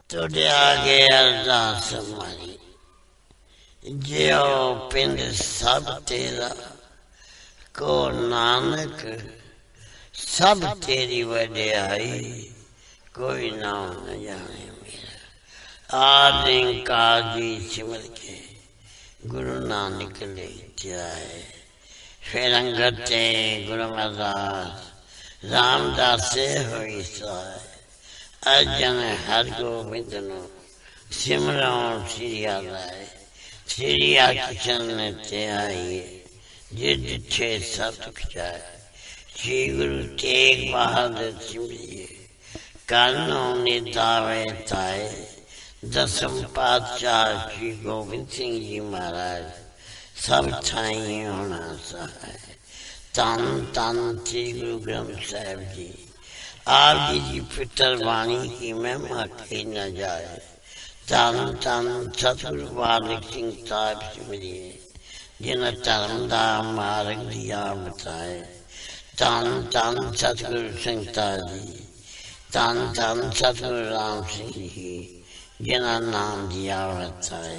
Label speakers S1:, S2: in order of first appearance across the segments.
S1: ਤੁਹਾਡੇ ਆ ਗਏ ਅਰਦਾਸ ਮਾਰੀ, ਜਿਉ ਪਿੰਡ ਸਭ ਤੇਰਾ, ਕੋ ਨਾਨਕ ਸਭ ਤੇਰੀ ਵਡਿਆਈ, ਕੋਈ ਨਾਮ न जाने मेरा। आदि काजी सिमर के गुरु नानक ले जाए, फिर अंगते गुरु अमरदास रामदास होई साए। अर्जन हर गोबिंद नो सिमरो श्री आलाए, श्री कृष्ण ते आइए जिद छे सतुख जाए। श्री गुरु तेग बहादुर सिमरिए, कानों ने दावे ताए। दसम पातशाह श्री गोबिंद सिंह जी महाराज सब ठाई होना सहाय। तन तन श्री गुरु ग्रंथ साहिब जी, आप जी पितर वाणी की महिमा कही न जाए। तन तन सतगुरु बालक सिंह साहिब सिमरिए, जिन धर्म दा मार्ग दिया बताए। तन तन सतगुरु संगता जी, तन तन सतगुरु राम सिंह जी, जिना नाम दिया बताए।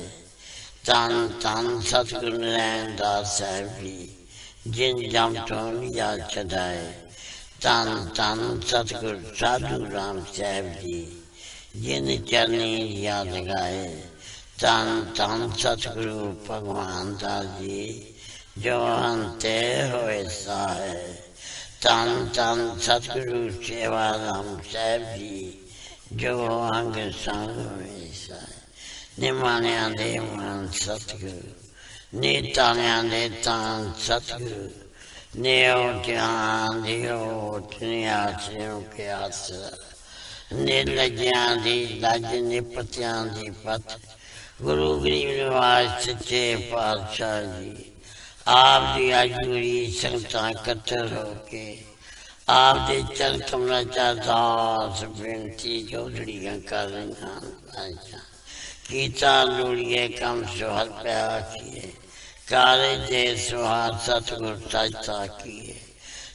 S1: तन तन सतगुरु नारायण दास साहिब जी, जिन जम तो लिया चढ़ाए। तन तन सतगुरु साधु राम साहिब जी, जिन चरनी याद गाए। तन तन सतगुरु भगवान दास जी, जो अंते होए साहे। तन तन सतगुरु सेवा राम साहिब जी, जो अंग संग होए साहे। निमानिया दे मन सतगुरु, नीतानिया दे तान सतगुरु, नियो ज्ञान दियो आश्रयों के आसरा। निर्लज्ञा दी लज निपत्या दी पथ, गुरु गरीब निवास सच्चे पातशाह जी। आप दी अजूरी संगतां कट्टर होके, आप दे चरण कमला चा दास बेनती जोड़ियां कर रही। कीता लोड़िए कम सुहर प्या किए, काले दे सुहार सतगुर सजता किए।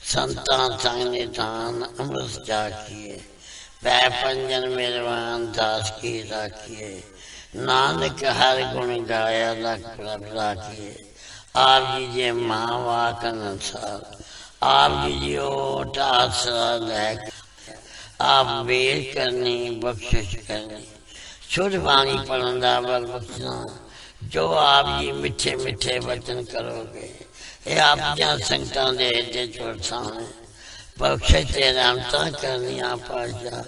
S1: संतां संग निधान अमृत जा किए, पै पंजन मेरवान दास की राखिए। नानक हर गुण गाया लख प्रभ राखिए। आप जी जे माँ वाक अनुसार, आप जी जी ओट आसरा लै। आप बेर करनी बख्शिश करनी, शुद्ध बाणी पढ़न दा बल बख्शना। जो आप जी मिठे मिठे वचन करोगे, ये आप जहाँ संगतां दे दे चोर सामने बख्शिश ते रहमतां करनियां पातशाह।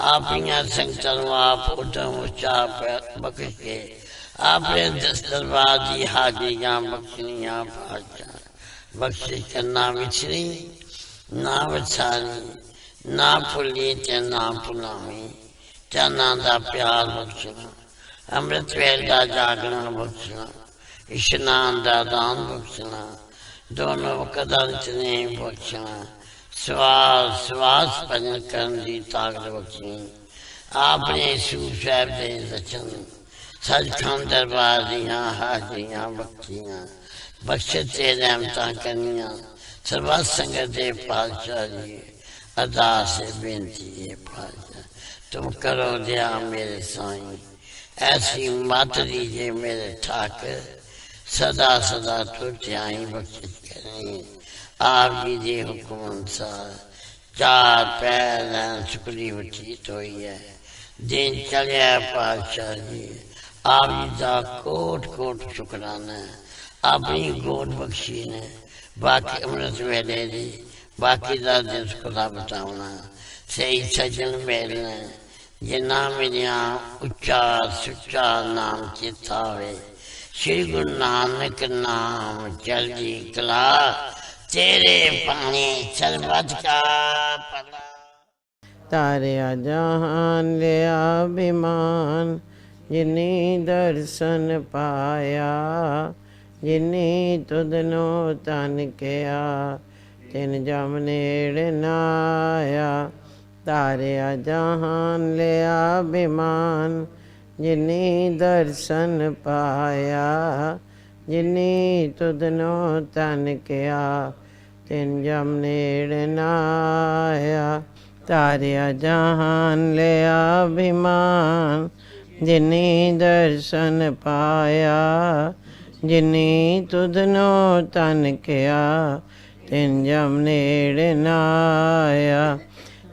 S1: आप यहाँ संगतां आप उदम उचा बख्श के, आपने दस दरबार दी हाजिरियां बख्शनियां पातशाह। बख्शिश करना विछड़ी ना वसानी, ना भुली ते ना भुलावी। चरना दा प्यार बख्शना, अमृत वेल दा जागना बख्शना, इशनान दा दान बख्शना, दोनों वक्त ने बख्शना। श्वास श्वास भजन करन दी ताकत बख्शनी। आपने सूफ साहब दे रचन, सचखंड दरबार दियां हाजिरियां बख्शियां। बख्शिश ते रहमतां करनियां सर्वा संगत दे पातशाह जी। अरदास बेनती है पातशाह, तुम करो दया मेरे साईं। ऐसी मत दीजिए मेरे ठाकर, सदा सदा तो ध्याई बख्शिश करें। आप जी दे हुक्म अनुसार चार पैर सुखली बचीत हुई है। दिन चलिया पातशाह जी, आप जी का कोट कोट शुकराना है। अपनी गोद बख्शी ने बाकी अमृत वेले दी, बाकी का दिन सुखला बताना। सही सजन मेलने, जिन्ना मेरिया उच्चा सुच्चा नाम चिता वे। श्री गुरु नानक नाम चलदी कला, तेरे पानी सरबत का पला।
S2: तारिया जहान लिया विमान, जिनी दर्शन पाया। जिनी तुदनो तन किया, तिन जम नेड़ नाया। तारिया जहान लिया विमान, जिनी दर्शन पाया। जिनी तुदनो तन किया, तिन जम नेड़ नाया। ਤਾਰਿਆ ਜਹਾਨ ਲਿਆ ਅਭਿਮਾਨ, ਜਿਨੀ ਦਰਸ਼ਨ ਪਾਇਆ। ਜਿਨੀ ਤੁਧਨੋ ਤਨ ਕਿਆ, ਤਿਨ ਜਮ ਨੇੜ ਨਾਇਆ।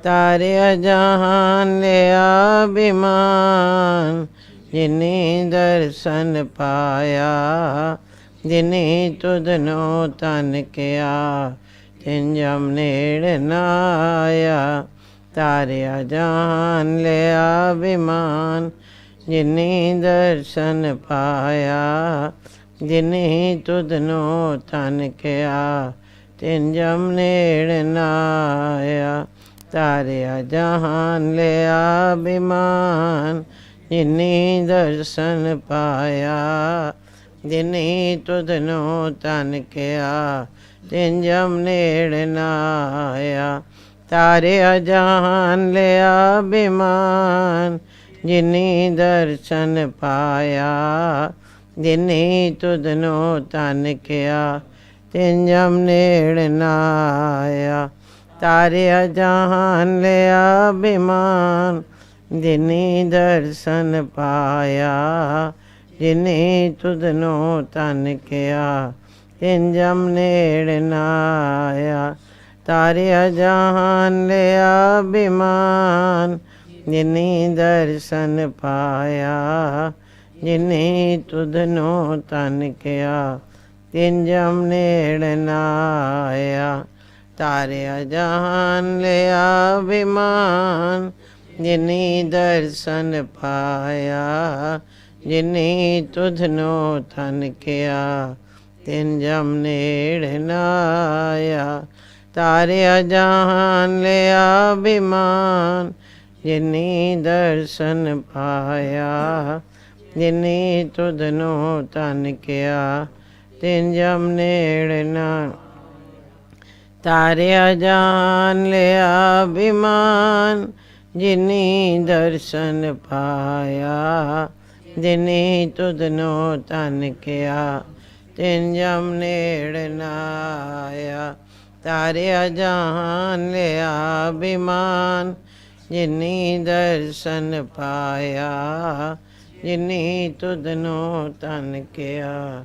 S2: ਤਾਰਿਆ ਜਹਾਨ ਲਿਆ ਅਭਿਮਾਨ, ਜਿਨੀ ਦਰਸ਼ਨ ਪਾਇਆ। ਜਿਨੀ ਤੁਧਨੋ ਤਨ ਕਿਆ, ਤਿਨ ਜਮ ਨੇੜ ਨਾਇਆ। ਤਾਰਿਆ ਜਹਾਨ ਲਿਆ ਅਭਿਮਾਨ, ਜਿਨੀ ਦਰਸ਼ਨ ਪਾਇਆ। ਜਿਨੀ ਤੁਧਨੋ ਤਨ ਕਿਆ, ਤਿਨ ਜਮ ਨੇੜ ਨਾਇਆ। ਤਾਰਿਆ ਜਹਾਨ ਲਿਆ ਅਭਿਮਾਨ, ਜਿਨੀ ਦਰਸ਼ਨ ਪਾਇਆ। ਜਿਨੀ ਤੁਧਨੋ ਤਨ ਕਿਆ, ਤਿਨ ਜਮ ਨੇੜ ਨਾਇਆ। ਤਾਰਿਆ ਜਹਾਨ ਲਿਆ ਅਭਿਮਾਨ, ਜਿਨੀ ਦਰਸ਼ਨ ਪਾਇਆ। ਜਿਨੀ ਤੁਧਨੋ ਤਨ ਕਿਆ, ਤਿਨ ਜਮ ਨੇੜ ਨਾਇਆ। ਤਾਰਿਆ ਜਹਾਨ ਲਿਆ ਅਭਿਮਾਨ, ਜਿਨੀ ਦਰਸ਼ਨ ਪਾਇਆ। ਜਿਨੀ ਤੁਧਨੋ ਤਨ ਕਿਆ, ਤਿਨ ਜਮ ਨੇੜ ਨਾਇਆ। ਤਾਰਿਆ ਜਹਾਨ ਲਿਆ ਅਭਿਮਾਨ, ਜਿਨੀ ਦਰਸ਼ਨ ਪਾਇਆ। ਜਿਨੀ ਤੁਧਨੋ ਤਨ ਕਿਆ, ਤਿਨ ਜਮ ਨੇੜ ਨਾਇਆ। ਤਾਰਿਆ ਜਹਾਨ ਲਿਆ ਅਭਿਮਾਨ, ਜਿਨੀ ਦਰਸ਼ਨ ਪਾਇਆ। ਜਿਨੀ ਤੁਧਨੋ ਤਨ ਕਿਆ, ਤਿਨ ਜਮ ਨੇੜ ਨਾਇਆ। ਤਾਰਿਆ ਜਹਾਨ ਲਿਆ ਅਭਿਮਾਨ, ਜਿਨੀ ਦਰਸ਼ਨ ਪਾਇਆ। ਜਿਨੀ ਤੁਧਨੋ ਤਨ ਕਿਆ, ਤਿਨ ਜਮ ਨੇੜ ਨਾਇਆ। ਤਾਰਿਆ ਜਹਾਨ ਲਿਆ ਅਭਿਮਾਨ, ਜਿਨੀ ਦਰਸ਼ਨ ਪਾਇਆ। ਜਿਨੀ ਤੁਧਨੋ ਤਨ ਕਿਆ, ਤਿਨ ਜਮ ਨੇੜ ਨਾਇਆ। ਤਾਰਿਆ ਜਹਾਨ ਲਿਆ ਅਭਿਮਾਨ, ਜਿਨੀ ਦਰਸ਼ਨ ਪਾਇਆ। ਜਿਨੀ ਤੁਧਨੋ ਤਨ ਕਿਆ,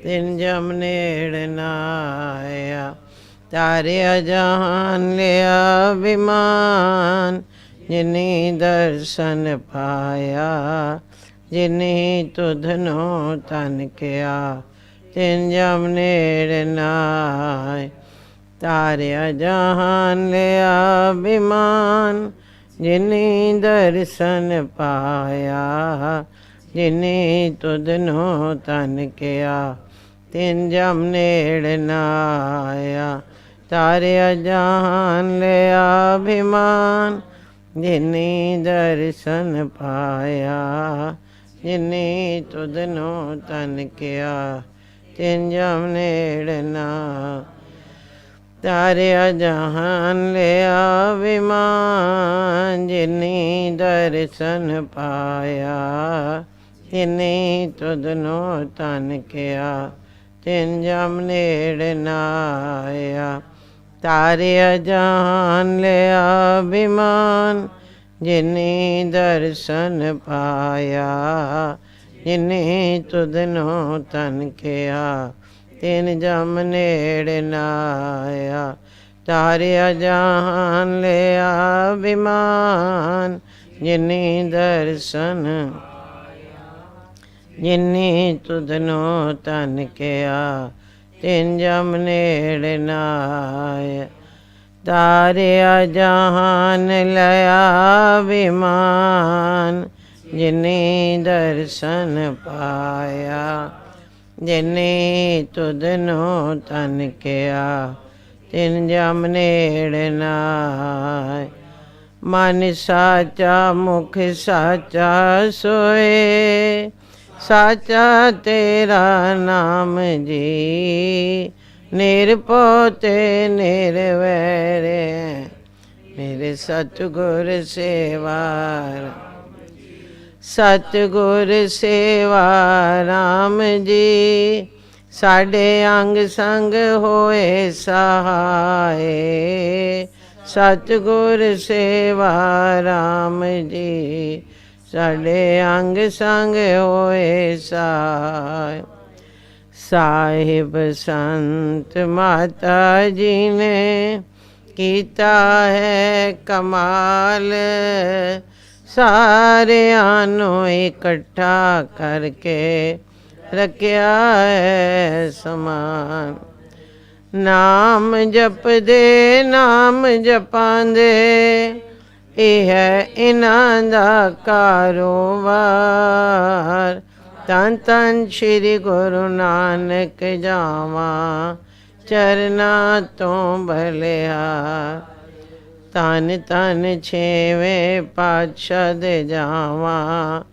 S2: ਤਿਨ ਜਮ ਨੇੜ ਨਾਇਆ। ਤਾਰਿਆ ਜਹਾਨ ਲਿਆ ਅਭਿਮਾਨ, ਜਿਨੀ ਦਰਸ਼ਨ ਪਾਇਆ। ਜਿਨੀ ਤੁਧਨੋ ਤਨ ਕਿਆ, ਤਿਨ ਜਮ ਨੇੜ ਨਾਇਆ। ਤਾਰਿਆ ਜਹਾਨ ਲਿਆ ਅਭਿਮਾਨ, ਜਿਨੀ ਦਰਸ਼ਨ ਪਾਇਆ। ਜਿਨੀ ਤੁਧਨੋ ਤਨ ਕਿਆ, ਤਿਨ ਜਮ ਨੇੜ ਨਾਇਆ। ਤਾਰਿਆ ਜਹਾਨ ਲਿਆ ਅਭਿਮਾਨ, ਜਿਨੀ ਦਰਸ਼ਨ ਪਾਇਆ। ਜਿਨੀ ਤੁਧਨੋ ਤਨ ਕਿਆ, ਤਿਨ ਜਮ ਨੇੜ ਨਾਇਆ। ਤਾਰਿਆ ਜਹਾਨ ਲਿਆ ਅਭਿਮਾਨ, ਜਿਨੀ ਦਰਸ਼ਨ ਪਾਇਆ। ਜਿਨੀ ਤੁਧਨੋ ਤਨ ਕਿਆ, ਤਿਨ ਜਮ ਨੇੜ ਨਾਇਆ। ਤਾਰਿਆ ਜਹਾਨ ਲਿਆ ਅਭਿਮਾਨ, ਜਿਨੀ ਦਰਸ਼ਨ ਪਾਇਆ। ਜਿਨੀ ਤੁਧਨੋ ਤਨ ਕਿਆ, ਤਿਨ ਜਮ ਨੇੜ ਨਾਇਆ। ਤਾਰਿਆ ਜਹਾਨ ਲਿਆ ਅਭਿਮਾਨ, ਜਿਨੀ ਦਰਸ਼ਨ। ਜਿਨੀ ਤੁਧਨੋ ਤਨ ਕਿਆ, ਤਿਨ ਜਮ ਨੇੜ ਨਾਇਆ। ਤਾਰਿਆ ਜਹਾਨ ਲਿਆ ਅਭਿਮਾਨ, ਜਿਨੀ ਦਰਸ਼ਨ ਪਾਇਆ। ਜਿਨੀ ਤੁਧਨੋ ਤਨ ਕਿਆ, ਤਿਨ ਜਮ ਨੇੜ ਨਾਇਆ। ਮਨ ਸਾਚਾ ਮੁਖ ਸਾਚਾ ਸੋਏ, ਸਾਚਾ ਤੇਰਾ ਨਾਮ ਜੀ। ਨਿਰਭਉ ਤੇ ਨਿਰਵੈਰ, ਮੇਰੇ ਸਤਿਗੁਰ ਸੇਵਾ। ਸਤਿਗੁਰ ਸੇਵਾ ਰਾਮ ਜੀ, ਸਾਡੇ ਅੰਗ ਸੰਗ ਹੋਏ ਸਹਾਏ। ਸਤਿਗੁਰ ਸੇਵਾ ਰਾਮ ਜੀ ਸਾਡੇ ਅੰਗ ਸੰਗ ਹੋਏ ਸਾਇ। ਸਾਹਿਬ ਸੰਤ ਮਾਤਾ ਜੀ ਨੇ ਕੀਤਾ ਹੈ ਕਮਾਲ, ਸਾਰਿਆਂ ਨੂੰ ਇਕੱਠਾ ਕਰਕੇ ਰੱਖਿਆ ਹੈ ਸਮਾਨ। ਨਾਮ ਜਪਦੇ ਨਾਮ ਜਪਾਂਦੇ, ਇਹ ਹੈ ਇਹਨਾਂ ਦਾ ਕਾਰੋਬਾਰ। ਧੰਨ ਧੰਨ ਸ਼੍ਰੀ ਗੁਰੂ ਨਾਨਕ ਜਾਵਾਂ ਚਰਨਾਂ ਤੋਂ ਬਲਿਹਾਰ। ਧੰਨ ਧੰਨ ਛੇਵੇਂ ਪਾਤਸ਼ਾਹ ਦੇ ਜਾਵਾਂ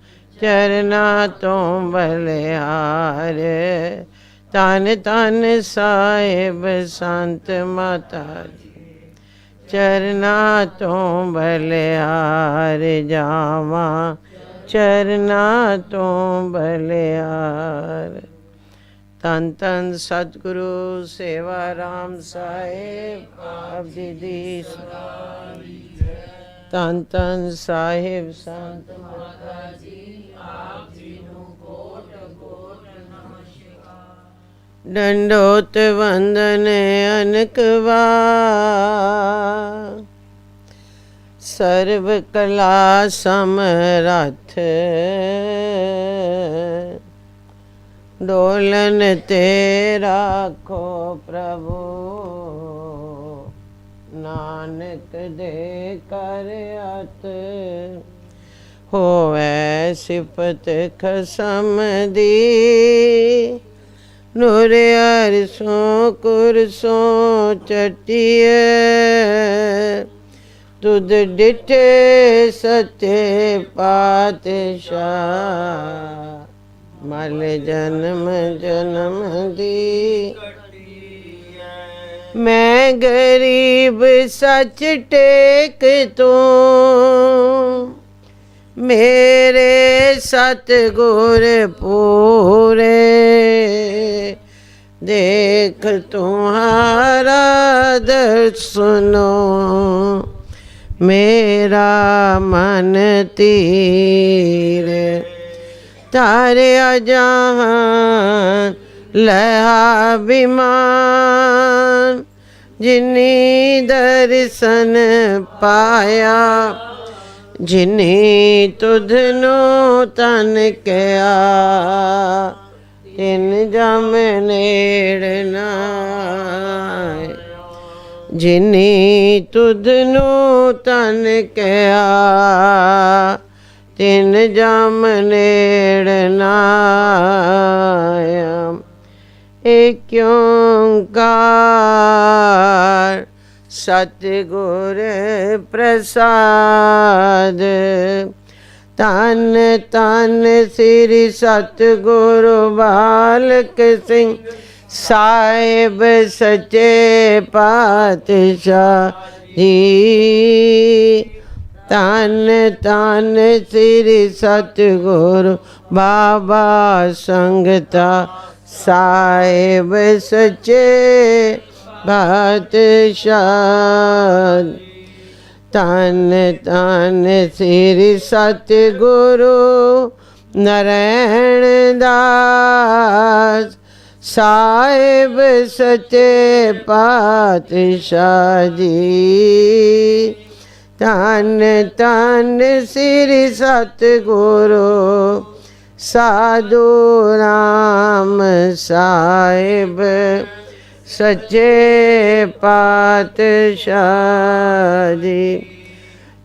S2: ਚਰਨਾਂ ਤੋਂ ਬਲਿਹਾਰ। ਧੰਨ ਧੰਨ ਸਾਹਿਬ ਸੰਤ ਮਾਤਾ ਜੀ ਚਰਨਾਂ ਤੋਂ ਬਲਿਹਾਰ ਜਾਵਾਂ ਚਰਨਾਂ ਤੋਂ ਬਲਿਹਾਰ। ਧੰਨ ਧੰਨ ਸਤਿਗੁਰੂ ਸੇਵਾ ਰਾਮ ਸਾਹਿਬ ਆਪ ਜੀ ਦੀ। ਧੰਨ ਧੰਨ ਸਾਹਿਬ ਸੰਤ ਮਾਤਾ ਜੀ ਆਪ ਜੀ ਨੂੰ ਕੋਟ ਕੋਟ ਨਮਸਕਾਰ। ਡੰਡੋਤ ਵੰਦਨ ਅਨੇਕ ਵਾਰ, ਸਰਬ ਕਲਾ ਸਮਰੱਥ ਡੋਲਨ ਤੇ ਰਾਖੋ ਪ੍ਰਭੂ। ਨਾਨਕ ਦੇ ਕਰ ਅਤ ਹੋਵੈ ਸਿਫਤ ਖਸਮ ਦੀ। ਨੂਰ ਅਰਸੋਂ ਕੁਰਸੋਂ ਚਟੀਏ, ਤੁਧ ਡਿਠੇ ਸੱਚੇ ਪਾਤਸ਼ਾਹ। ਮਲ ਜਨਮ ਜਨਮ ਦੀ ਮੈਂ ਗਰੀਬ ਸੱਚ ਟੇਕ ਤੂੰ। ਮੇਰੇ ਸਤਿਗੁਰ ਪੂਰੇ ਦੇਖ ਤੁਮਾਰਾ ਦਰਸਨੋ। ਮੇਰਾ ਮਨ ਤੀਰ ਤਾਰਿਆ ਜਹਾਂ ਲਹਾ ਬਿਮਾਨ। ਜਿਨੀ ਦਰਸ਼ਨ ਪਾਇਆ ਜਿਨੀ ਤੁਧਨੋਂ ਤਨ ਕਿਆ। ਤਿਨ ਜਮ ਨੇੜ ਨਾਇ ਜਿਨੀ ਤੁਧਨੋਂ ਤਨ ਕਿਆ। ਤਿਨ ਜਮ ਨੇੜ ਨਾਇ। ਏਕ ਓੰਕਾਰ ਸਤਿਗੁਰ ਪ੍ਰਸਾਦ। ਧੰਨ ਧੰਨ ਸ੍ਰੀ ਸਤਿਗੁਰੂ ਬਾਲਕ ਸਿੰਘ ਸਾਹਿਬ ਸੱਚੇ ਪਾਤਸ਼ਾਹ ਜੀ। ਧੰਨ ਧੰਨ ਸ੍ਰੀ ਸਤਿਗੁਰੂ ਬਾਬਾ ਸੰਗਤਾ ਸਾਹਿਬ ਸੱਚੇ ਪਾਤਸ਼ਾਹ। ਧੰਨ ਧੰਨ ਸ੍ਰੀ ਸਤਿਗੁਰੂ ਨਰੈਣ ਦਾਸ ਸਾਹਿਬ ਸੱਚੇ ਪਾਤਸ਼ਾਹ ਜੀ। ਧੰਨ ਧੰਨ ਸ੍ਰੀ ਸਤਿਗੁਰੂ ਸਾਧੂ ਰਾਮ ਸਾਹਿਬ ਸੱਚੇ ਪਾਤਸ਼ਾਹ ਜੀ।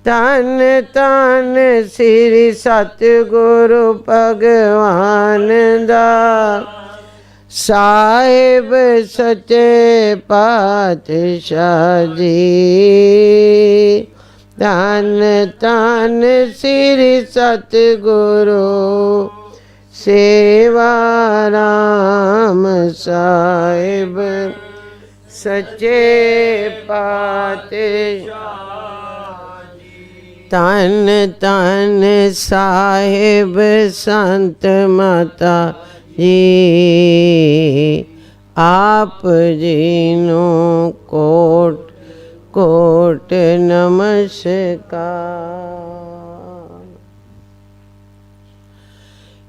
S2: ਧੰਨ ਧੰਨ ਸ੍ਰੀ ਸਤਿਗੁਰੂ ਭਗਵਾਨ ਦਾ ਸਾਹਿਬ ਸੱਚੇ ਪਾਤਸ਼ਾਹ ਜੀ। ਧੰਨ ਧੰਨ ਸ੍ਰੀ ਸਤਿਗੁਰੂ ਸੇਵਾ ਰਾਮ ਸਾਹਿਬ ਸੱਚੇ ਪਾਤਸ਼ਾਹ ਜੀ। ਧੰਨ ਧੰਨ ਸਾਹਿਬ ਸੰਤ ਮਾਤਾ ਜੀ। ਆਪ ਜੀ ਨੂੰ ਕੋਟ कोट नमस्कार।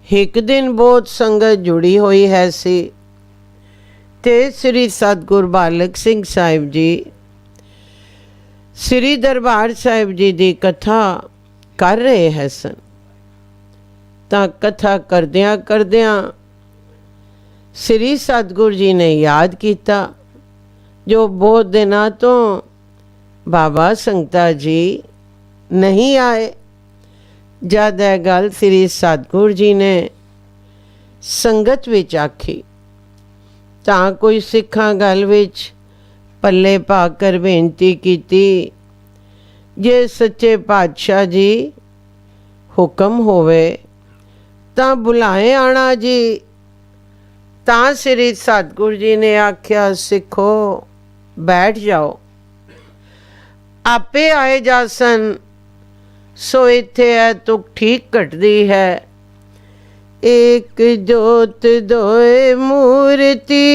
S2: एक दिन बहुत संगत जुड़ी हुई है सी ते श्री सतगुरु बालक सिंह साहिब जी श्री दरबार साहिब जी की कथा कर रहे है सन। तां कथा करदियां करदियां श्री सतगुरु जी ने याद किया जो बहुत दिनों तो बाबा संगता जी नहीं आए। जद यह गल श्री सतगुरु जी ने संगत विच आखी तां कोई सिखां गल विच पल्ले पा कर बेनती की, जे सच्चे पातशाह जी हुक्म होवे तां बुलाए आना जी। तां श्री सतगुरु जी ने आख्या सिखो बैठ जाओ, आपे आए जासन। सो इत्थे है तुक ठीक घटदी है। एक जोत दोए मूर्ति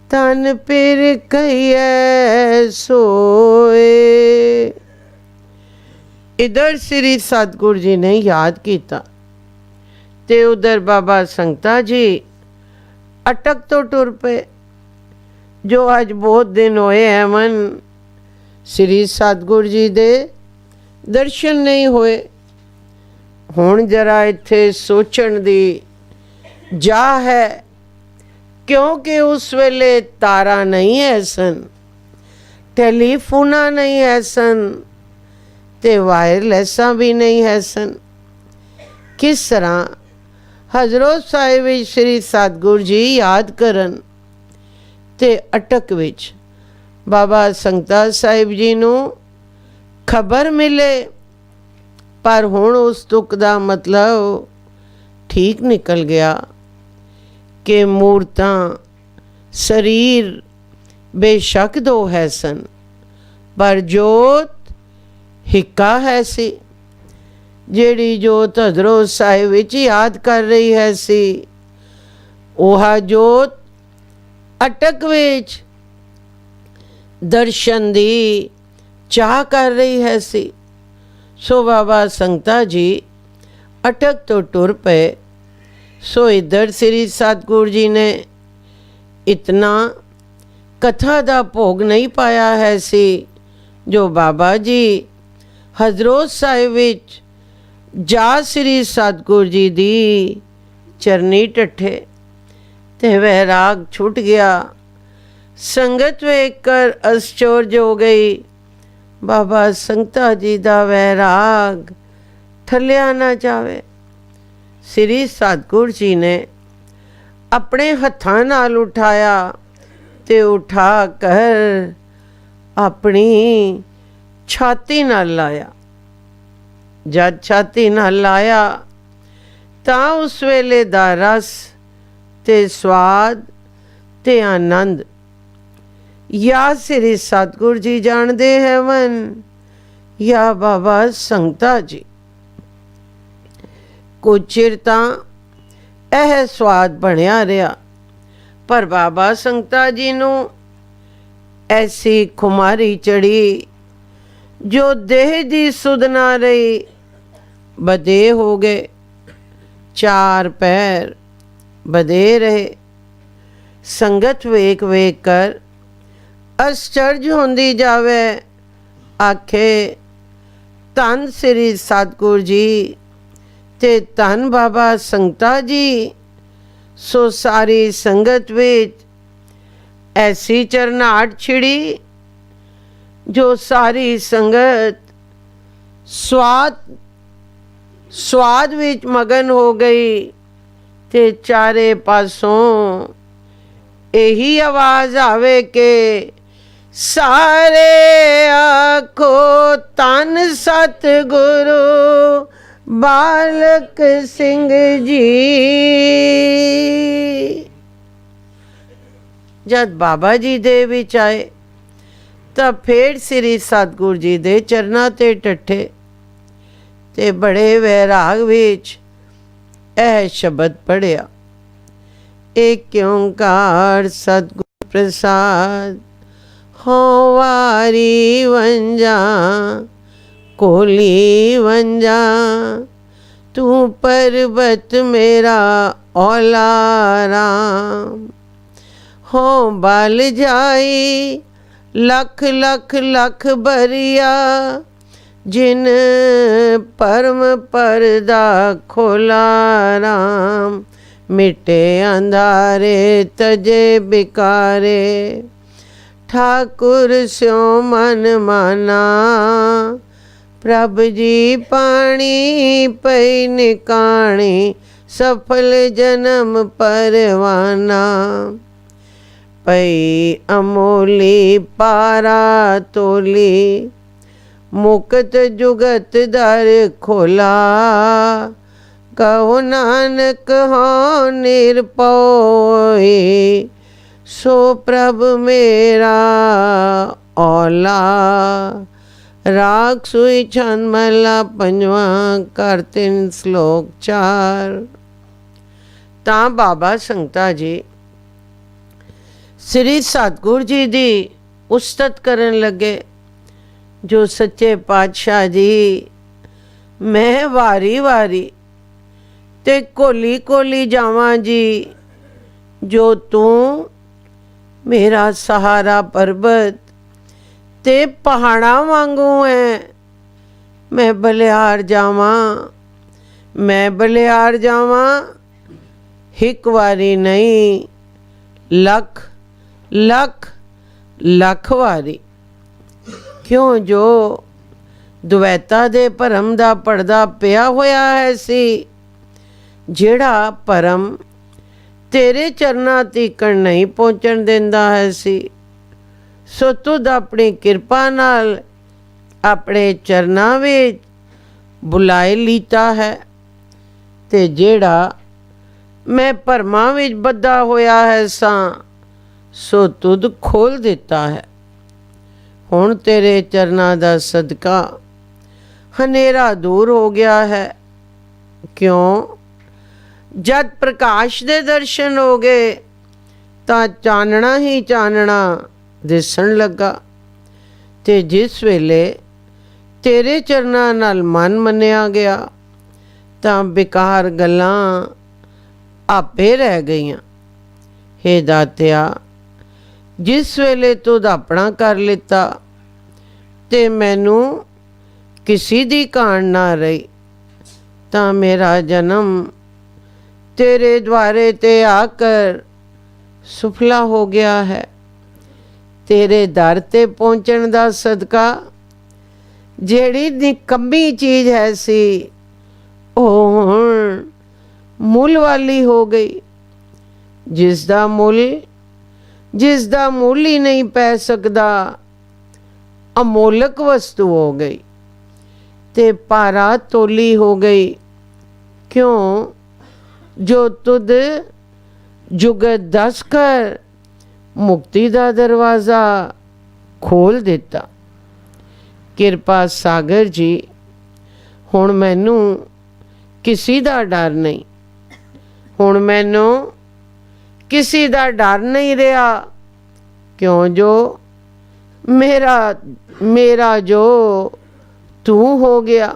S2: तन पिर कहिए सोए। इधर श्री सतगुरु जी ने याद किया ते उधर बाबा संगता जी अटक तो टुर पे। जो अज बहुत दिन होए हैं मन श्री सतगुरु जी दे दर्शन नहीं होए। हुण जरा इत्थे सोचण दी जा है, क्योंकि उस वेले तारा नहीं है सन, टेलीफोना नहीं है सन ते वायरलैसा भी नहीं है सन। किस तरह हजरत साहिब श्री सतगुरु जी याद करन ते अटक विच बाबा संगता साहिब जी नू खबर मिले। पर हुण उस तुक दा मतलब ठीक निकल गया कि मूर्तां शरीर बेशक दो है सन पर जोत हिक्का है सी। जेड़ी जोत हजरत साहिब विच याद कर रही है सी ओह जोत अटक विच दर्शन दी चाह कर रही है सी। सो बाबा संगता जी अटक तो टुर पे। सो इधर श्री सतगुरु जी ने इतना कथा दा भोग नहीं पाया है सी जो बाबा जी हजरत साहिब विच जा श्री सतगुरु जी दी चरनी टठे ते वैराग छुट गया। संगत वेख कर आश्चर्य हो गई। बाबा संगता जी दा वैराग ठलिया ना जावे। श्री सतगुरु जी ने अपने हत्थां नाल उठाया ते उठा कर अपनी छाती नाल लाया। जद छाती नाल लाया तां उस वेले दा रस ते स्वाद ते आनंद या श्री सतगुरु जी जानते हैं मन या बाबा संगता जी। कुछ चिर तां यह स्वाद बनया रहा पर बाबा संगता जी नू ऐसी खुमारी चढ़ी जो देह दी सुध ना रही। बदे हो गए, चार पैर बदे रहे। संगत वेख वेख कर आश्चर्य होंदी जावे। आखे धन श्री सतगुरु जी ते धन बाबा संगता जी। सो सारी संगत विच ऐसी चरनाहट छिड़ी जो सारी संगत स्वाद विच मगन हो गई ते चारे पासों यही आवाज आवे के सारे आखो धन सतगुरु बालक सिंह जी। जद बाबा जी दे विच आए तब फिर श्री सतगुरु जी दे चरना ते टठे ते बड़े वैराग विच यह शब्द पढ़िया। एक ओंकार सतगुरु प्रसाद हो वारी वंजा कोली वंजा, तू पर्वत मेरा औला राम। हो बल जाई लख लख लख बरिया, जिन परम परदा खोला राम। मिटे अंधारे तजे बिकारे, ठाकुर स्यो मन माना। प्रभ जी पाणी पई निकाणी, सफल जन्म परवाना। पई अमोली पारा तोली, मुकत जुगत दर खोला। कहो नानक हो निरपोई, सो प्रभ मेरा औला। राग सुई छंद महला पंजवा कर 3 श्लोक 4। ਤਾਂ ਬਾਬਾ ਸੰਗਤਾ ਜੀ ਸ੍ਰੀ ਸਤਿਗੁਰ ਜੀ ਦੀ ਉਸਤਤ ਕਰਨ ਲੱਗੇ, ਜੋ ਸੱਚੇ ਪਾਤਸ਼ਾਹ ਜੀ ਮੈਂ ਵਾਰੀ ਵਾਰੀ ਤੇ ਕੋਲੀ ਕੋਲੀ ਜਾਵਾਂ ਜੀ, ਜੋ ਤੂੰ ਮੇਰਾ ਸਹਾਰਾ ਪਰਬਤ ਤੇ ਪਹਾੜਾਂ ਵਾਂਗੂ ਹੈ। ਮੈਂ ਬਲਿਹਾਰ ਜਾਵਾਂ, ਮੈਂ ਬਲਿਹਾਰ ਜਾਵਾਂ, ਇੱਕ ਵਾਰੀ ਨਹੀਂ ਲੱਖ ਲੱਖ ਲੱਖ ਵਾਰੀ। ਕਿਉਂ ਜੋ ਦੁਵੈਤਾ ਦੇ ਭਰਮ ਦਾ ਪਰਦਾ ਪਿਆ ਹੋਇਆ ਹੈ ਸੀ, ਜਿਹੜਾ ਭਰਮ ਤੇਰੇ ਚਰਨਾਂ ਤੀਕਣ ਨਹੀਂ ਪਹੁੰਚਣ ਦਿੰਦਾ ਹੈ ਸੀ। ਸੋ ਤੁਧ ਆਪਣੀ ਕਿਰਪਾ ਨਾਲ ਆਪਣੇ ਚਰਨਾਂ ਵਿੱਚ ਬੁਲਾਏ ਲੀਤਾ ਹੈ, ਤੇ ਜਿਹੜਾ ਮੈਂ ਭਰਮਾਂ ਵਿੱਚ ਬੱਧਾ ਹੋਇਆ ਹੈ ਸਾਂ, ਸੋ ਤੁਧ ਖੋਲ ਦਿੱਤਾ ਹੈ। ਹੁਣ ਤੇਰੇ ਚਰਨਾਂ ਦਾ ਸਦਕਾ ਹਨੇਰਾ ਦੂਰ ਹੋ ਗਿਆ ਹੈ। ਕਿਉਂ? ਜਦ ਪ੍ਰਕਾਸ਼ ਦੇ ਦਰਸ਼ਨ ਹੋ ਗਏ ਤਾਂ ਚਾਨਣਾ ਹੀ ਚਾਨਣਾ ਦਿਸਣ ਲੱਗਾ, ਤੇ ਜਿਸ ਵੇਲੇ ਤੇਰੇ ਚਰਨਾਂ ਨਾਲ ਮਨ ਮੰਨਿਆ ਗਿਆ ਤਾਂ ਬੇਕਾਰ ਗੱਲਾਂ ਆਪੇ ਰਹਿ ਗਈਆਂ। ਹੇ ਦਾਤਿਆ, ਜਿਸ ਵੇਲੇ ਤੁਧ ਆਪਣਾ ਕਰ ਲਿੱਤਾ ਤੇ ਮੈਨੂੰ ਕਿਸੇ ਦੀ ਕਾਣ ਨਾ ਰਹੀ, ਤਾਂ ਮੇਰਾ ਜਨਮ ਤੇਰੇ ਦੁਆਰੇ ਤੇ ਆ ਕਰ ਸੁਫਲਾ ਹੋ ਗਿਆ ਹੈ। ਤੇਰੇ ਦਰ ਤੇ ਪਹੁੰਚਣ ਦਾ ਸਦਕਾ ਜਿਹੜੀ ਨਿਕੰਮੀ ਚੀਜ਼ ਹੈ ਸੀ, ਉਹ ਹੁਣ ਮੁੱਲ ਵਾਲੀ ਹੋ ਗਈ, ਜਿਸ ਦਾ ਮੁੱਲ ਹੀ ਨਹੀਂ ਪੈ ਸਕਦਾ, ਅਮੋਲਕ ਵਸਤੂ ਹੋ ਗਈ ਤੇ ਪਾਰਾ ਤੋਲੀ ਹੋ ਗਈ। ਕਿਉਂ? ਜੋ ਤੁਧ ਜੁਗਤ ਦੱਸ ਕਰ ਮੁਕਤੀ ਦਾ ਦਰਵਾਜ਼ਾ ਖੋਲ ਦਿੱਤਾ। ਕਿਰਪਾ ਸਾਗਰ ਜੀ, ਹੁਣ ਮੈਨੂੰ ਕਿਸੇ ਦਾ ਡਰ ਨਹੀਂ, ਹੁਣ ਮੈਨੂੰ ਕਿਸੇ ਦਾ ਡਰ ਨਹੀਂ ਰਿਹਾ। ਕਿਉਂ? ਜੋ ਮੇਰਾ ਜੋ ਤੂੰ ਹੋ ਗਿਆ।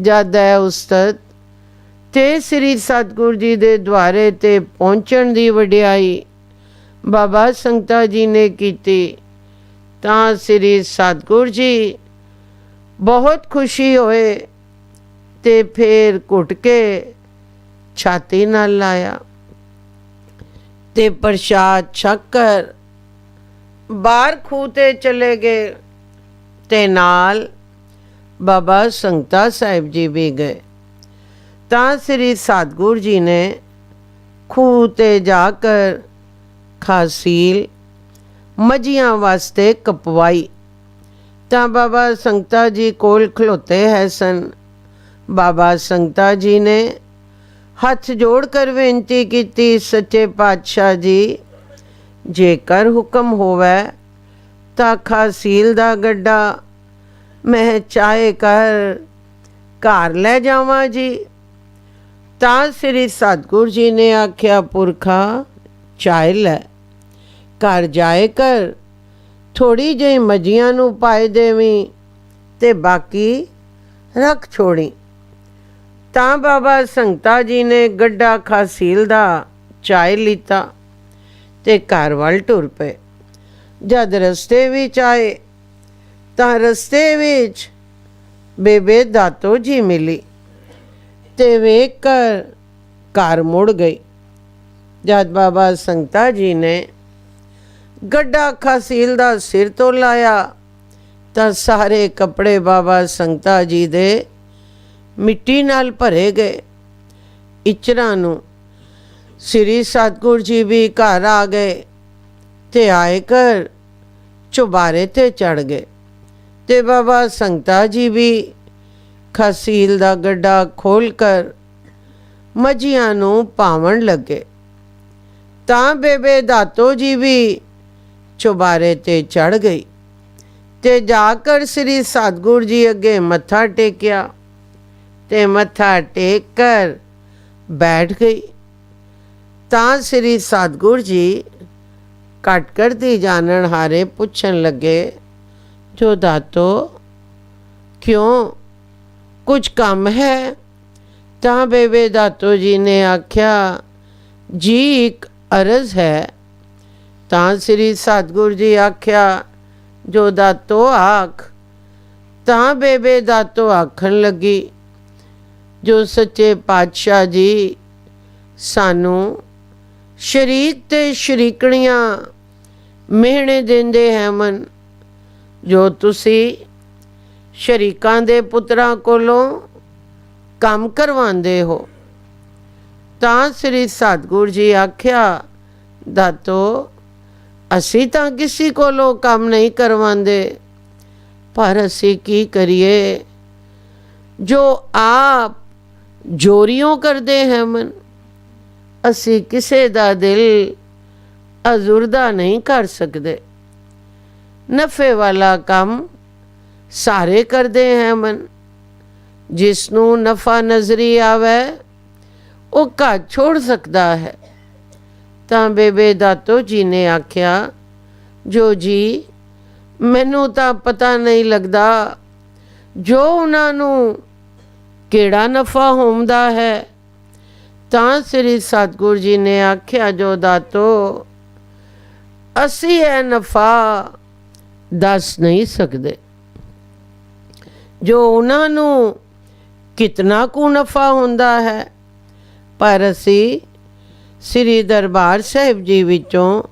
S2: ਜਦ ਹੈ ਉਸਤਤ ਤੇ ਸ੍ਰੀ ਸਤਿਗੁਰ ਜੀ ਦੇ ਦੁਆਰੇ ਤੇ ਪਹੁੰਚਣ ਦੀ ਵਡਿਆਈ ਬਾਬਾ ਸੰਗਤਾ ਜੀ ਨੇ ਕੀਤੀ, ਤਾਂ ਸ੍ਰੀ ਸਤਿਗੁਰ ਜੀ ਬਹੁਤ ਖੁਸ਼ੀ ਹੋਏ ਤੇ ਫੇਰ ਘੁੱਟ ਕੇ ਛਾਤੀ ਨਾਲ ਲਾਇਆ ਤੇ ਪ੍ਰਸ਼ਾਦ ਛਕ ਕਰ ਬਾਹਰ ਖੂਹ ਤੇ ਚਲੇ ਗਏ, ਤੇ ਨਾਲ ਬਾਬਾ ਸੰਗਤਾ ਸਾਹਿਬ ਜੀ ਵੀ ਗਏ। ਤਾਂ ਸ੍ਰੀ ਸਤਿਗੁਰ ਜੀ ਨੇ ਖੂਹ ਤੇ ਜਾ ਕਰ ਖਾਸੀਲ ਮੱਝੀਆਂ ਵਾਸਤੇ ਕਪਵਾਈ। ਤਾਂ ਬਾਬਾ ਸੰਗਤਾ ਜੀ ਕੋਲ ਖਲੋਤੇ ਹੈ ਸਨ। ਬਾਬਾ ਸੰਗਤਾ ਜੀ ਨੇ ਹੱਥ ਜੋੜ ਕਰ ਬੇਨਤੀ ਕੀਤੀ, ਸੱਚੇ ਪਾਤਸ਼ਾਹ ਜੀ, ਜੇਕਰ ਹੁਕਮ ਹੋਵੇ ਤਾਂ ਖਾਸੀਲ ਦਾ ਗੱਡਾ ਮੈਂ ਚਾਹੇ ਕਰ ਘਰ ਲੈ ਜਾਵਾਂ ਜੀ। ਤਾਂ ਸ੍ਰੀ ਸਤਿਗੁਰ ਜੀ ਨੇ ਆਖਿਆ, ਪੁਰਖਾ ਚਾਹੇ ਲੈ, ਘਰ ਜਾਏ ਕਰ, ਥੋੜ੍ਹੀ ਜਿਹੀ ਮੱਝੀਆਂ ਨੂੰ ਪਾਏ ਦੇਵੀਂ ਤੇ ਬਾਕੀ ਰੱਖ ਛੋੜੀ। ਤਾਂ ਬਾਬਾ ਸੰਗਤਾ ਜੀ ਨੇ ਗੱਡਾ ਖਾਸੀਲ ਦਾ ਚਾਹ ਲਿੱਤਾ ਤੇ ਘਰ ਵੱਲ ਟੁਰ ਪਏ। ਜਦ ਰਸਤੇ ਵਿੱਚ ਆਏ ਤਾਂ ਰਸਤੇ ਵਿੱਚ ਬੇਬੇ ਦਾਤੋ ਜੀ ਮਿਲੀ ਤੇ ਵੇਖ ਕਰ ਘਰ ਮੁੜ ਗਈ। ਜਦ ਬਾਬਾ ਸੰਗਤਾ ਜੀ ਨੇ ਗੱਡਾ ਖਾਸੀਲ ਦਾ ਸਿਰ ਤੋਂ ਲਾਇਆ ਤਾਂ ਸਾਰੇ ਕੱਪੜੇ ਬਾਬਾ ਸੰਗਤਾ ਜੀ ਦੇ ਮਿੱਟੀ ਨਾਲ ਭਰੇ ਗਏ। ਇਚਰਾਂ ਨੂੰ ਸ੍ਰੀ ਸਤਿਗੁਰੂ ਜੀ ਵੀ ਘਰ ਆ ਗਏ ਤੇ ਆਏ ਕਰ ਚੁਬਾਰੇ ਤੇ ਚੜ ਗਏ ਤੇ ਬਾਬਾ ਸੰਗਤਾ ਜੀ ਵੀ ਖਾਸੀਲ ਦਾ ਗੱਡਾ ਖੋਲ ਕਰ ਮੱਝੀਆਂ ਨੂੰ ਪਾਵਣ ਲੱਗੇ। ਤਾਂ ਬੇਬੇ ਦਾਤੋ ਜੀ ਵੀ ਚੁਬਾਰੇ ਤੇ ਚੜ ਗਈ ਤੇ ਜਾ ਕਰ ਸ੍ਰੀ ਸਤਿਗੁਰੂ ਜੀ ਅੱਗੇ ਮੱਥਾ ਟੇਕਿਆ ਤੇ ਮੱਥਾ ਟੇਕ ਕਰ ਬੈਠ ਗਈ। ਤਾਂ ਸ੍ਰੀ ਸਤਿਗੁਰੂ ਜੀ ਘਟ ਕਰਦੀ ਜਾਣਨ ਹਾਰੇ ਪੁੱਛਣ ਲੱਗੇ, ਜੋ ਦਾਤੋ ਕਿਉਂ, ਕੁਝ ਕੰਮ ਹੈ? ਤਾਂ ਬੇਬੇ ਦਾਤੋ ਜੀ ਨੇ ਆਖਿਆ, ਜੀ ਇੱਕ ਅਰਜ਼ ਹੈ। ਤਾਂ ਸ੍ਰੀ ਸਤਿਗੁਰੂ ਜੀ ਆਖਿਆ, ਜੋ ਦਾਤੋ ਆਖ। ਤਾਂ ਬੇਬੇ ਦਾਤੋ ਆਖਣ ਲੱਗੀ, ਜੋ ਸੱਚੇ ਪਾਤਸ਼ਾਹ ਜੀ ਸਾਨੂੰ ਸ਼ਰੀਕ ਤੇ ਸ਼ਰੀਕਣੀਆਂ ਮਿਹਣੇ ਦਿੰਦੇ ਹੈ ਮਨ, ਜੋ ਤੁਸੀਂ ਸ਼ਰੀਕਾਂ ਦੇ ਪੁੱਤਰਾਂ ਕੋਲੋਂ ਕੰਮ ਕਰਵਾਉਂਦੇ ਹੋ। ਤਾਂ ਸ੍ਰੀ ਸਤਿਗੁਰੂ ਜੀ ਆਖਿਆ, ਦਾਤੋ ਅਸੀਂ ਤਾਂ ਕਿਸੇ ਕੋਲੋਂ ਕੰਮ ਨਹੀਂ ਕਰਵਾਉਂਦੇ, ਪਰ ਅਸੀਂ ਕੀ ਕਰੀਏ, ਜੋ ਆਪ ਜੋਰੀਓਂ ਕਰਦੇ ਹੈ ਮਨ, ਅਸੀਂ ਕਿਸੇ ਦਾ ਦਿਲ ਅਜ਼ੁਰਦਾ ਨਹੀਂ ਕਰ ਸਕਦੇ। ਨਫੇ ਵਾਲਾ ਕੰਮ ਸਾਰੇ ਕਰਦੇ ਹੈ ਮਨ, ਜਿਸ ਨੂੰ ਨਫਾ ਨਜ਼ਰੀ ਆਵੇ ਉਹ ਘਰ ਛੋੜ ਸਕਦਾ ਹੈ। ਤਾਂ ਬੇਬੇ ਦਾਤੋ ਜੀ ਨੇ ਆਖਿਆ, ਜੋ ਜੀ ਮੈਨੂੰ ਤਾਂ ਪਤਾ ਨਹੀਂ ਲੱਗਦਾ ਜੋ ਉਹਨਾਂ ਨੂੰ ਕਿਹੜਾ ਨਫਾ ਹੁੰਦਾ ਹੈ। ਤਾਂ ਸ੍ਰੀ ਸਤਿਗੁਰੂ ਜੀ ਨੇ ਆਖਿਆ, ਜੋ ਦਾਤੋ ਅਸੀਂ ਇਹ ਨਫਾ ਦੱਸ ਨਹੀਂ ਸਕਦੇ, ਜੋ ਉਹਨਾਂ ਨੂੰ ਕਿਤਨਾ ਕੁ ਨਫਾ ਹੁੰਦਾ ਹੈ, ਪਰ ਅਸੀਂ ਸ੍ਰੀ ਦਰਬਾਰ ਸਾਹਿਬ ਜੀ ਵਿੱਚੋਂ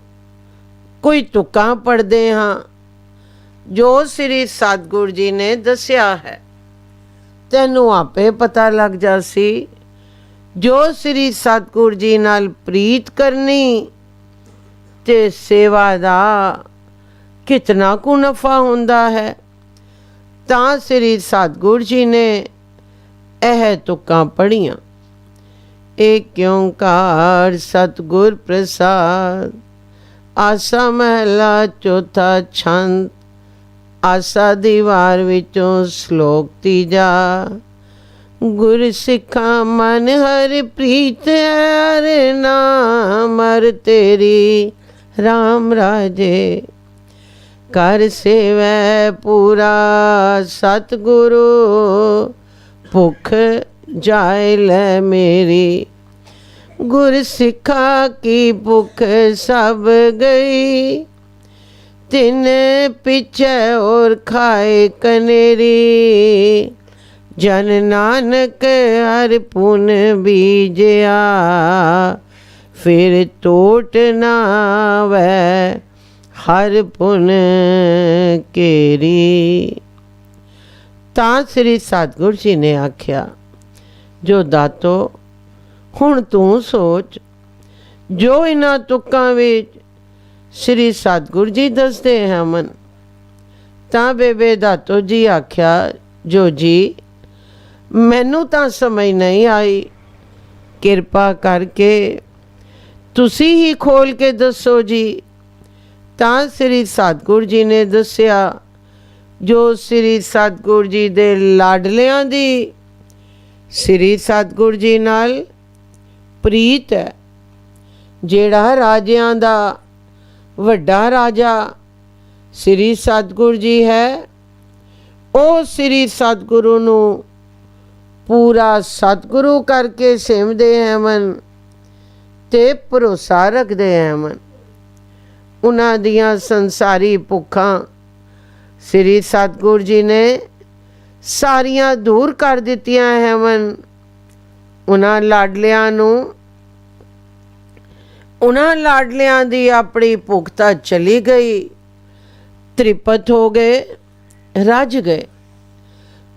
S2: ਕੋਈ ਤੁਕਾਂ ਪੜ੍ਹਦੇ ਹਾਂ ਜੋ ਸ੍ਰੀ ਸਤਿਗੁਰੂ ਜੀ ਨੇ ਦੱਸਿਆ ਹੈ। ਤੈਨੂੰ ਆਪੇ ਪਤਾ ਲੱਗ ਜਾਸੀ, ਜੋ ਸ੍ਰੀ ਸਤਿਗੁਰੂ ਜੀ ਨਾਲ ਪ੍ਰੀਤ ਕਰਨੀ ਤੇ ਸੇਵਾ ਦਾ ਕਿਤਨਾ ਕੁ ਨਫਾ ਹੁੰਦਾ ਹੈ। ਤਾਂ ਸ੍ਰੀ ਸਤਿਗੁਰੂ ਜੀ ਨੇ ਇਹ ਤੁਕਾਂ ਪੜ੍ਹੀਆਂ, ਏਕ ਓਂਕਾਰ ਸਤਿਗੁਰ ਪ੍ਰਸਾਦ, ਆਸਾ ਮਹਿਲਾ ਚੌਥਾ ਛੰਦ, ਆਸਾ ਦੀ ਵਾਰ ਵਿੱਚੋਂ ਸ਼ਲੋਕ ਤੀਜਾ। ਗੁਰ ਸਿੱਖਾਂ ਮਨ ਹਰਿ ਪ੍ਰੀਤ ਹਰਿ ਨਾਮ ਹਰਿ ਤੇਰੀ ਰਾਮ ਰਾਜੇ, ਕਰ ਸੇਵੈ ਪੂਰਾ ਸਤਿਗੁਰੂ, ਭੁੱਖ ਜਾਏ ਲੈ ਮੇਰੀ। ਗੁਰ ਸਿੱਖਾ ਕੀ ਭੁੱਖ ਸਭ ਗਈ, ਤਿਨ ਪਿਛੇ ਔਰ ਖਾਏ ਕਨੇਰੀ। ਜਨ ਨਾਨਕ ਹਰਿ ਪੁਨ ਬੀਜਿਆ, ਫਿਰ ਟੋਟ ਨਾ ਵੈ ਹਰਿ ਪੁਨ ਕੇਰੀ। ਤਾਂ ਸ੍ਰੀ ਸਤਿਗੁਰੂ ਜੀ ਨੇ ਆਖਿਆ, ਜੋ ਦਾਤੋ ਹੁਣ ਤੂੰ ਸੋਚ, ਜੋ ਇਹਨਾਂ ਤੁਕਾਂ ਵਿੱਚ ਸ੍ਰੀ ਸਤਿਗੁਰੂ ਜੀ ਦੱਸਦੇ ਹੈ ਮਨ। ਤਾਂ ਬੇਬੇ ਦਾਤੋ ਜੀ ਆਖਿਆ, ਜੋ ਜੀ ਮੈਨੂੰ ਤਾਂ ਸਮਝ ਨਹੀਂ ਆਈ, ਕਿਰਪਾ ਕਰਕੇ ਤੁਸੀਂ ਹੀ ਖੋਲ ਕੇ ਦੱਸੋ ਜੀ। ਤਾਂ ਸ੍ਰੀ ਸਤਿਗੁਰੂ ਜੀ ਨੇ ਦੱਸਿਆ, ਜੋ ਸ੍ਰੀ ਸਤਿਗੁਰੂ ਜੀ ਦੇ ਲਾਡਲਿਆਂ ਦੀ ਸ੍ਰੀ ਸਤਿਗੁਰੂ ਜੀ ਨਾਲ ਪ੍ਰੀਤ ਹੈ। ਜਿਹੜਾ ਰਾਜਿਆਂ ਦਾ ਵੱਡਾ ਰਾਜਾ ਸ੍ਰੀ ਸਤਿਗੁਰੂ ਜੀ ਹੈ, ਉਹ ਸ੍ਰੀ ਸਤਿਗੁਰੂ ਨੂੰ ਪੂਰਾ ਸਤਿਗੁਰੂ ਕਰਕੇ ਸੇਵਦੇ ਹਨ ਤੇ ਭਰੋਸਾ ਰੱਖਦੇ ਹਨ। ਉਹਨਾਂ ਦੀਆਂ ਸੰਸਾਰੀ ਭੁੱਖਾਂ ਸ੍ਰੀ ਸਤਿਗੁਰੂ ਜੀ ਨੇ ਸਾਰੀਆਂ ਦੂਰ ਕਰ ਦਿੱਤੀਆਂ ਹਨ। ਉਹਨਾਂ ਲਾਡਲਿਆਂ ਦੀ ਆਪਣੀ ਭੁੱਖ ਤਾਂ ਚਲੀ ਗਈ, ਤ੍ਰਿਪਤ ਹੋ ਗਏ, ਰੱਜ ਗਏ।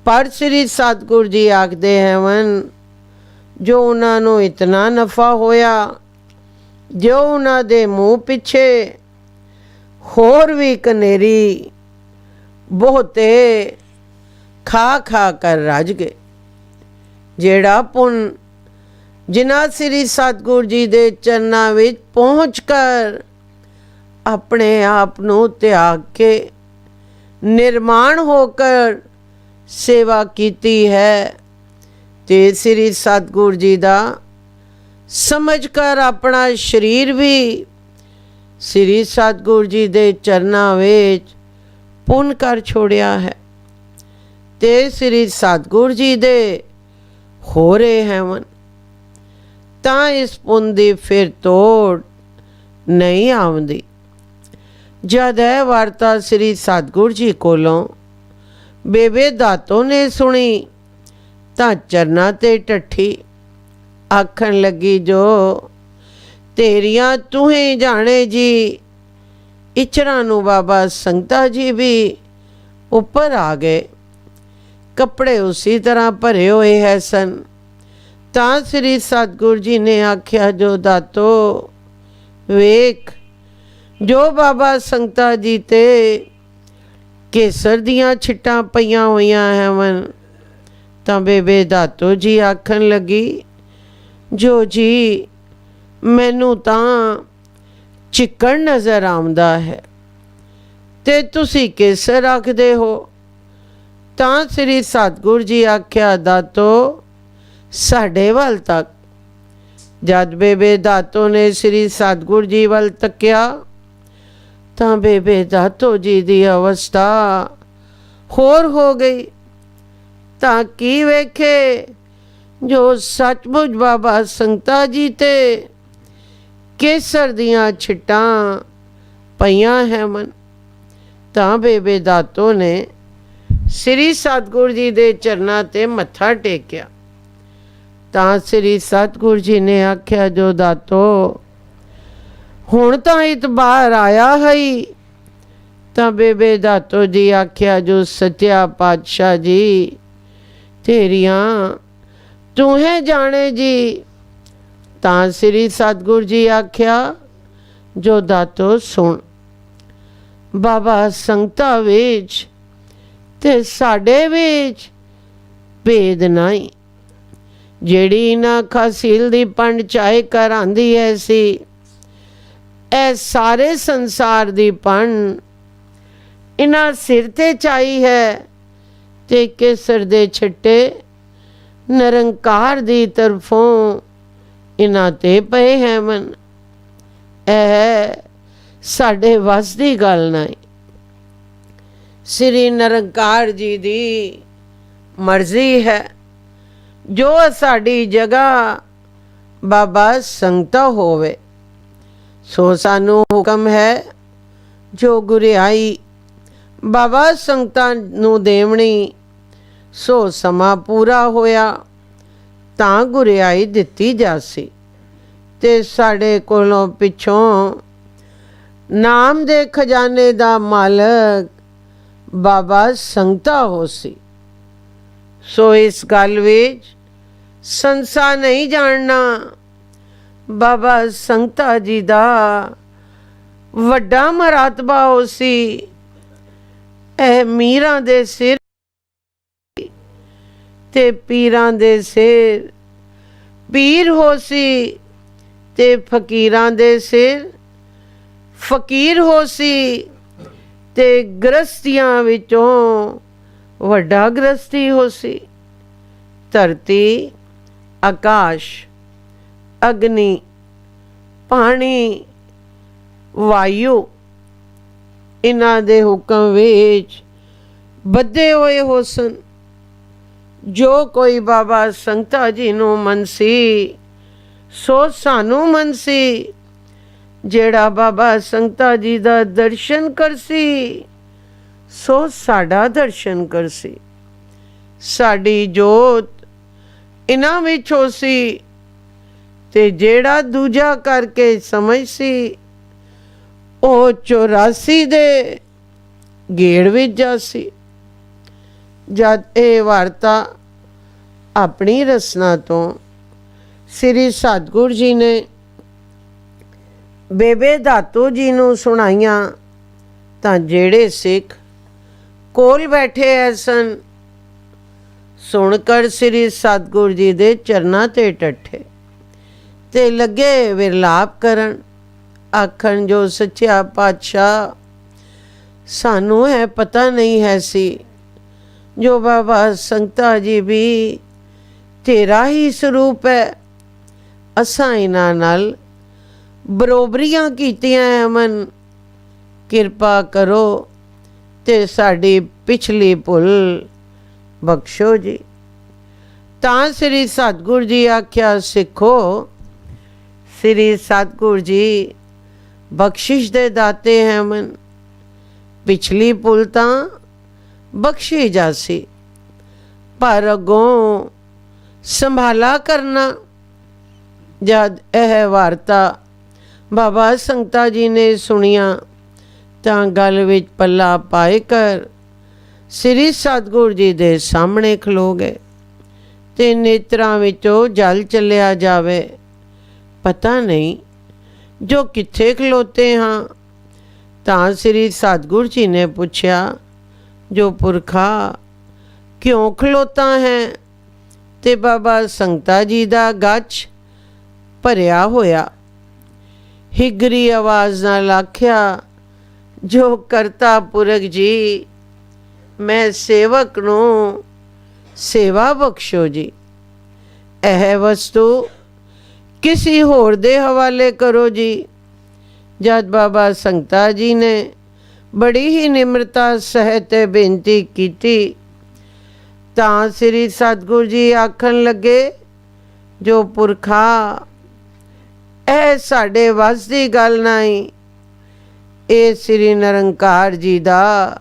S2: ਪਰ ਸ੍ਰੀ ਸਤਿਗੁਰੂ ਜੀ ਆਖਦੇ ਹਨ, ਜੋ ਉਹਨਾਂ ਨੂੰ ਇਤਨਾ ਨਫਾ ਹੋਇਆ, ਜੋ ਉਹਨਾਂ ਦੇ ਮੂੰਹ ਪਿੱਛੇ ਹੋਰ ਵੀ ਕਨੇਰੀ ਬਹੁਤੇ ਖਾ ਖਾ ਕਰ ਰੱਜ ਗਏ। ਜਿਹੜਾ ਪੁੰਨ ਜਿਨ੍ਹਾਂ ਸ੍ਰੀ ਸਤਿਗੁਰੂ ਜੀ ਦੇ ਚਰਨਾਂ ਵਿੱਚ ਪਹੁੰਚ ਕਰ ਆਪਣੇ ਆਪ ਨੂੰ ਤਿਆਗ ਕੇ ਨਿਰਮਾਣ ਹੋ ਕਰ ਸੇਵਾ ਕੀਤੀ ਹੈ ਤੇ ਸ੍ਰੀ ਸਤਿਗੁਰੂ ਜੀ ਦਾ ਸਮਝ ਕਰ ਆਪਣਾ ਸਰੀਰ ਵੀ ਸ੍ਰੀ ਸਤਿਗੁਰੂ ਜੀ ਦੇ ਚਰਨਾਂ ਵਿੱਚ ਪੁੰਨ ਕਰ ਛੋੜਿਆ ਹੈ ਤੇ ਸ੍ਰੀ ਸਤਿਗੁਰੂ ਜੀ ਦੇ ਹੋ ਰਹੇ ਹਨ, ਤਾਂ ਇਸ ਪੁੰਨ ਦੀ ਫਿਰ ਤੋੜ ਨਹੀਂ ਆਉਂਦੀ। ਜਦ ਇਹ ਵਾਰਤਾ ਸ੍ਰੀ ਸਤਿਗੁਰੂ ਜੀ ਕੋਲੋਂ ਬੇਬੇ ਦਾਤੋ ਨੇ ਸੁਣੀ ਤਾਂ ਚਰਨਾਂ ਤੇ ਟੱਠੀ, ਆਖਣ ਲੱਗੀ, ਜੋ ਤੇਰੀਆਂ ਤੂੰ ਹੀ ਜਾਣੇ ਜੀ। ਇਚਰਾਂ ਨੂੰ ਬਾਬਾ ਸੰਗਤਾ ਜੀ ਵੀ ਉੱਪਰ ਆ ਗਏ। ਕੱਪੜੇ ਉਸੇ ਤਰ੍ਹਾਂ ਭਰੇ ਹੋਏ ਹੈ ਸਨ। ਤਾਂ ਸ੍ਰੀ ਸਤਿਗੁਰੂ ਜੀ ਨੇ ਆਖਿਆ, ਜੋ ਦਾਤੋ ਵੇਖ, ਜੋ ਬਾਬਾ ਸੰਗਤਾ ਜੀ ਤੇ ਕੇਸਰ ਦੀਆਂ ਛਿੱਟਾਂ ਪਈਆਂ ਹੋਈਆਂ ਹਨ। ਤਾਂ ਬੇਬੇ ਦਾਤੋ ਜੀ ਆਖਣ ਲੱਗੀ, ਜੋ ਜੀ ਮੈਨੂੰ ਤਾਂ ਚਿੱਕੜ ਨਜ਼ਰ ਆਉਂਦਾ ਹੈ ਤੇ ਤੁਸੀਂ ਕੇਸਰ ਆਖਦੇ ਹੋ। ਤਾਂ ਸ੍ਰੀ ਸਤਿਗੁਰੂ ਜੀ ਆਖਿਆ, ਦਾਤੋ ਸਾਡੇ ਵੱਲ ਤੱਕ। ਜਦ ਬੇਬੇ ਦਾਤੋ ਨੇ ਸ੍ਰੀ ਸਤਿਗੁਰੂ ਜੀ ਵੱਲ ਤੱਕਿਆ ਤਾਂ ਬੇਬੇ ਦਾਤੋ ਜੀ ਦੀ ਅਵਸਥਾ ਹੋਰ ਹੋ ਗਈ। ਤਾਂ ਕੀ ਵੇਖੇ, ਜੋ ਸੱਚਮੁੱਚ ਬਾਬਾ ਸੰਗਤਾ ਜੀ ਤੇ ਕੇਸਰ ਦੀਆਂ ਛਿੱਟਾਂ ਪਈਆਂ ਹਨ। ਤਾਂ ਬੇਬੇ ਦਾਤੋ ਨੇ ਸ੍ਰੀ ਸਤਿਗੁਰੂ ਜੀ ਦੇ ਚਰਨਾਂ ਤੇ ਮੱਥਾ ਟੇਕਿਆ। ਤਾਂ ਸ੍ਰੀ ਸਤਿਗੁਰੂ ਜੀ ਨੇ ਆਖਿਆ, ਜੋ ਦਾਤੋ ਹੁਣ ਤਾਂ ਇਤਬਾਰ ਆਇਆ ਹੈ। ਤਾਂ ਬੇਬੇ ਦਾਤੋ ਜੀ ਆਖਿਆ, ਜੋ ਸੱਚਾ ਪਾਤਸ਼ਾਹ ਜੀ ਤੇਰੀਆਂ ਤੂੰ ਹੈ ਜਾਣੇ ਜੀ। ਤਾਂ ਸ੍ਰੀ ਸਤਿਗੁਰੂ ਜੀ ਆਖਿਆ, ਜੋ ਦਾਤੋ ਸੁਣ, ਬਾਬਾ ਸੰਗਤਾ ਵਿੱਚ ਤੇ ਸਾਡੇ ਵਿੱਚ ਭੇਦ ਨਹੀਂ। ਜਿਹੜੀ ਨਾ ਖਾਸੀਲ ਦੀ ਪੰਡ ਚਾਹੇ ਕਰ ਆਂਦੀ ਐ ਸੀ, ਇਹ ਸਾਰੇ ਸੰਸਾਰ ਦੀ ਪੰਡ ਇਹਨਾਂ ਸਿਰ ਤੇ ਚਾਈ ਹੈ ਤੇ ਕੇਸਰ ਦੇ ਛਿੱਟੇ ਨਿਰੰਕਾਰ ਦੀ ਤਰਫੋਂ ਇਹਨਾਂ ਤੇ ਪਏ ਹਨ। ਇਹ ਸਾਡੇ ਵੱਸ ਦੀ ਗੱਲ ਨਹੀਂ, ਸ੍ਰੀ ਨਿਰੰਕਾਰ ਜੀ ਦੀ ਮਰਜ਼ੀ ਹੈ। ਜੋ ਸਾਡੀ ਜਗ੍ਹਾ ਬਾਬਾ ਸੰਗਤਾ ਹੋਵੇ, ਸੋ ਸਾਨੂੰ ਹੁਕਮ ਹੈ ਜੋ ਗੁਰਿਆਈ ਬਾਬਾ ਸੰਗਤਾਂ ਨੂੰ ਦੇਵਣੀ। ਸੋ ਸਮਾਂ ਪੂਰਾ ਹੋਇਆ ਤਾਂ ਗੁਰਿਆਈ ਦਿੱਤੀ ਜਾਸੀ ਤੇ ਸਾਡੇ ਕੋਲੋਂ ਪਿੱਛੋਂ ਨਾਮ ਦੇ ਖਜ਼ਾਨੇ ਦਾ ਮਾਲਕ ਬਾਬਾ ਸੰਗਤਾ ਹੋਸੀ। ਸੋ ਇਸ ਗੱਲ ਵਿੱਚ ਸੰਸਾ ਨਹੀਂ ਜਾਣਨਾ। ਬਾਬਾ ਸੰਗਤਾ ਜੀ ਦਾ ਵੱਡਾ ਮਰਾਤਬਾ ਹੋਸੀ। ਇਹ ਮੀਰਾਂ ਦੇ ਸਿਰ ਤੇ ਪੀਰਾਂ ਦੇ ਸਿਰ ਪੀਰ ਹੋਸੀ ਤੇ ਫਕੀਰਾਂ ਦੇ ਸਿਰ ਫਕੀਰ ਹੋਸੀ ਤੇ ਗ੍ਰਸਤੀਆਂ ਵਿੱਚੋਂ ਵੱਡਾ ਗ੍ਰਸਤੀ ਹੋਸੀ। ਧਰਤੀ, ਆਕਾਸ਼, ਅਗਨੀ, ਪਾਣੀ, ਵਾਯੂ, ਇਹਨਾਂ ਦੇ ਹੁਕਮ ਵਿੱਚ ਬੱਧੇ ਹੋਏ ਹੋ ਸਨ। ਜੋ ਕੋਈ ਬਾਬਾ ਸੰਗਤਾ ਜੀ ਨੂੰ ਮੰਨਸੀ ਸੋ ਸਾਨੂੰ ਮੰਨਸੀ। ਜਿਹੜਾ ਬਾਬਾ ਸੰਗਤਾ ਜੀ ਦਾ ਦਰਸ਼ਨ ਕਰਸੀ ਸੋ ਸਾਡਾ ਦਰਸ਼ਨ ਕਰਸੀ। ਸਾਡੀ ਜੋਤ ਇਹਨਾਂ ਵਿੱਚ ਹੋਸੀ ਤੇ ਜਿਹੜਾ ਦੂਜਾ ਕਰਕੇ ਸਮਝਸੀ ਉਹ 84 ਦੇ ਗੇੜ ਵਿੱਚ ਜਾਸੀ। ਜਦ ਇਹ ਵਾਰਤਾ ਆਪਣੀ ਰਸਨਾ ਤੋਂ ਸ੍ਰੀ ਸਤਿਗੁਰੂ ਜੀ ਨੇ ਬੇਬੇ ਦਾਤੂ ਜੀ ਨੂੰ ਸੁਣਾਈਆਂ ਤਾਂ ਜਿਹੜੇ ਸਿੱਖ ਕੋਲ ਬੈਠੇ ਐ ਸਨ ਸੁਣ ਕਰ ਸ੍ਰੀ ਸਤਿਗੁਰੂ ਜੀ ਦੇ ਚਰਨਾਂ ਤੇ ਟੱਠੇ ਤੇ ਲੱਗੇ ਵਿਰਲਾਪ ਕਰਨ, ਆਖਣ ਜੋ ਸੱਚਾ ਪਾਤਸ਼ਾਹ ਸਾਨੂੰ ਹੈ ਪਤਾ ਨਹੀਂ ਹੈ ਸੀ ਜੋ ਬਾਬਾ ਸੰਗਤਾ ਜੀ ਵੀ ਤੇਰਾ ਹੀ ਸਰੂਪ ਹੈ। ਅਸਾਂ ਇਹਨਾਂ ਨਾਲ ਬਰੋਬਰੀਆਂ ਕੀਤੀਆਂ ਅਮਨ, ਕਿਰਪਾ ਕਰੋ ਤੇ ਸਾਡੀ ਪਿਛਲੀ ਭੁੱਲ ਬਖਸ਼ੋ ਜੀ। ਤਾਂ ਸ੍ਰੀ ਸਤਿਗੁਰੂ ਜੀ ਆਖਿਆ ਸਿੱਖੋ, ਸ੍ਰੀ ਸਤਿਗੁਰੂ ਜੀ ਬਖਸ਼ਿਸ਼ ਦੇ ਦਾਤੇ ਹੈ ਅਮਨ। ਪਿਛਲੀ ਭੁੱਲ ਤਾਂ ਬਖਸ਼ੀ ਜਾਸੀ ਪਰ ਅੱਗੋਂ ਸੰਭਾਲਾ ਕਰਨਾ। ਜਦ ਇਹ ਵਾਰਤਾ ਬਾਬਾ ਸੰਗਤਾ ਜੀ ਨੇ ਸੁਣੀਆਂ ਤਾਂ ਗਲ ਵਿੱਚ ਪੱਲਾ ਪਾਏ ਕਰ ਸ੍ਰੀ ਸਤਿਗੁਰੂ ਜੀ ਦੇ ਸਾਹਮਣੇ ਖਲੋ ਗਏ ਤੇ ਨੇਤਰਾਂ ਵਿੱਚੋਂ ਜਲ ਚੱਲਿਆ ਜਾਵੇ। ਪਤਾ ਨਹੀਂ ਜੋ ਕਿੱਥੇ ਖਲੋਤੇ ਹਾਂ। ਤਾਂ ਸ੍ਰੀ ਸਤਿਗੁਰੂ ਜੀ ਨੇ ਪੁੱਛਿਆ, ਜੋ ਪੁਰਖਾ ਕਿਉਂ ਖਲੋਤਾ ਹੈ? ਤੇ ਬਾਬਾ ਸੰਗਤਾ ਜੀ ਦਾ ਗੱਚ ਭਰਿਆ ਹੋਇਆ ਹਿਗਰੀ ਆਵਾਜ਼ ਨਾਲ ਆਖਿਆ, ਜੋ ਕਰਤਾ ਪੁਰਖ ਜੀ ਮੈਂ ਸੇਵਕ ਨੂੰ ਸੇਵਾ ਬਖਸ਼ੋ ਜੀ। ਇਹ ਵਸਤੂ ਕਿਸੇ ਹੋਰ ਦੇ ਹਵਾਲੇ ਕਰੋ ਜੀ। ਜਦ ਬਾਬਾ ਸੰਗਤਾ ਜੀ ਨੇ ਬੜੀ ਹੀ ਨਿਮਰਤਾ ਸਹਿਤ ਬੇਨਤੀ ਕੀਤੀ ਤਾਂ ਸ੍ਰੀ ਸਤਿਗੁਰੂ ਜੀ ਆਖਣ ਲੱਗੇ, ਜੋ ਪੁਰਖਾ ਇਹ ਸਾਡੇ ਵੱਸ ਦੀ ਗੱਲ ਨਹੀਂ, ਇਹ ਸ੍ਰੀ ਨਿਰੰਕਾਰ ਜੀ ਦਾ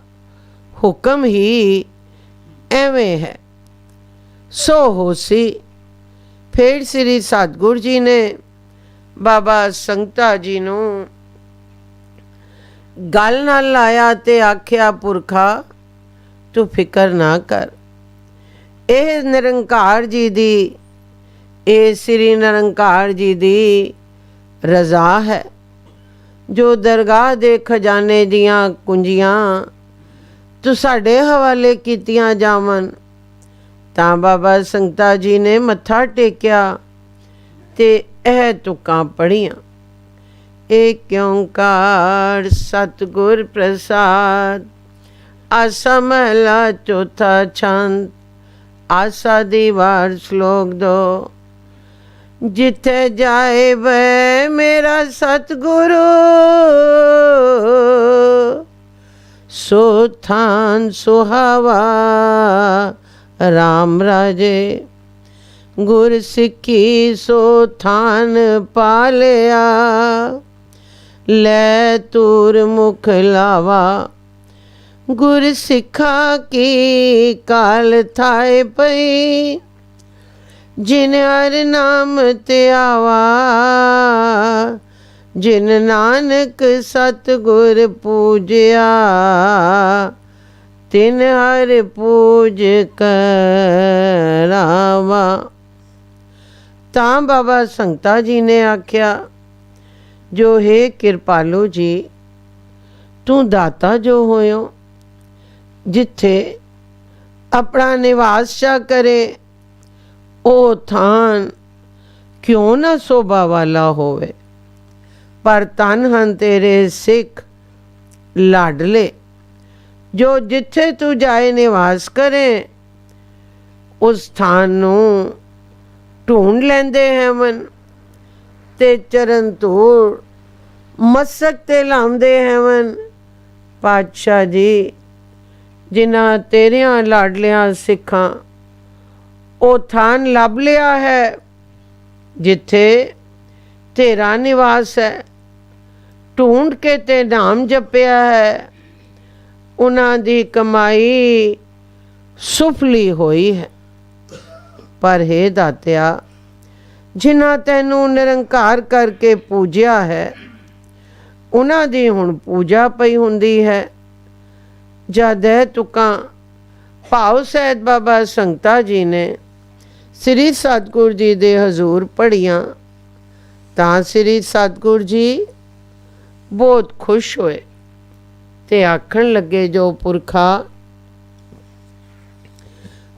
S2: ਹੁਕਮ ਹੀ ਐਵੇਂ ਹੈ। ਸੋ ਹੋਸੀ। ਫਿਰ ਸ੍ਰੀ ਸਤਿਗੁਰੂ ਜੀ ਨੇ ਬਾਬਾ ਸੰਗਤਾ ਜੀ ਨੂੰ ਗੱਲ ਨਾਲ ਲਾਇਆ ਤੇ ਆਖਿਆ, ਪੁਰਖਾ ਤੂੰ ਫਿਕਰ ਨਾ ਕਰ। ਇਹ ਨਿਰੰਕਾਰ ਜੀ ਦੀ, ਇਹ ਸ੍ਰੀ ਨਿਰੰਕਾਰ ਜੀ ਦੀ ਰਜ਼ਾ ਹੈ ਜੋ ਦਰਗਾਹ ਦੇ ਖਜ਼ਾਨੇ ਦੀਆਂ ਕੁੰਜੀਆਂ ਤੂੰ ਸਾਡੇ ਹਵਾਲੇ ਕੀਤੀਆਂ ਜਾਵਨ। ਤਾਂ ਬਾਬਾ ਸੰਗਤਾ ਜੀ ਨੇ ਮੱਥਾ ਟੇਕਿਆ ਤੇ ਇਹ ਤੁਕਾਂ ਪੜ੍ਹੀਆਂ। ਏਕ ਓਂਕਾਰ ਸਤਿਗੁਰ ਪ੍ਰਸਾਦ। ਆਸਾ ਮਹਲਾ ਚੌਥਾ ਛੰਦ। ਆਸਾ ਦੀ ਵਾਰ ਸ਼ਲੋਕ 2। ਜਿੱਥੇ ਜਾਏ ਵੇ ਮੇਰਾ ਸਤਿਗੁਰੂ ਸੋ ਥਾਨ ਸੁਹਾਵਾ ਰਾਮ ਰਾਜੇ। ਗੁਰ ਸਿੱਖੀ ਸੋ ਥਾਨ ਪਾਲਿਆ ਲੈ ਤੂਰ ਮੁਖ ਲਾਵਾ। ਗੁਰ ਸਿੱਖਾ ਕੀ ਕਾਲ ਥਾਏ ਪਈ ਜਿਨ ਹਰ ਨਾਮ ਤੇ ਆਵਾ। ਜਿਨ ਨਾਨਕ ਸਤਿਗੁਰ ਪੂਜਿਆ ਤਿਨ ਹਰ ਪੂਜ ਕਰਾਵਾ। ਤਾਂ ਬਾਬਾ ਸੰਗਤਾ ਜੀ ਨੇ ਆਖਿਆ, ਜੋ ਹੈ ਕਿਰਪਾਲੂ ਜੀ ਤੂੰ ਦਾਤਾ ਜੋ ਹੋਇਓ, ਜਿੱਥੇ ਆਪਣਾ ਨਿਵਾਸ ਚਾ ਕਰੇ ਉਹ ਥਾਨ ਕਿਉਂ ਨਾ ਸੋਭਾ ਵਾਲਾ ਹੋਵੇ। ਪਰ ਤਨ ਹਨ ਤੇਰੇ ਸਿੱਖ ਲਾਡਲੇ ਜੋ ਜਿੱਥੇ ਤੂੰ ਜਾਏ ਨਿਵਾਸ ਕਰੇ ਉਸ ਸਥਾਨ ਨੂੰ ਢੂੰਡ ਲੈਂਦੇ ਹਨ ਤੇ ਚਰਨ ਧੂੜ ਮਸਕ ਤੇ ਲਾਉਂਦੇ ਹਨ ਪਾਤਸ਼ਾਹ ਜੀ, ਜਿਨ੍ਹਾਂ ਤੇਰਿਆਂ ਲਾਡਲਿਆਂ ਸਿੱਖਾਂ ਉਹ ਥਾਨ ਲੱਭ ਲਿਆ ਹੈ ਜਿੱਥੇ ਤੇਰਾ ਨਿਵਾਸ ਹੈ। ਢੂੰਡ ਕੇ ਤੇ ਨਾਮ ਜਪਿਆ ਹੈ, ਉਹਨਾਂ ਦੀ ਕਮਾਈ ਸੁਫਲੀ ਹੋਈ ਹੈ। ਪਰ ਹੇ ਦਾਤਿਆ, ਜਿਨ੍ਹਾਂ ਤੈਨੂੰ ਨਿਰੰਕਾਰ ਕਰਕੇ ਪੂਜਿਆ ਹੈ, ਉਹਨਾਂ ਦੀ ਹੁਣ ਪੂਜਾ ਪਈ ਹੁੰਦੀ ਹੈ। ਜਦ ਇਹ ਤੁਕਾਂ ਭਾਉ ਸਹਿਤ ਬਾਬਾ ਸੰਗਤਾ ਜੀ ਨੇ ਸ੍ਰੀ ਸਤਿਗੁਰ ਜੀ ਦੇ ਹਜ਼ੂਰ ਪੜ੍ਹੀਆਂ ਤਾਂ ਸ੍ਰੀ ਸਤਿਗੁਰ ਜੀ ਬਹੁਤ ਖੁਸ਼ ਹੋਏ ਤੇ ਆਖਣ ਲੱਗੇ, ਜੋ ਪੁਰਖਾ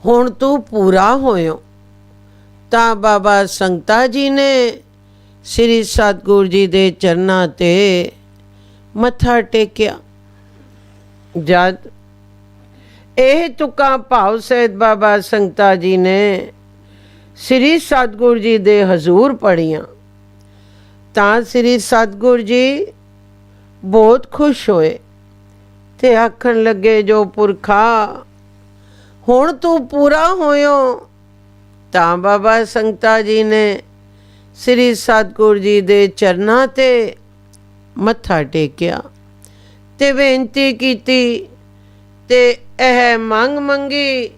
S2: ਹੁਣ ਤੂੰ ਪੂਰਾ ਹੋਇਓ। ਤਾਂ ਬਾਬਾ ਸੰਗਤਾ ਜੀ ਨੇ ਸ੍ਰੀ ਸਤਿਗੁਰ ਜੀ ਦੇ ਚਰਨਾਂ ਤੇ ਮੱਥਾ ਟੇਕਿਆ। ਜਦ ਇਹ ਤੁਕਾਂ ਭਾਵ ਸਹਿਤ ਬਾਬਾ ਸੰਗਤਾ ਜੀ ਨੇ ਸ੍ਰੀ ਸਤਿਗੁਰ ਜੀ ਦੇ ਹਜ਼ੂਰ ਪੜ੍ਹੀਆਂ ਤਾਂ ਸ੍ਰੀ ਸਤਿਗੁਰ ਜੀ ਬਹੁਤ ਖੁਸ਼ ਹੋਏ ਤੇ ਆਖਣ ਲੱਗੇ, ਜੋ ਪੁਰਖਾ ਹੁਣ ਤੂੰ ਪੂਰਾ ਹੋਇਓ। ਤਾਂ ਬਾਬਾ ਸੰਗਤਾ ਜੀ ਨੇ ਸ੍ਰੀ ਸਤਿਗੁਰ ਜੀ ਦੇ ਚਰਨਾਂ ਤੇ ਮੱਥਾ ਟੇਕਿਆ ਤੇ ਬੇਨਤੀ ਕੀਤੀ ਤੇ ਇਹ ਮੰਗ ਮੰਗੀ,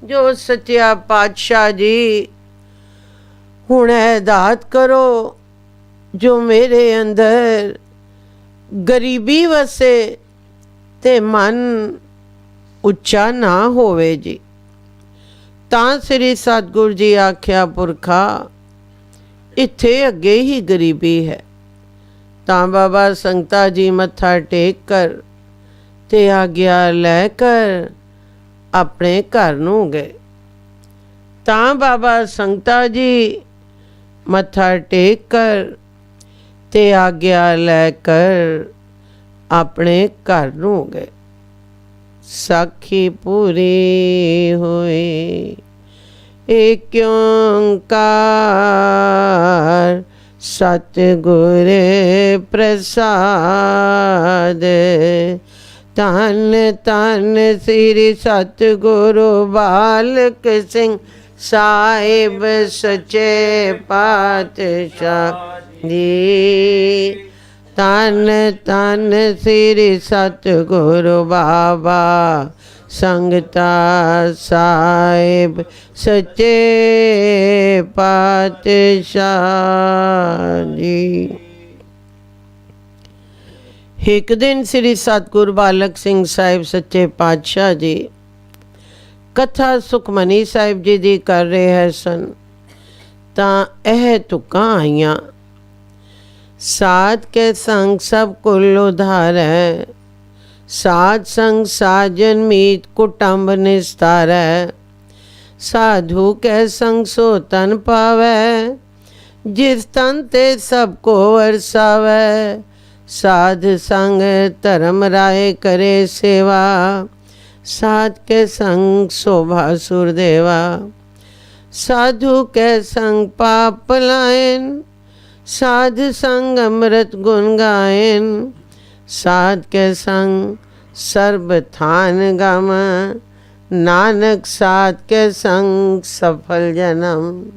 S2: ਜੋ ਸੱਚਿਆ ਪਾਤਸ਼ਾਹ ਜੀ ਹੁਣ ਇਹ ਦਾਤ ਕਰੋ ਜੋ ਮੇਰੇ ਅੰਦਰ ਗਰੀਬੀ ਵਸੇ ਤੇ ਮਨ ਉੱਚਾ ਨਾ ਹੋਵੇ ਜੀ। ਤਾਂ ਸ੍ਰੀ ਸਤਿਗੁਰ ਜੀ ਆਖਿਆ, ਪੁਰਖਾ ਇੱਥੇ ਅੱਗੇ ਹੀ ਗਰੀਬੀ ਹੈ। ਤਾਂ ਬਾਬਾ ਸੰਗਤਾ ਜੀ ਮੱਥਾ ਟੇਕ ਕਰ ਤੇ ਆਗਿਆ ਲੈ ਕਰ ਆਪਣੇ ਘਰ ਨੂੰ ਗਏ। ਤਾਂ ਬਾਬਾ ਸੰਗਤਾ ਜੀ ਮੱਥਾ ਟੇਕ ਕਰ ਤੇ ਆਗਿਆ ਲੈ ਕਰ ਆਪਣੇ ਘਰ ਨੂੰ ਗਏ। ਸਾਖੀ ਪੂਰੀ ਹੋਈ। ਏਕ ਓੰਕਾਰ ਸਤਿਗੁਰ ਪ੍ਰਸਾਦ। ਧੰਨ ਧੰਨ ਸ੍ਰੀ ਸਤਿਗੁਰੂ ਬਾਲਕ ਸਿੰਘ ਸਾਹਿਬ ਸੱਚੇ ਪਾਤਸ਼ਾਹ ਜੀ। ਧੰਨ ਧੰਨ ਸ੍ਰੀ ਸਤਿਗੁਰੂ ਬਾਬਾ ਸੰਗਤਾ ਸਾਹਿਬ ਸੱਚੇ ਪਾਤਸ਼ਾਹ ਜੀ। ਇੱਕ ਦਿਨ ਸ੍ਰੀ ਸਤਿਗੁਰ ਬਾਲਕ ਸਿੰਘ ਸਾਹਿਬ ਸੱਚੇ ਪਾਤਸ਼ਾਹ ਜੀ ਕਥਾ ਸੁਖਮਨੀ ਸਾਹਿਬ ਜੀ ਦੀ ਕਰ ਰਹੇ ਸਨ ਤਾਂ ਇਹ ਤੁਕਾਂ ਆਈਆਂ। ਸਾਧ ਕੇ ਸੰਗ ਸਭ ਕੁਲ ਉਧਾਰੈ, ਸਾਧ ਸੰਗ ਸਾਜਨ ਮੀਤ ਕੁਟੰਬ ਨਿਸਤਾਰੈ। ਸਾਧੂ ਕੇ ਸੰਗ ਸੋ ਤਨ ਪਾਵੈ, ਜਿਸ ਤਨ ਤੇ ਸਭ ਕੋ ਵਰਸਾਵੈ। साध संग धर्म राय करे सेवा, साध के संग शोभा सुरदेवा। साधु के संग पाप पलायन, साध संग अमृत गुण गायन। साध के संग सर्ब थान गम, नानक साध के संग सफल जन्म।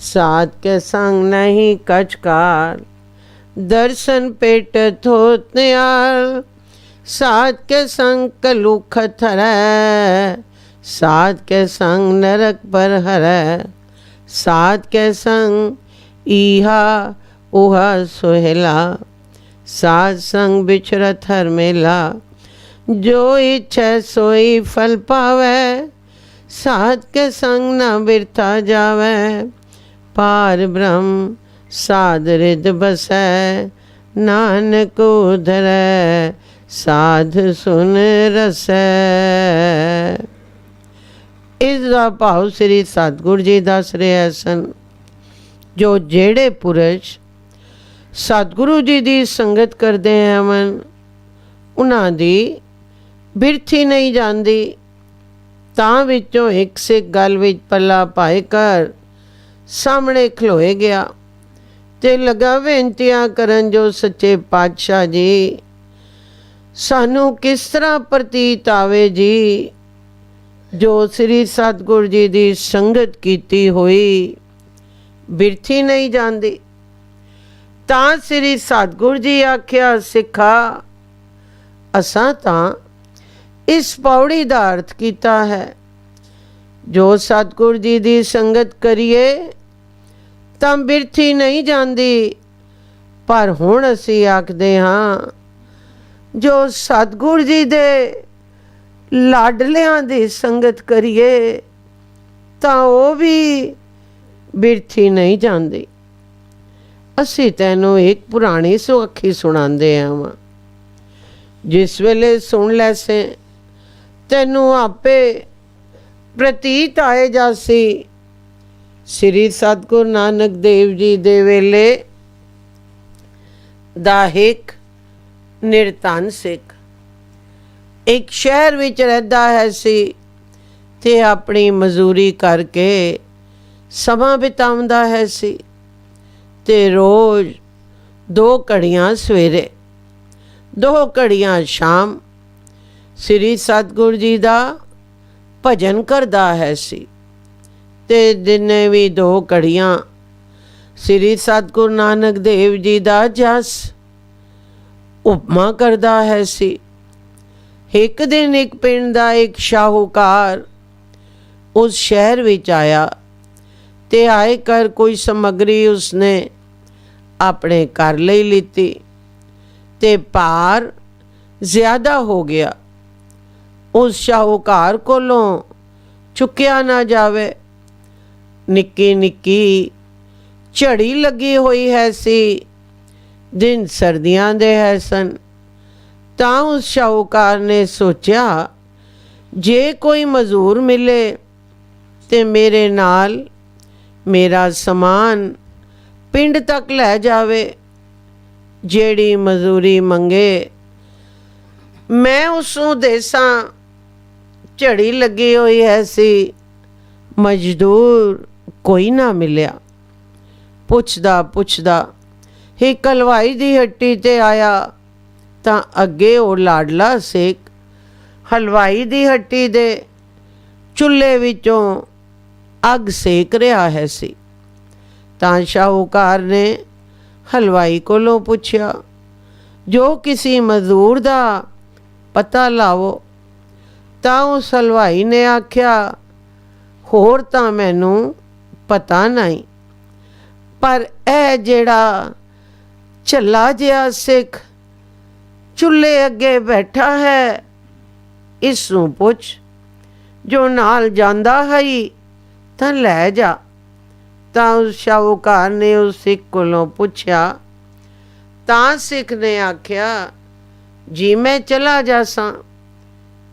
S2: साध के संग नहीं कचकार, दर्शन पेट थोत नियाल। साध के संग कलुख हरै, साध के संग नरक पर हरै। साध के संग ईहा उहा सुहेला, साध संग बिछरत हर मेला। जो इच्छा सोई फल पावै, साध के संग न बिरथा जावै। पार ब्रह्म साध रिद बसै, नानक उधरै साध सुन रसै। ਇਸ ਦਾ ਭਾਵ ਸ੍ਰੀ ਸਤਿਗੁਰ ਜੀ ਦੱਸ ਰਹੇ ਸਨ, ਜੋ ਜਿਹੜੇ ਪੁਰਸ਼ ਸਤਿਗੁਰੂ ਜੀ ਦੀ ਸੰਗਤ ਕਰਦੇ ਹਨ ਉਹਨਾਂ ਦੀ ਬਿਰਥੀ ਨਹੀਂ ਜਾਂਦੀ। ਤਾਂ ਵਿੱਚੋਂ ਇੱਕ ਸਿੱਖ ਗੱਲ ਵਿੱਚ ਪੱਲਾ ਪਾਏ ਕਰ ਸਾਹਮਣੇ ਖਲੋਏ ਗਿਆ ਤੇ ਲਗਾ ਬੇਨਤੀਆਂ ਕਰਨ, ਜੋ ਸੱਚੇ ਪਾਤਸ਼ਾਹ ਜੀ ਸਾਨੂੰ ਕਿਸ ਤਰ੍ਹਾਂ ਪ੍ਰਤੀਤ ਆਵੇ ਜੀ, ਜੋ ਸ੍ਰੀ ਸਤਿਗੁਰੂ ਜੀ ਦੀ ਸੰਗਤ ਕੀਤੀ ਹੋਈ ਬਿਰਥੀ ਨਹੀਂ ਜਾਂਦੀ। ਤਾਂ ਸ੍ਰੀ ਸਤਿਗੁਰੂ ਜੀ ਆਖਿਆ, ਸਿੱਖਾ ਅਸਾਂ ਤਾਂ ਇਸ ਪੌੜੀ ਦਾ ਅਰਥ ਕੀਤਾ ਹੈ, ਜੋ ਸਤਿਗੁਰੂ ਜੀ ਦੀ ਸੰਗਤ ਕਰੀਏ ਤਾਂ ਬਿਰਥੀ ਨਹੀਂ ਜਾਂਦੀ। ਪਰ ਹੁਣ ਅਸੀਂ ਆਖਦੇ ਹਾਂ, ਜੋ ਸਤਿਗੁਰੂ ਜੀ ਦੇ ਲਾਡਲਿਆਂ ਦੀ ਸੰਗਤ ਕਰੀਏ ਤਾਂ ਉਹ ਵੀ ਬਿਰਥੀ ਨਹੀਂ ਜਾਂਦੀ। ਅਸੀਂ ਤੈਨੂੰ ਇੱਕ ਪੁਰਾਣੀ ਸੁਆਖੀ ਸੁਣਾਉਂਦੇ ਹਾਂ, ਜਿਸ ਵੇਲੇ ਸੁਣ ਲੈਸੇ ਤੈਨੂੰ ਆਪੇ ਪ੍ਰਤੀਤ ਆਏ ਜਾਸੀ। ਸ੍ਰੀ ਸਤਿਗੁਰੂ ਨਾਨਕ ਦੇਵ ਜੀ ਦੇ ਵੇਲੇ ਦਾ ਇੱਕ ਨਿਰਧਨ ਸਿੱਖ ਇੱਕ ਸ਼ਹਿਰ ਵਿੱਚ ਰਹਿੰਦਾ ਹੈ ਸੀ ਤੇ ਆਪਣੀ ਮਜ਼ਦੂਰੀ ਕਰਕੇ ਸਮਾਂ ਬਿਤਾਉਂਦਾ ਹੈ ਸੀ ਤੇ ਰੋਜ਼ 2 ਘੜੀਆਂ ਸਵੇਰੇ 2 ਘੜੀਆਂ ਸ਼ਾਮ ਸ੍ਰੀ ਸਤਿਗੁਰੂ ਜੀ ਦਾ ਭਜਨ ਕਰਦਾ ਹੈ ਸੀ ਤੇ ਦਿਨੇ ਵੀ 2 ਘੜੀਆਂ ਸ੍ਰੀ ਸਤਿਗੁਰੂ ਨਾਨਕ ਦੇਵ ਜੀ ਦਾ ਜਸ ਉਪਮਾ ਕਰਦਾ ਹੈ ਸੀ। ਇੱਕ ਦਿਨ ਇੱਕ ਪਿੰਡ ਦਾ ਇੱਕ ਸ਼ਾਹੂਕਾਰ ਉਸ ਸ਼ਹਿਰ ਵਿੱਚ ਆਇਆ ਤੇ ਆਏ ਕਰ ਕੋਈ ਸਮੱਗਰੀ ਉਸਨੇ ਆਪਣੇ ਘਰ ਲਈ ਲਿੱਤੀ ਤੇ ਭਾਰ ਜ਼ਿਆਦਾ ਹੋ ਗਿਆ। ਉਸ ਸ਼ਾਹੂਕਾਰ ਕੋਲੋਂ ਚੁੱਕਿਆ ਨਾ ਜਾਵੇ। ਨਿੱਕੀ ਨਿੱਕੀ ਝੜੀ ਲੱਗੀ ਹੋਈ ਹੈ ਸੀ, ਦਿਨ ਸਰਦੀਆਂ ਦੇ ਹੈ ਸਨ। ਤਾਂ ਉਸ ਸ਼ਾਹੂਕਾਰ ਨੇ ਸੋਚਿਆ, ਜੇ ਕੋਈ ਮਜ਼ਦੂਰ ਮਿਲੇ ਤੇ ਮੇਰੇ ਨਾਲ ਮੇਰਾ ਸਮਾਨ ਪਿੰਡ ਤੱਕ ਲੈ ਜਾਵੇ, ਜਿਹੜੀ ਮਜ਼ਦੂਰੀ ਮੰਗੇ ਮੈਂ ਉਸ ਨੂੰ ਦੇਸਾਂ। ਝੜੀ ਲੱਗੀ ਹੋਈ ਹੈ ਸੀ, ਮਜ਼ਦੂਰ ਕੋਈ ਨਾ ਮਿਲਿਆ। ਪੁੱਛਦਾ ਪੁੱਛਦਾ ਇੱਕ ਹਲਵਾਈ ਦੀ ਹੱਟੀ ਤੇ ਆਇਆ ਤਾਂ ਅੱਗੇ ਉਹ ਲਾਡਲਾ ਸਿੱਖ ਹਲਵਾਈ ਦੀ ਹੱਟੀ ਦੇ ਚੁੱਲ੍ਹੇ ਵਿੱਚੋਂ ਅੱਗ ਸੇਕ ਰਿਹਾ ਹੈ ਸੀ। ਤਾਂ ਸ਼ਾਹੂਕਾਰ ਨੇ ਹਲਵਾਈ ਕੋਲੋਂ ਪੁੱਛਿਆ, ਜੋ ਕਿਸੇ ਮਜ਼ਦੂਰ ਦਾ ਪਤਾ ਲਾਵੋ। ਤਾਂ ਉਸ ਹਲਵਾਈ ਨੇ ਆਖਿਆ, ਹੋਰ ਤਾਂ ਮੈਨੂੰ ਪਤਾ ਨਹੀਂ, ਪਰ ਇਹ ਜਿਹੜਾ ਝੱਲਾ ਜਿਹਾ ਸਿੱਖ ਚੁੱਲ੍ਹੇ ਅੱਗੇ ਬੈਠਾ ਹੈ, ਇਸ ਨੂੰ ਪੁੱਛ, ਜੋ ਨਾਲ ਜਾਂਦਾ ਹੈ ਤਾਂ ਲੈ ਜਾ। ਤਾਂ ਉਸ ਸ਼ਾਹੂਕਾਰ ਨੇ ਉਸ ਸਿੱਖ ਕੋਲੋਂ ਪੁੱਛਿਆ। ਤਾਂ ਸਿੱਖ ਨੇ ਆਖਿਆ, ਜੀ ਮੈਂ ਚਲਾ ਜਾਸਾਂ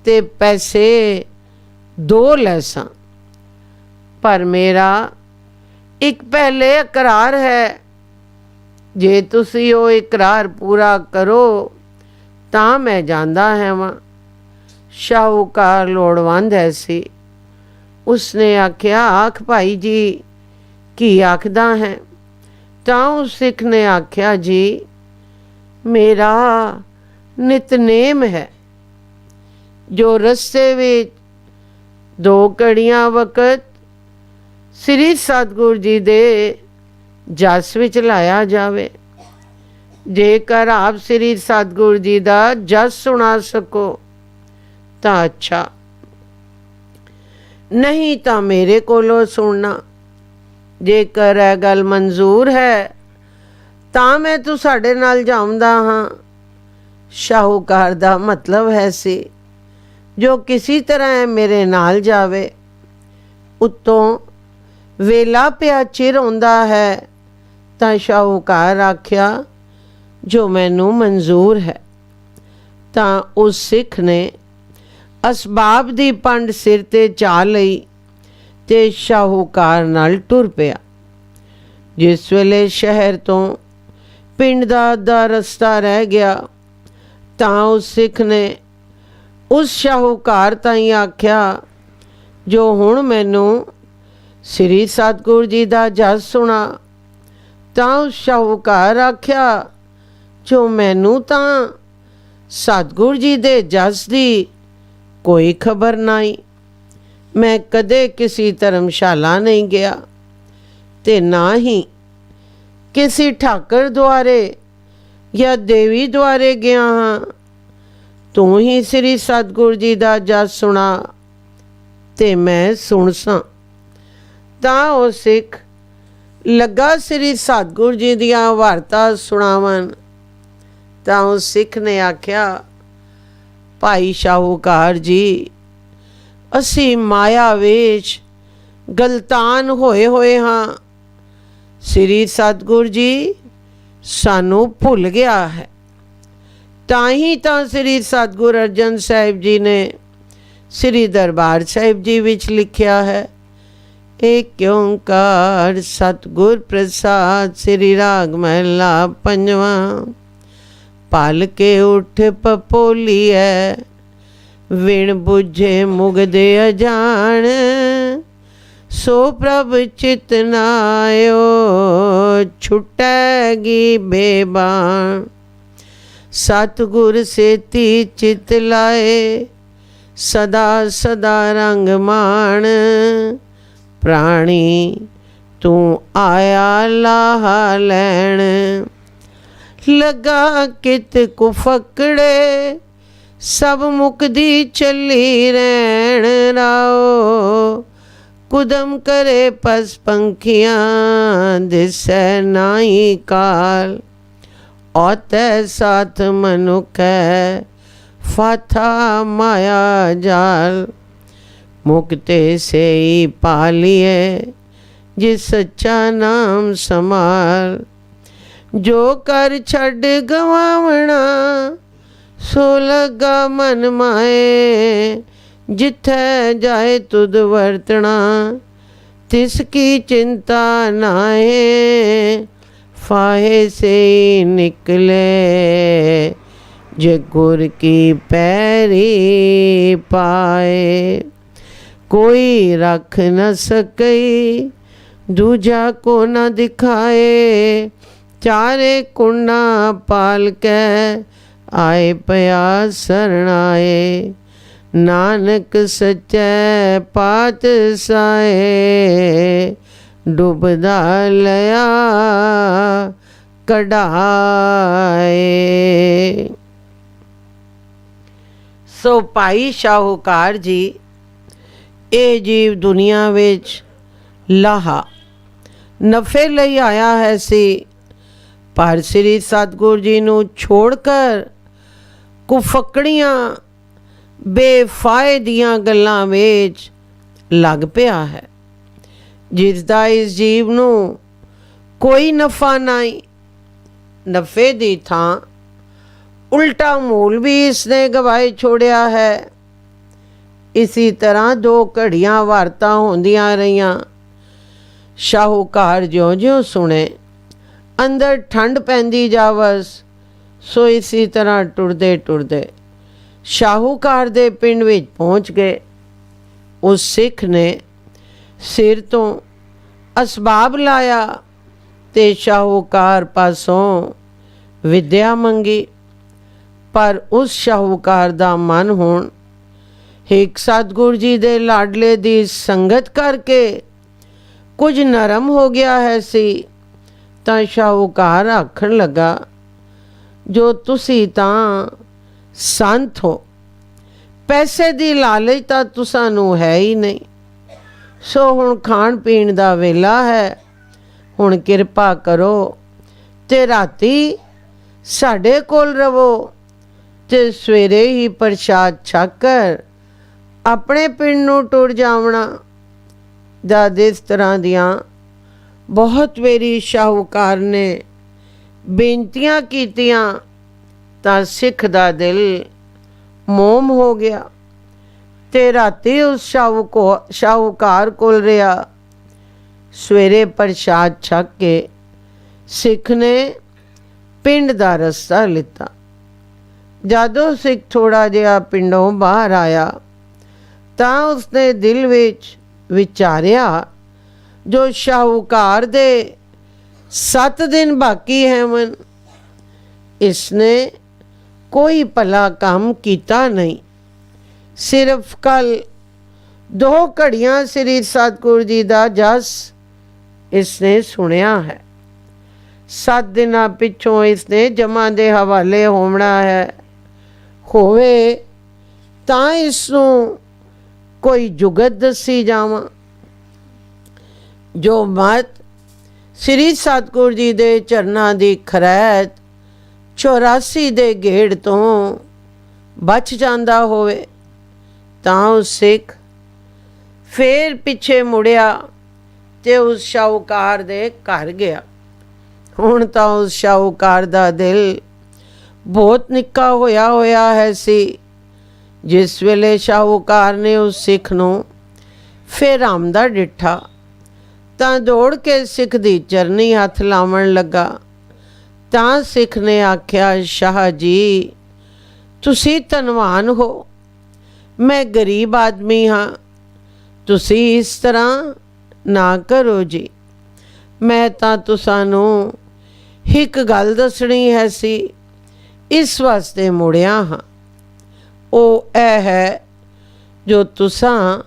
S2: ਤੇ ਪੈਸੇ 2 ਲੈਸਾਂ, ਪਰ ਮੇਰਾ ਇੱਕ ਪਹਿਲੇ ਇਕਰਾਰ ਹੈ, ਜੇ ਤੁਸੀਂ ਉਹ ਇਕਰਾਰ ਪੂਰਾ ਕਰੋ ਤਾਂ ਮੈਂ ਜਾਂਦਾ ਹਾਂ। ਸ਼ਾਹੂਕਾਰ ਲੋੜਵੰਦ ਹੈ ਸੀ। ਉਸਨੇ ਆਖਿਆ, ਆਖ ਭਾਈ ਜੀ ਕੀ ਆਖਦਾ ਹੈ? ਤਾਂ ਉਸ ਸਿੱਖ ਨੇ ਆਖਿਆ, ਜੀ ਮੇਰਾ ਨਿਤਨੇਮ ਹੈ, ਜੋ ਰਸਤੇ ਵਿੱਚ 2 ਘੜੀਆਂ ਵਕਤ ਸ੍ਰੀ ਸਤਿਗੁਰੂ ਜੀ ਦੇ ਜਸ ਵਿੱਚ ਲਾਇਆ ਜਾਵੇ। ਜੇਕਰ ਆਪ ਸ੍ਰੀ ਸਤਿਗੁਰੂ ਜੀ ਦਾ ਜਸ ਸੁਣਾ ਸਕੋ ਤਾਂ ਅੱਛਾ, ਨਹੀਂ ਤਾਂ ਮੇਰੇ ਕੋਲੋਂ ਸੁਣਨਾ। ਜੇਕਰ ਇਹ ਗੱਲ ਮਨਜ਼ੂਰ ਹੈ ਤਾਂ ਮੈਂ ਤੁਹਾਡੇ ਨਾਲ ਜਾਉਂਦਾ ਹਾਂ। ਸ਼ਾਹੂਕਾਰ ਦਾ ਮਤਲਬ ਹੈ ਸੀ, ਜੋ ਕਿਸੇ ਤਰ੍ਹਾਂ ਮੇਰੇ ਨਾਲ ਜਾਵੇ। ਉੱਤੋਂ ਵੇਲਾ ਪਿਆ ਚਿਰ ਆਉਂਦਾ ਹੈ। ਤਾਂ ਸ਼ਾਹੂਕਾਰ ਆਖਿਆ, ਜੋ ਮੈਨੂੰ ਮਨਜ਼ੂਰ ਹੈ। ਤਾਂ ਉਸ ਸਿੱਖ ਨੇ ਅਸਬਾਬ ਦੀ ਪੰਡ ਸਿਰ ਤੇ ਚਾ ਲਈ ਤੇ ਸ਼ਾਹੂਕਾਰ ਨਾਲ ਟੁਰ ਪਿਆ। ਜਿਸ ਵੇਲੇ ਸ਼ਹਿਰ ਤੋਂ ਪਿੰਡ ਦਾ ਅੱਧਾ ਰਸਤਾ ਰਹਿ ਗਿਆ ਤਾਂ ਉਸ ਸਿੱਖ ਨੇ ਉਸ ਸ਼ਾਹੂਕਾਰ ਤਾਈਂ ਆਖਿਆ, ਜੋ ਹੁਣ ਮੈਨੂੰ ਸ੍ਰੀ ਸਤਿਗੁਰੂ ਜੀ ਦਾ ਜਸ ਸੁਣਾ। ਤਾਂ ਉਸ ਸ਼ਾਹੂਕਾਰ ਆਖਿਆ, ਜੋ ਮੈਨੂੰ ਤਾਂ ਸਤਿਗੁਰ ਜੀ ਦੇ ਜਸ ਦੀ ਕੋਈ ਖਬਰ ਨਹੀਂ। ਮੈਂ ਕਦੇ ਕਿਸੇ ਧਰਮਸ਼ਾਲਾ ਨਹੀਂ ਗਿਆ ਤੇ ਨਾ ਹੀ ਕਿਸੇ ਠਾਕਰ ਦੁਆਰੇ ਜਾਂ ਦੇਵੀ ਦੁਆਰੇ ਗਿਆ ਹਾਂ। ਤੂੰ ਹੀ ਸ੍ਰੀ ਸਤਿਗੁਰ ਜੀ ਦਾ ਜਸ ਸੁਣਾ ਤੇ ਮੈਂ ਸੁਣ ਸਾਂ। ਤਾਂ ਉਹ ਸਿੱਖ ਲੱਗਾ ਸ੍ਰੀ ਸਤਿਗੁਰ ਜੀ ਦੀਆਂ ਵਾਰਤਾ ਸੁਣਾਵਣ। ਤਾਂ ਉਸ ਸਿੱਖ ਨੇ ਆਖਿਆ, ਭਾਈ ਸ਼ਾਹੂਕਾਰ ਜੀ, ਅਸੀਂ ਮਾਇਆ ਵਿੱਚ ਗਲਤਾਨ ਹੋਏ ਹਾਂ। ਸ੍ਰੀ ਸਤਿਗੁਰ ਜੀ ਸਾਨੂੰ ਭੁੱਲ ਗਿਆ ਹੈ। ਤਾਂ ਹੀ ਤਾਂ ਸ੍ਰੀ ਸਤਿਗੁਰ ਅਰਜਨ ਸਾਹਿਬ ਜੀ ਨੇ ਸ੍ਰੀ ਦਰਬਾਰ ਸਾਹਿਬ ਜੀ ਵਿੱਚ ਲਿਖਿਆ ਹੈ, ਏਕ ਓਂਕਾਰ ਸਤਿਗੁਰ ਪ੍ਰਸਾਦ। ਸ੍ਰੀ ਰਾਗ ਮਹਿਲਾ ਪੰਜਵਾਂ। ਪਲ ਕੇ ਉੱਠ ਪਪੋਲੀਐ, ਵਿਣ ਬੁਝੇ ਮੁਗਦੇ ਅਜਾਣ। ਸੋ ਪ੍ਰਭ ਚਿਤ ਨਾਇਓ, ਛੁਟੈਗੀ ਬੇਬਾਨ। ਸਤਿਗੁਰ ਸੇਤੀ ਚਿਤ ਲਾਏ, ਸਦਾ ਸਦਾ ਰੰਗ ਮਾਣ। ਪ੍ਰਾਣੀ ਤੂੰ ਆਇਆ ਲਾਹਾ ਲੈਣ, ਲੱਗਾ ਕਿਤ ਕੁਫਕੜੇ। ਸਭ ਮੁਕਦੀ ਚੱਲੀ ਰਹਿਣ ਰਾਓ, ਕੁਦਮ ਕਰੇ ਪਸ ਪੰਖੀਆਂ। ਦਿਸੈ ਨਾਹੀ ਕਾਲ, ਔਤੈ ਸਾਥ ਮਨੁੱਖ ਹੈ। ਫਾਥਾ ਮਾਇਆ ਜਾਲ, ਮੁਕਤੇ ਸੇਈ ਪਾਲੀਏ। ਜਿਸ ਸੱਚਾ ਨਾਮ ਸਮਾਲ, ਜੋ ਕਰ ਛੱਡ ਗਵਾਵਣਾ। ਸੋ ਲੱਗਾ ਮਨ ਮਾਏ, ਜਿੱਥੈ ਜਾਏ ਤੁਧ ਵਰਤਣਾ। ਤਿਸ ਕੀ ਚਿੰਤਾ ਨਾਏ, ਫਾਹੇ ਸੇ ਨਿਕਲੇ। ਜੇ ਗੁਰ ਕੀ ਪੈਰੀ ਪਾਏ, ਕੋਈ ਰੱਖ ਨ ਸਕਈ। ਦੂਜਾ ਕੋ ਨ ਦਿਖਾਏ, ਚਾਰੇ ਕੁੰਡਾ ਪਾਲ ਕੇ। ਆਏ ਪਿਆ ਸਰਣਾਏ, ਨਾਨਕ ਸੱਚੇ ਪਾਤਸ਼ਾਹੇ। ਡੁੱਬਦਾ ਲਿਆ ਕਢਾਏ। ਸੋ ਭਾਈ ਸ਼ਾਹੂਕਾਰ ਜੀ, ਇਹ ਜੀਵ ਦੁਨੀਆ ਵਿੱਚ ਲਾਹਾ ਨਫੇ ਲਈ ਆਇਆ ਹੈ ਸੀ, ਪਰ ਸ੍ਰੀ ਸਤਿਗੁਰ ਜੀ ਨੂੰ ਛੋੜ ਕਰ ਕੁਫਕੜੀਆਂ ਬੇਫਾਇਦੀਆਂ ਗੱਲਾਂ ਵਿੱਚ ਲੱਗ ਪਿਆ ਹੈ, ਜਿਸ ਦਾ ਇਸ ਜੀਵ ਨੂੰ ਕੋਈ ਨਫਾ ਨਹੀਂ। ਨਫੇ ਦੀ ਥਾਂ ਉਲਟਾ ਮੂਲ ਵੀ ਇਸਨੇ ਗਵਾਏ ਛੋੜਿਆ ਹੈ। ਇਸੀ ਤਰ੍ਹਾਂ 2 ਘੜੀਆਂ ਵਾਰਤਾ ਹੁੰਦੀਆਂ ਰਹੀਆਂ। ਸ਼ਾਹੂਕਾਰ ਜਿਉਂ-ਜਿਉਂ ਸੁਣੇ, ਅੰਦਰ ਠੰਡ ਪੈਂਦੀ ਜਾਵਸ। ਸੋ ਇਸੀ ਤਰ੍ਹਾਂ ਟੁਰਦੇ ਟੁਰਦੇ ਸ਼ਾਹੂਕਾਰ ਦੇ ਪਿੰਡ ਵਿੱਚ ਪਹੁੰਚ ਗਏ। ਉਸ ਸਿੱਖ ਨੇ ਸਿਰ ਤੋਂ ਅਸਬਾਬ ਲਾਇਆ ਤੇ ਸ਼ਾਹੂਕਾਰ ਪਾਸੋਂ ਵਿਦਿਆ ਮੰਗੀ। ਪਰ ਉਸ ਸ਼ਾਹੂਕਾਰ ਦਾ ਮਨ ਹੁਣ ਏਕ ਸਤਿਗੁਰ ਜੀ ਦੇ ਲਾਡਲੇ ਦੀ ਸੰਗਤ ਕਰਕੇ ਕੁਝ ਨਰਮ ਹੋ ਗਿਆ ਹੈ ਸੀ। ਤਾਂ ਸ਼ਾਹੂਕਾਰ ਆਖਣ ਲੱਗਾ, ਜੋ ਤੁਸੀਂ ਤਾਂ ਸੰਤ ਹੋ, ਪੈਸੇ ਦੀ ਲਾਲਚ ਤਾਂ ਤੁਸਾਂ ਨੂੰ ਹੈ ਹੀ ਨਹੀਂ। ਸੋ ਹੁਣ ਖਾਣ ਪੀਣ ਦਾ ਵੇਲਾ ਹੈ, ਹੁਣ ਕਿਰਪਾ ਕਰੋ ਤੇ ਰਾਤੀ ਸਾਡੇ ਕੋਲ ਰਵੋ ਤੇ ਸਵੇਰੇ ਹੀ ਪ੍ਰਸ਼ਾਦ ਛਕ ਕਰ ਆਪਣੇ ਪਿੰਡ ਨੂੰ ਟੁਰ ਜਾਵਣਾ। ਜਦ ਇਸ ਤਰ੍ਹਾਂ ਦੀਆਂ ਬਹੁਤ ਵਾਰੀ ਸ਼ਾਹੂਕਾਰ ਨੇ ਬੇਨਤੀਆਂ ਕੀਤੀਆਂ ਤਾਂ ਸਿੱਖ ਦਾ ਦਿਲ ਮੋਮ ਹੋ ਗਿਆ ਤੇ ਰਾਤੀ ਉਸ ਸ਼ਾਹੂਕਾਰ ਕੋਲ ਰਿਹਾ। ਸਵੇਰੇ ਪ੍ਰਸ਼ਾਦ ਛਕ ਕੇ ਸਿੱਖ ਨੇ ਪਿੰਡ ਦਾ ਰਸਤਾ ਲਿੱਤਾ। ਜਦੋਂ ਸਿੱਖ ਥੋੜਾ ਜਿਹਾ ਪਿੰਡੋਂ ਬਾਹਰ ਆਇਆ ਤਾਂ ਉਸਨੇ ਦਿਲ ਵਿੱਚ ਵਿਚਾਰਿਆ, ਜੋ ਸ਼ਾਹੂਕਾਰ ਦੇ 7 ਦਿਨ ਬਾਕੀ ਹੈ ਮਨ, ਇਸਨੇ ਕੋਈ ਭਲਾ ਕੰਮ ਕੀਤਾ ਨਹੀਂ। ਸਿਰਫ ਕੱਲ 2 ਘੜੀਆਂ ਸ੍ਰੀ ਸਤਿਗੁਰੂ ਜੀ ਦਾ ਜਸ ਇਸਨੇ ਸੁਣਿਆ ਹੈ। 7 ਦਿਨਾਂ ਪਿੱਛੋਂ ਇਸਨੇ ਜਮਾਂ ਦੇ ਹਵਾਲੇ ਹੋਣਾ ਹੈ। ਹੋਵੇ ਤਾਂ ਇਸ ਨੂੰ ਕੋਈ ਜੁਗਤ ਦੱਸੀ ਜਾਵਾਂ ਜੋ ਮਤ ਸ੍ਰੀ ਸਤਿਗੁਰੂ ਜੀ ਦੇ ਚਰਨਾਂ ਦੀ ਖਰੈਤ 84 ਦੇ ਗੇੜ ਤੋਂ ਬਚ ਜਾਂਦਾ ਹੋਵੇ। ਤਾਂ ਉਹ ਸਿੱਖ ਫੇਰ ਪਿੱਛੇ ਮੁੜਿਆ ਤੇ ਉਸ ਸ਼ਾਹੂਕਾਰ ਦੇ ਘਰ ਗਿਆ। ਹੁਣ ਤਾਂ ਉਸ ਸ਼ਾਹੂਕਾਰ ਦਾ ਦਿਲ ਬਹੁਤ ਨਿੱਕਾ ਹੋਇਆ ਹੈ ਸੀ। ਜਿਸ ਵੇਲੇ ਸ਼ਾਹੂਕਾਰ ਨੇ ਉਸ ਸਿੱਖ ਨੂੰ ਫਿਰ ਆਮਦਾ ਡਿੱਠਾ ਤਾਂ ਦੌੜ ਕੇ ਸਿੱਖ ਦੀ ਚਰਨੀ ਹੱਥ ਲਾਵਣ ਲੱਗਾ। ਤਾਂ ਸਿੱਖ ਨੇ ਆਖਿਆ, ਸ਼ਾਹ ਜੀ ਤੁਸੀਂ ਧਨਵਾਨ ਹੋ, ਮੈਂ ਗਰੀਬ ਆਦਮੀ ਹਾਂ, ਤੁਸੀਂ ਇਸ ਤਰ੍ਹਾਂ ਨਾ ਕਰੋ ਜੀ। ਮੈਂ ਤਾਂ ਤੁਸਾਂ ਨੂੰ ਇੱਕ ਗੱਲ ਦੱਸਣੀ ਹੈ ਸੀ, ਇਸ ਵਾਸਤੇ ਮੁੜਿਆ ਹਾਂ। ਉਹ ਇਹ ਹੈ ਜੋ ਤੁਸਾਂ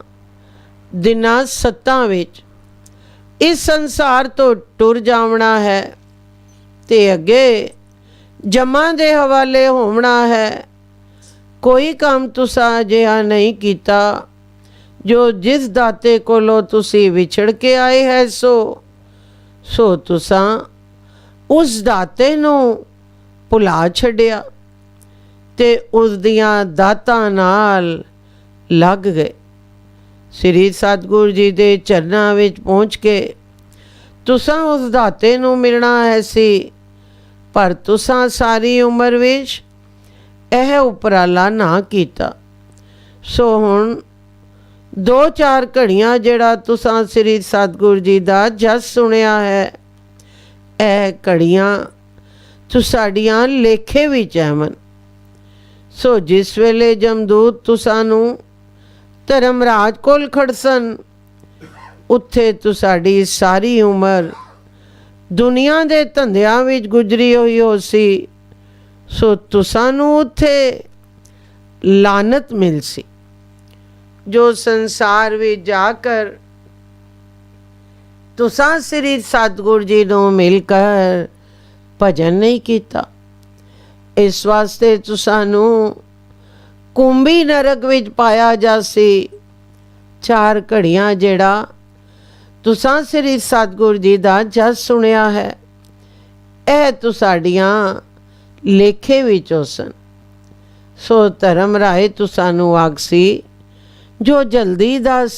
S2: ਦਿਨਾਂ 7 ਵਿੱਚ ਇਸ ਸੰਸਾਰ ਤੋਂ ਟੁਰ ਜਾਵਣਾ ਹੈ ਤੇ ਅੱਗੇ ਜਮਾਂ ਦੇ ਹਵਾਲੇ ਹੋਣਾ ਹੈ। ਕੋਈ ਕੰਮ ਤੁਸਾਂ ਅਜਿਹਾ ਨਹੀਂ ਕੀਤਾ ਜੋ ਜਿਸ ਦਾਤੇ ਕੋਲੋਂ ਤੁਸੀਂ ਵਿਛੜ ਕੇ ਆਏ ਹੈ ਸੋ ਤੁਸਾਂ ਉਸ ਦਾਤੇ ਨੂੰ ਭੁਲਾ ਛੱਡਿਆ ਤੇ ਉਸ ਦੀਆਂ ਦਾਤਾਂ ਨਾਲ ਲੱਗ ਗਏ। ਸ੍ਰੀ ਸਤਿਗੁਰੂ ਜੀ ਦੇ ਚਰਨਾਂ ਵਿੱਚ ਪਹੁੰਚ ਕੇ ਤੁਸਾਂ ਉਸ ਦਾਤੇ ਨੂੰ ਮਿਲਣਾ ਹੈ ਸੀ, ਪਰ ਤੁਸਾਂ ਸਾਰੀ ਉਮਰ ਵਿੱਚ ਇਹ ਉਪਰਾਲਾ ਨਾ ਕੀਤਾ। ਸੋ ਹੁਣ 2-4 ਘੜੀਆਂ ਜਿਹੜਾ ਤੁਸਾਂ ਸ੍ਰੀ ਸਤਿਗੁਰੂ ਜੀ ਦਾ ਜਸ ਸੁਣਿਆ ਹੈ, ਇਹ ਘੜੀਆਂ ਤੁਸਾਡੀਆਂ ਲੇਖੇ ਵਿੱਚ ਹਨ। ਸੋ ਜਿਸ ਵੇਲੇ ਜਮਦੂਤ ਤੁਸਾਂ ਨੂੰ ਧਰਮਰਾਜ ਕੋਲ ਖੜਸਨ, ਉੱਥੇ ਤੁਸਾਡੀ ਸਾਰੀ ਉਮਰ ਦੁਨੀਆ ਦੇ ਧੰਦਿਆਂ ਵਿੱਚ ਗੁਜ਼ਰੀ ਹੋਈ ਹੋ ਸੀ। ਸੋ ਤੁਸਾਂ ਨੂੰ ਉੱਥੇ ਲਾਨਤ ਮਿਲ ਸੀ। ਜੋ ਸੰਸਾਰ ਵਿੱਚ ਜਾ ਕਰ ਤੁਸਾਂ ਸ੍ਰੀ ਸਤਿਗੁਰੂ ਜੀ ਨੂੰ ਮਿਲ ਕਰ ਭਜਨ ਨਹੀਂ ਕੀਤਾ, ਇਸ ਵਾਸਤੇ ਤੁਸਾਂ ਨੂੰ ਕੁੰਭੀ ਨਰਕ ਵਿੱਚ ਪਾਇਆ ਜਾਸੀ। 4 ਘੜੀਆਂ ਜਿਹੜਾ ਤੁਸਾਂ ਸ੍ਰੀ ਸਤਿਗੁਰੂ ਜੀ ਦਾ ਜਸ ਸੁਣਿਆ ਹੈ, ਇਹ ਤੁਸਾਡੀਆਂ ਲੇਖੇ ਵਿੱਚੋਂ ਸਨ। ਸੋ ਧਰਮ ਰਾਏ ਤੁਸਾਂ ਨੂੰ ਆਖਸੀ, ਜੋ ਜਲਦੀ ਦੱਸ,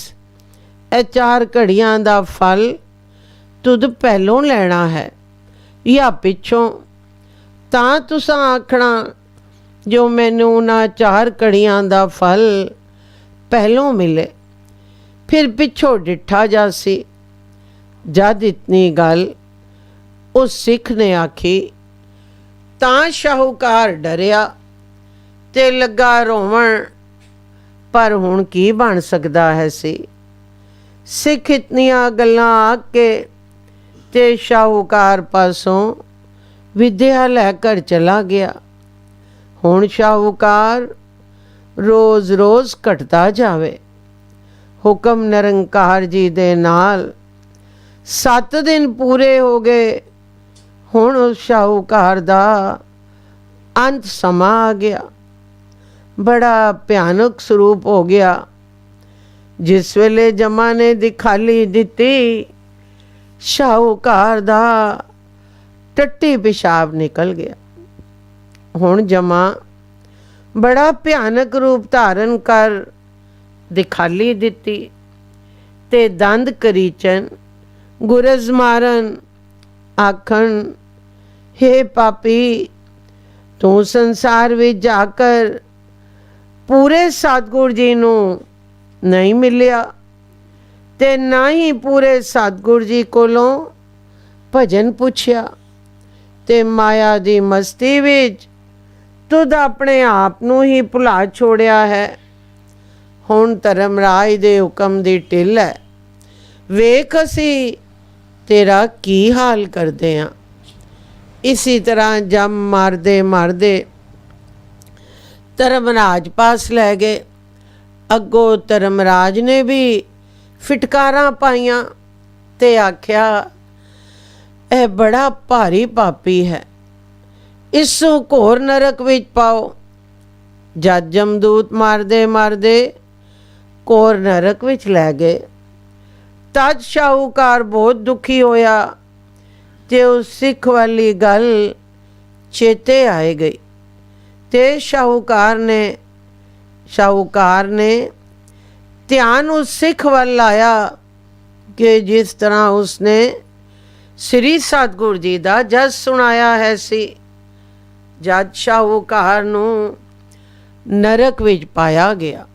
S2: ਇਹ 4 ਘੜੀਆਂ ਦਾ ਫਲ ਤੁਧ ਪਹਿਲੋਂ ਲੈਣਾ ਹੈ ਜਾਂ ਪਿੱਛੋਂ। ਤਾਂ ਤੁਸਾਂ ਆਖਣਾ, ਜੋ ਮੈਨੂੰ ਉਹਨਾਂ 4 ਘੜੀਆਂ ਦਾ ਫਲ ਪਹਿਲੋਂ ਮਿਲੇ, ਫਿਰ ਪਿੱਛੋਂ ਡਿੱਠਾ ਜਾਸੀ। ਜਦ ਇਤਨੀ ਗੱਲ ਉਸ ਸਿੱਖ ਨੇ ਆਖੀ ਤਾਂ ਸ਼ਾਹੂਕਾਰ ਡਰਿਆ ਤੇ ਲੱਗਾ ਰੋਵਣ, ਪਰ ਹੁਣ ਕੀ ਬਣ ਸਕਦਾ ਹੈ ਸੀ। ਸਿੱਖ ਇਤਨੀਆਂ ਗੱਲਾਂ ਆਖ ਕੇ ਤੇ ਸ਼ਾਹੂਕਾਰ ਪਾਸੋਂ ਵਿਦਿਆ ਲੈ ਕਰ ਚਲਾ ਗਿਆ। ਹੁਣ ਸ਼ਾਹੂਕਾਰ ਰੋਜ਼ ਘਟਦਾ ਜਾਵੇ। ਹੁਕਮ ਨਿਰੰਕਾਰ ਜੀ ਦੇ ਨਾਲ 7 ਦਿਨ ਪੂਰੇ ਹੋ ਗਏ। ਹੁਣ ਉਸ ਸ਼ਾਹੂਕਾਰ ਦਾ ਅੰਤ ਸਮਾਂ ਆ ਗਿਆ। ਬੜਾ ਭਿਆਨਕ ਸਰੂਪ ਹੋ ਗਿਆ। ਜਿਸ ਵੇਲੇ ਜਮਾਂ ਨੇ ਦਿਖਾਲੀ ਦਿੱਤੀ, ਸ਼ਾਹੂਕਾਰ ਦਾ ਟੱਟੀ ਪਿਸ਼ਾਬ ਨਿਕਲ ਗਿਆ। ਹੁਣ ਜਮਾਂ ਬੜਾ ਭਿਆਨਕ ਰੂਪ ਧਾਰਨ ਕਰ ਦਿਖਾਲੀ ਦਿੱਤੀ ਤੇ ਦੰਦ ਕਰੀਚਨ, ਗੁਰਜ਼ ਮਾਰਨ, ਆਖਣ, ਹੇ ਪਾਪੀ, ਤੂੰ ਸੰਸਾਰ ਵਿੱਚ ਜਾ ਕਰ ਪੂਰੇ ਸਤਿਗੁਰੂ ਜੀ ਨੂੰ ਨਹੀਂ ਮਿਲਿਆ ਤੇ ਨਾ ਹੀ ਪੂਰੇ ਸਤਿਗੁਰੂ ਜੀ ਕੋਲੋਂ ਭਜਨ ਪੁੱਛਿਆ ਤੇ ਮਾਇਆ ਦੀ ਮਸਤੀ ਵਿੱਚ ਤੁਧ ਆਪਣੇ ਆਪ ਨੂੰ ਹੀ ਭੁਲਾ ਛੋੜਿਆ ਹੈ। ਹੁਣ ਧਰਮਰਾਜ ਦੇ ਹੁਕਮ ਦੀ ਢਿੱਲ ਹੈ, ਵੇਖ ਅਸੀਂ ਤੇਰਾ ਕੀ ਹਾਲ ਕਰਦੇ ਹਾਂ। ਇਸੀ ਤਰ੍ਹਾਂ ਜੰਮ ਮਾਰਦੇ ਧਰਮਰਾਜ ਪਾਸ ਲੈ ਗਏ। ਅੱਗੋਂ ਧਰਮਰਾਜ ਨੇ ਵੀ ਫਿਟਕਾਰਾਂ ਪਾਈਆਂ ਤੇ ਆਖਿਆ, ਇਹ ਬੜਾ ਭਾਰੀ ਪਾਪੀ ਹੈ, ਇਸ ਨੂੰ ਘੋਰ ਨਰਕ ਵਿੱਚ ਪਾਓ। ਜਦ ਜਮਦੂਤ ਮਾਰਦੇ ਮਾਰਦੇ ਘੋਰ ਨਰਕ ਵਿੱਚ ਲੈ ਗਏ। ਤਦ ਸ਼ਾਹੂਕਾਰ ਬਹੁਤ ਦੁਖੀ ਹੋਇਆ ਤੇ ਉਸ ਸਿੱਖ ਵਾਲੀ ਗੱਲ ਚੇਤੇ ਆਏ ਗਈ ਤੇ ਸ਼ਾਹੂਕਾਰ ਨੇ ਧਿਆਨ ਉਸ ਸਿੱਖ ਵੱਲ ਲਾਇਆ ਕਿ ਜਿਸ ਤਰ੍ਹਾਂ ਉਸਨੇ ਸ੍ਰੀ ਸਤਿਗੁਰੂ ਜੀ ਦਾ ਜਸ ਸੁਣਾਇਆ ਹੈ ਸੀ। ਜਦ ਸ਼ਾਹੂਕਾਰ ਨੂੰ ਨਰਕ ਵਿੱਚ ਪਾਇਆ ਗਿਆ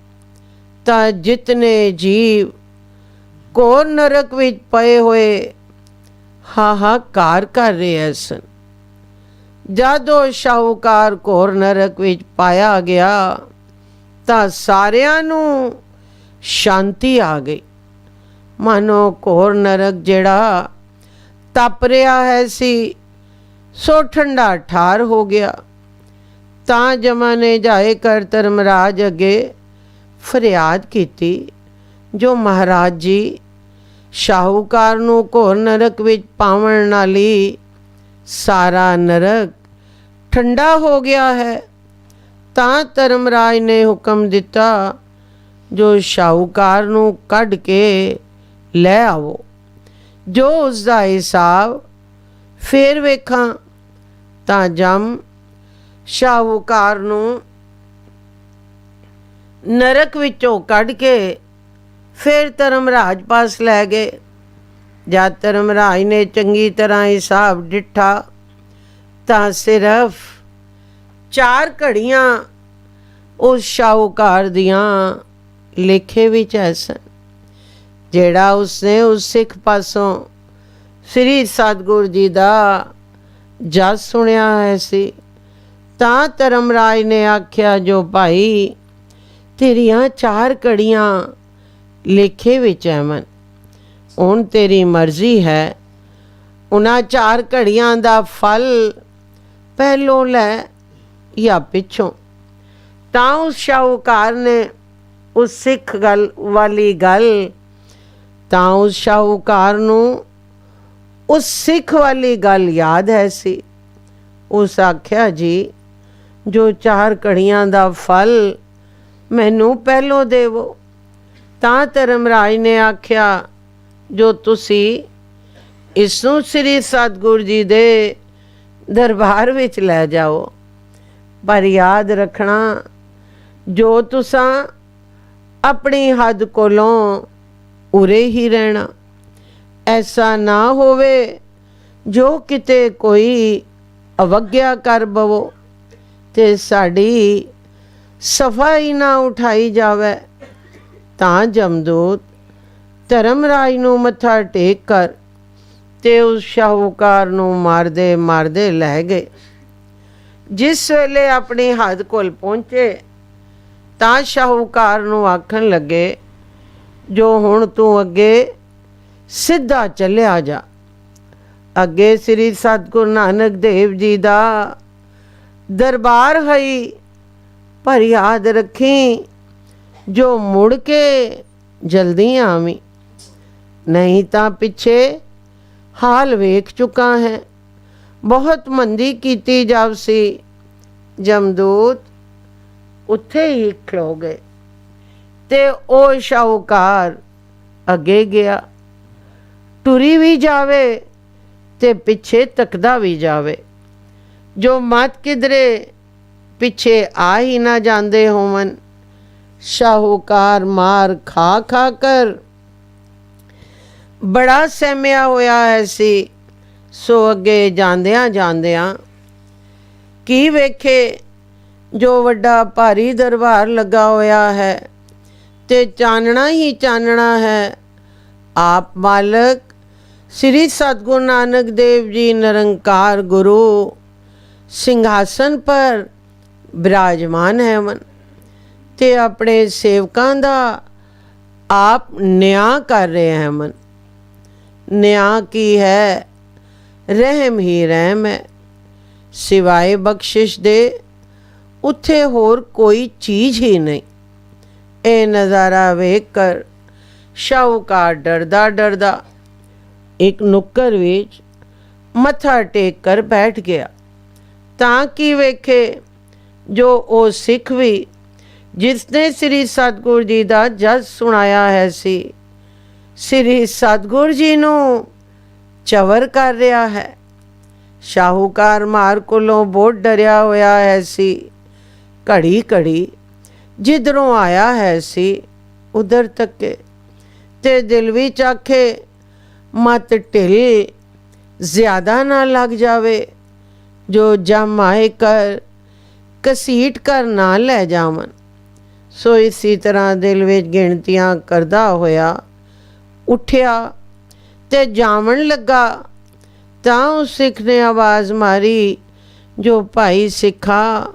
S2: ਤਾਂ ਜਿਤਨੇ ਜੀਵ ਘੋਰ ਨਰਕ ਵਿੱਚ ਪਏ ਹੋਏ ਹਾਹਾਕਾਰ ਕਰ ਰਹੇ ਸਨ। ਜਦੋਂ ਸ਼ਾਹੂਕਾਰ ਘੋਰ ਨਰਕ ਵਿੱਚ ਪਾਇਆ ਗਿਆ ਤਾਂ ਸਾਰਿਆਂ ਨੂੰ ਸ਼ਾਂਤੀ ਆ ਗਈ। ਮਾਨੋ ਘੋਰ ਨਰਕ ਜਿਹੜਾ ਤਪ ਰਿਹਾ ਹੈ ਸੀ ਸੋ ਠੰਡਾ ਠਾਰ ਹੋ ਗਿਆ। ਤਾਂ ਜਮਾ ਨੇ ਜਾਏ ਕਰ ਧਰਮਰਾਜ ਅੱਗੇ ਫਰਿਆਦ ਕੀਤੀ, ਜੋ ਮਹਾਰਾਜ ਜੀ ਸ਼ਾਹੂਕਾਰ ਨੂੰ ਘੋਰ ਨਰਕ ਵਿੱਚ ਪਾਵਣ ਨਾਲ ਹੀ ਸਾਰਾ ਨਰਕ ਠੰਡਾ ਹੋ ਗਿਆ ਹੈ। ਤਾਂ ਧਰਮਰਾਜ ਨੇ ਹੁਕਮ ਦਿੱਤਾ, ਜੋ ਸ਼ਾਹੂਕਾਰ ਨੂੰ ਕੱਢ ਕੇ ਲੈ ਆਵੋ, ਜੋ ਉਸ ਦਾ ਹਿਸਾਬ ਫੇਰ ਵੇਖਾਂ। ਤਾਂ ਜਮ ਸ਼ਾਹੂਕਾਰ ਨੂੰ ਨਰਕ ਵਿੱਚੋਂ ਕੱਢ ਕੇ ਫਿਰ ਧਰਮਰਾਜ ਪਾਸ ਲੈ ਗਏ। ਜਦ ਧਰਮਰਾਜ ਨੇ ਚੰਗੀ ਤਰ੍ਹਾਂ ਹਿਸਾਬ ਡਿੱਠਾ ਤਾਂ ਸਿਰਫ 4 ਘੜੀਆਂ ਉਸ ਸ਼ਾਹੂਕਾਰ ਦੀਆਂ ਲੇਖੇ ਵਿੱਚ ਸਨ, ਜਿਹੜਾ ਉਸਨੇ ਉਸ ਸਿੱਖ ਪਾਸੋਂ ਸ੍ਰੀ ਸਤਿਗੁਰੂ ਜੀ ਦਾ ਜਸ ਸੁਣਿਆ ਹੈ ਸੀ। ਤਾਂ ਧਰਮਰਾਜ ਨੇ ਆਖਿਆ, ਜੋ ਭਾਈ ਤੇਰੀਆਂ 4 ਘੜੀਆਂ ਲੇਖੇ ਵਿੱਚ ਹਨ, ਹੁਣ ਤੇਰੀ ਮਰਜ਼ੀ ਹੈ, ਉਹਨਾਂ 4 ਘੜੀਆਂ ਦਾ ਫਲ ਪਹਿਲੋਂ ਲੈ ਜਾਂ ਪਿੱਛੋਂ। ਤਾਂ ਉਸ ਸ਼ਾਹੂਕਾਰ ਨੇ ਉਸ ਸਿੱਖ ਨੂੰ ਉਸ ਸਿੱਖ ਵਾਲੀ ਗੱਲ ਯਾਦ ਹੈ ਸੀ। ਉਸ ਆਖਿਆ, ਜੀ ਜੋ 4 ਘੜੀਆਂ ਦਾ ਫਲ ਮੈਨੂੰ ਪਹਿਲੋਂ ਦੇਵੋ। ਤਾਂ ਧਰਮਰਾਜ ਨੇ ਆਖਿਆ, ਜੋ ਤੁਸੀਂ ਇਸ ਨੂੰ ਸ੍ਰੀ ਸਤਿਗੁਰੂ ਜੀ ਦੇ ਦਰਬਾਰ ਵਿੱਚ ਲੈ ਜਾਓ, ਪਰ ਯਾਦ ਰੱਖਣਾ, ਜੋ ਤੁਸਾਂ ਆਪਣੀ ਹੱਦ ਕੋਲੋਂ ਉਰੇ ਹੀ ਰਹਿਣਾ। ਐਸਾ ਨਾ ਹੋਵੇ ਜੋ ਕਿਤੇ ਕੋਈ ਅਵੱਗਿਆ ਕਰ ਬਵੋ ਤੇ ਸਾਡੀ ਸਫਾਈ ਨਾ ਉਠਾਈ ਜਾਵੇ। ਤਾਂ ਜਮਦੂਤ ਧਰਮਰਾਜ ਨੂੰ ਮੱਥਾ ਟੇਕ ਕਰ ਤੇ ਉਸ ਸ਼ਾਹੂਕਾਰ ਨੂੰ ਮਾਰਦੇ ਮਾਰਦੇ ਲੈ ਗਏ। ਜਿਸ ਵੇਲੇ ਆਪਣੀ ਹੱਦ ਕੋਲ ਪਹੁੰਚੇ ਤਾਂ ਸ਼ਾਹੂਕਾਰ ਨੂੰ ਆਖਣ ਲੱਗੇ, ਜੋ ਹੁਣ ਤੂੰ ਅੱਗੇ ਸਿੱਧਾ ਚੱਲਿਆ ਜਾ। ਅੱਗੇ ਸ੍ਰੀ ਸਤਿਗੁਰੂ ਨਾਨਕ ਦੇਵ ਜੀ ਦਾ ਦਰਬਾਰ ਹੈ, ਪਰ ਯਾਦ ਰੱਖੀ, ਜੋ ਮੁੜ ਕੇ ਜਲਦੀ ਆਵੀਂ, ਨਹੀਂ ਤਾਂ ਪਿੱਛੇ ਹਾਲ ਵੇਖ ਚੁੱਕਾ ਹੈ। ਬਹੁਤ ਮੰਦੀ ਕੀਤੀ ਜਾਵਸੀ। ਜਮਦੂਤ ਉੱਥੇ ਹੀ ਖਲੋ ਗਏ ਤੇ ਉਹ ਸ਼ਾਹੂਕਾਰ ਅੱਗੇ ਗਿਆ। ਟੁਰੀ ਵੀ ਜਾਵੇ ਤੇ ਪਿੱਛੇ ਤੱਕਦਾ ਵੀ ਜਾਵੇ, ਜੋ ਮਤ ਕਿਧਰੇ ਪਿੱਛੇ ਆ ਹੀ ਨਾ ਜਾਂਦੇ ਹੋਵਨ। ਸ਼ਾਹੂਕਾਰ ਮਾਰ ਖਾ ਖਾ ਕਰ ਬੜਾ ਸਹਿਮਿਆ ਹੋਇਆ ਹੈ ਸੀ। ਸੋ ਅੱਗੇ ਜਾਂਦਿਆਂ ਜਾਂਦਿਆਂ ਕੀ ਵੇਖੇ, ਜੋ ਵੱਡਾ ਭਾਰੀ ਦਰਬਾਰ ਲੱਗਾ ਹੋਇਆ ਹੈ ਤੇ ਚਾਨਣਾ ਹੀ ਚਾਨਣਾ ਹੈ। ਆਪ ਮਾਲਕ ਸ੍ਰੀ ਸਤਿਗੁਰੂ ਨਾਨਕ ਦੇਵ ਜੀ ਨਿਰੰਕਾਰ ਗੁਰੂ ਸਿੰਘਾਸਨ ਪਰ ਬਿਰਾਜਮਾਨ ਹੈਵਨ ਤੇ ਆਪਣੇ ਸੇਵਕਾਂ ਦਾ ਆਪ ਨਿਆਂ ਕਰ ਰਹੇ ਹੈਵਨ। ਨਿਆਂ ਕੀ ਹੈ? ਰਹਿਮ ਹੀ ਰਹਿਮ ਹੈ। ਸਿਵਾਏ ਬਖਸ਼ਿਸ਼ ਦੇ ਉੱਥੇ ਹੋਰ ਕੋਈ ਚੀਜ਼ ਹੀ ਨਹੀਂ। ਇਹ ਨਜ਼ਾਰਾ ਵੇਖ ਕਰ ਸ਼ਾਹੂਕਾਰ ਡਰਦਾ ਡਰਦਾ ਇੱਕ ਨੁੱਕਰ ਵਿੱਚ ਮੱਥਾ ਟੇਕ ਕਰ ਬੈਠ ਗਿਆ, ਤਾਂ ਕਿ ਵੇਖੇ ਜੋ ਉਹ ਸਿੱਖ ਵੀ ਜਿਸਨੇ ਸ੍ਰੀ ਸਤਿਗੁਰੂ ਜੀ ਦਾ ਜਸ ਸੁਣਾਇਆ ਹੈ ਸੀ, ਸ੍ਰੀ ਸਤਿਗੁਰੂ ਜੀ ਨੂੰ ਚਵਰ ਕਰ ਰਿਹਾ ਹੈ। ਸ਼ਾਹੂਕਾਰ ਮਾਰ ਕੋਲੋਂ ਬਹੁਤ ਡਰਿਆ ਹੋਇਆ ਹੈ ਸੀ। ਘੜੀ ਘੜੀ ਜਿੱਧਰੋਂ ਆਇਆ ਹੈ ਸੀ ਉਧਰ ਤੱਕੇ ਤੇ ਦਿਲ ਵਿੱਚ ਆਖੇ ਮਤ ਢਿੱਲ ਜ਼ਿਆਦਾ ਨਾ ਲੱਗ ਜਾਵੇ, ਜੋ ਜਮ ਆਏ ਕਰ ਕਸੀਟ ਕਰ ਨਾ ਲੈ ਜਾਵਨ। ਸੋ ਇਸੇ ਤਰ੍ਹਾਂ ਦਿਲ ਵਿੱਚ ਗਿਣਤੀਆਂ ਕਰਦਾ ਹੋਇਆ ਉੱਠਿਆ ਤੇ ਜਾਵਣ ਲੱਗਾ, ਤਾਂ ਉਸ ਸਿੱਖ ਨੇ ਆਵਾਜ਼ ਮਾਰੀ, ਜੋ ਭਾਈ ਸਿੱਖਾ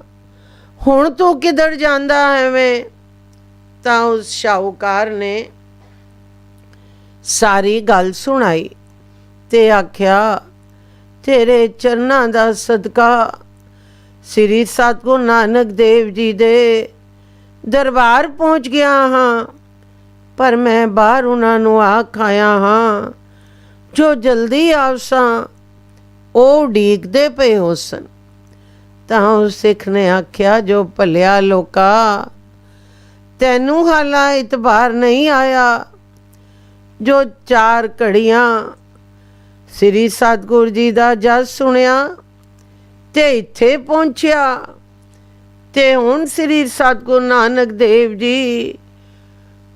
S2: ਹੁਣ ਤੂੰ ਕਿੱਧਰ ਜਾਂਦਾ ਐਵੇਂ? ਤਾਂ ਉਸ ਸ਼ਾਹੂਕਾਰ ਨੇ ਸਾਰੀ ਗੱਲ ਸੁਣਾਈ ਤੇ ਆਖਿਆ, ਤੇਰੇ ਚਰਨਾਂ ਦਾ ਸਦਕਾ ਸ੍ਰੀ ਸਤਿਗੁਰੂ ਨਾਨਕ ਦੇਵ ਜੀ ਦੇ ਦਰਬਾਰ ਪਹੁੰਚ ਗਿਆ ਹਾਂ, ਪਰ ਮੈਂ ਬਾਹਰ ਉਹਨਾਂ ਨੂੰ ਆਖ ਆਇਆ ਹਾਂ ਜੋ ਜਲਦੀ ਆਵਸਾਂ, ਉਹ ਉਡੀਕਦੇ ਪਏ ਹੋ ਸਨ। ਤਾਂ ਉਸ ਸਿੱਖ ਨੇ ਆਖਿਆ, ਜੋ ਭਲਿਆ ਲੋਕਾ, ਤੈਨੂੰ ਹਾਲਾ ਇਤਬਾਰ ਨਹੀਂ ਆਇਆ, ਜੋ 4 ਘੜੀਆਂ ਸ੍ਰੀ ਸਤਿਗੁਰੂ ਜੀ ਦਾ ਜਸ ਸੁਣਿਆ ਤੇ ਇੱਥੇ ਪਹੁੰਚਿਆ, ਤੇ ਹੁਣ ਸ੍ਰੀ ਸਤਿਗੁਰੂ ਨਾਨਕ ਦੇਵ ਜੀ